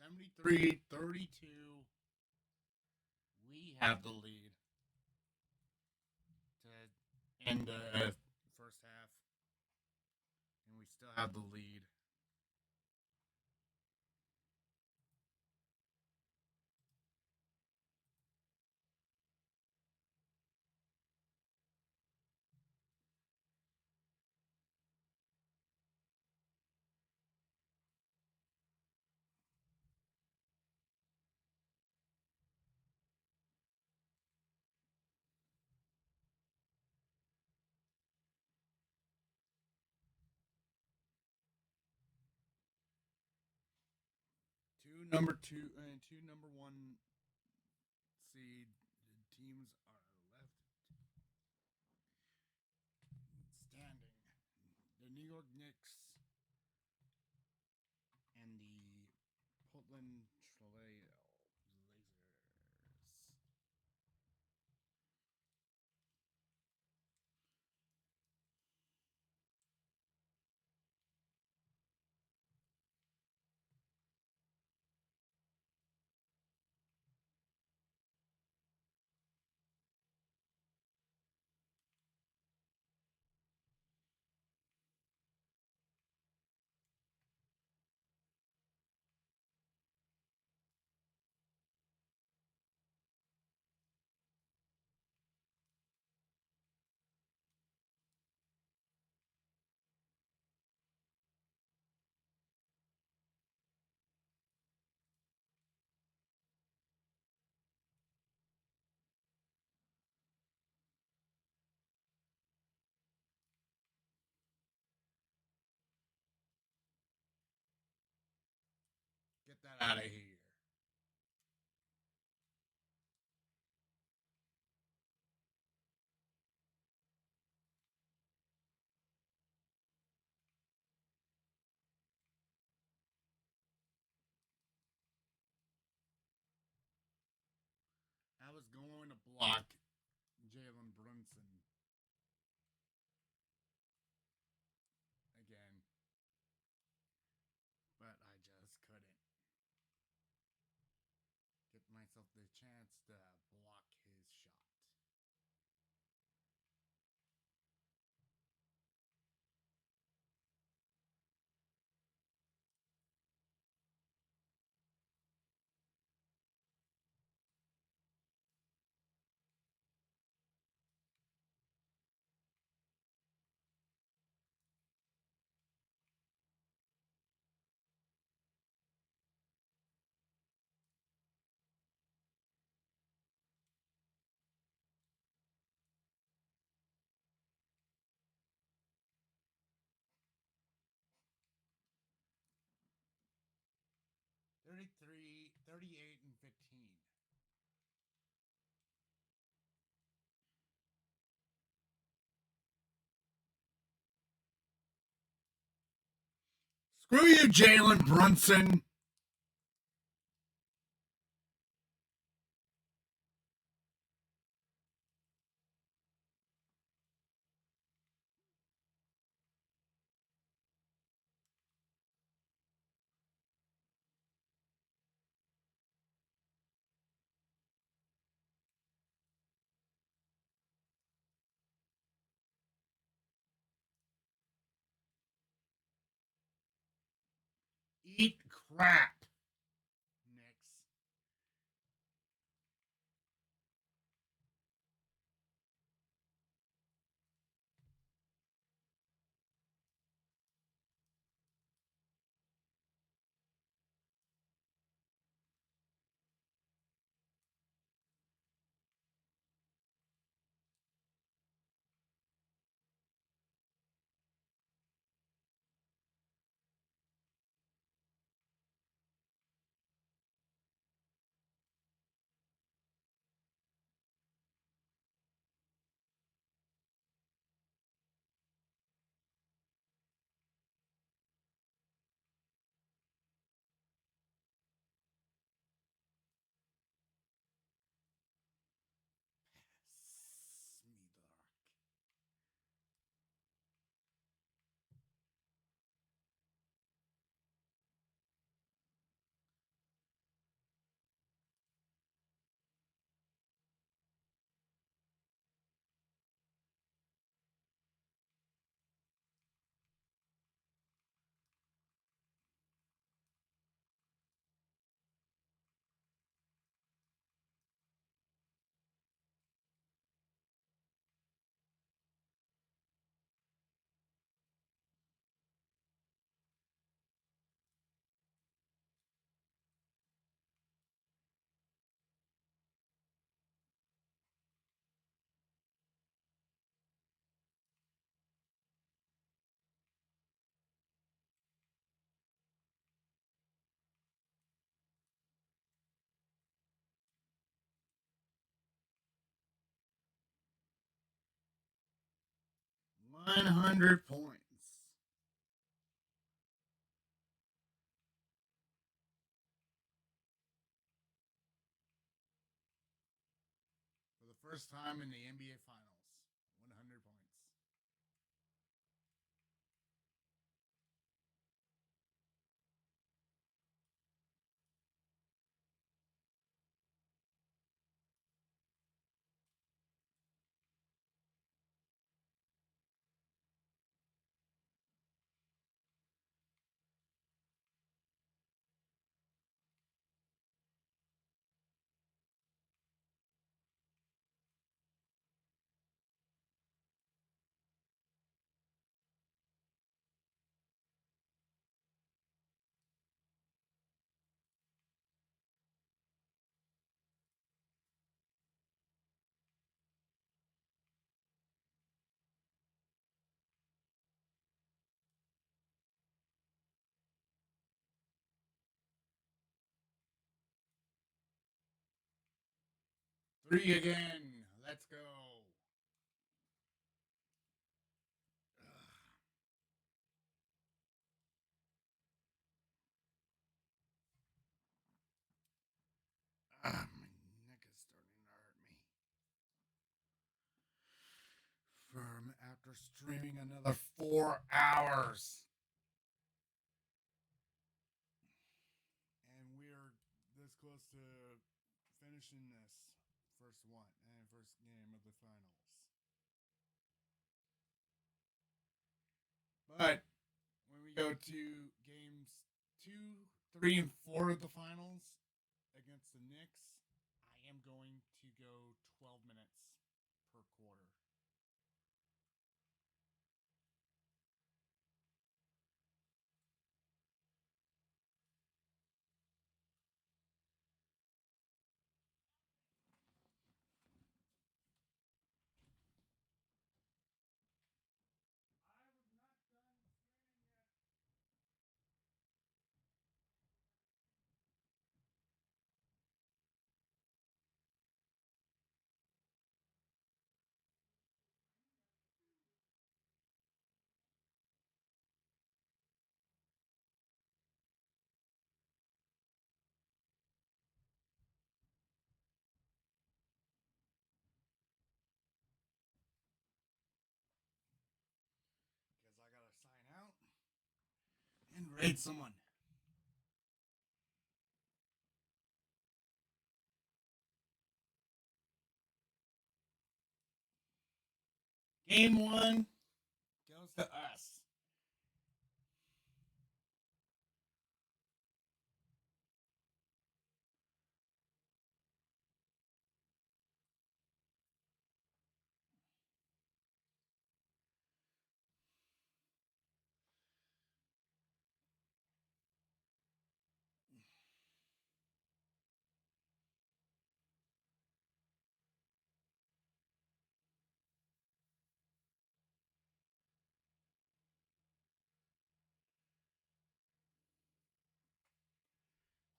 '73, 32. We have the lead to end the first half, and we still have the lead. two number one seed teams are left standing. The New York Knicks and the Portland Trail Blazers. Get that out of here. I was going to block Jalen Brunson again, but I just couldn't get myself the chance to block his shot. $33, 38, and 15. Screw you, Jalen Brunson. Eat crap. Knicks. 100 points. For the first time in the NBA Finals, 100 points. Three again. Let's go. My neck is starting to hurt me. From after streaming another 4 hours. And we're this close to finishing this first game of the finals. But when we go to games 2, 3, and 4 of the finals against the Knicks, I am going to go 12 minutes per quarter. Because I gotta sign out and raid someone. Game 1 goes to us.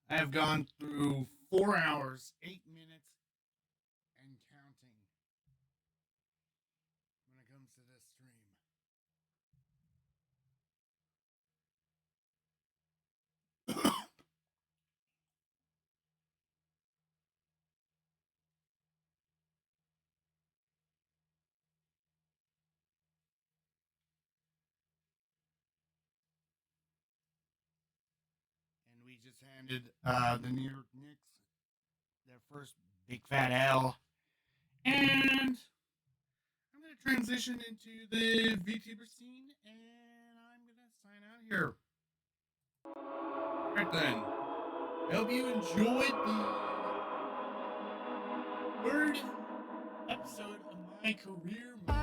I have gone through 4 hours, 8 minutes, and counting when it comes to this stream. And we just handed the New York Knicks their first big fat L. And I'm going to transition into the VTuber scene, and I'm going to sign out here. Alright then. I hope you enjoyed the third episode of My Career Mode.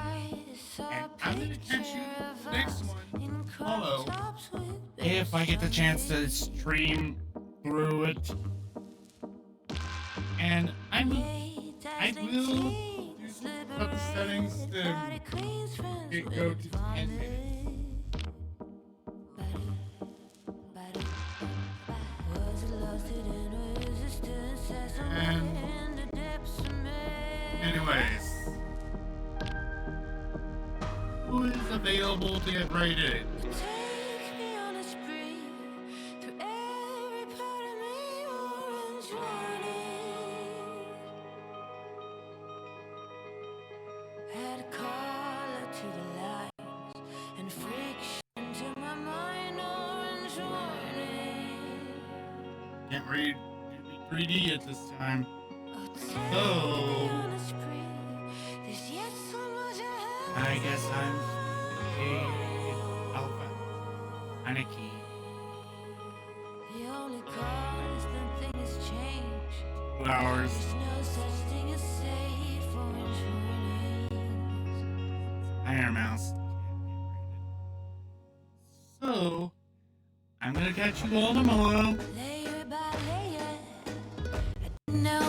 And I'm going to catch you in the next one tomorrow if I get the chance to stream through it. And I will do some of the settings to go to 10 minutes. And anyways, who is available to get rated? Can't read 3D at this time. So I guess I'm Alpha. Anarchy. 2 hours. Iron Mouse. So I'm gonna catch you all tomorrow. No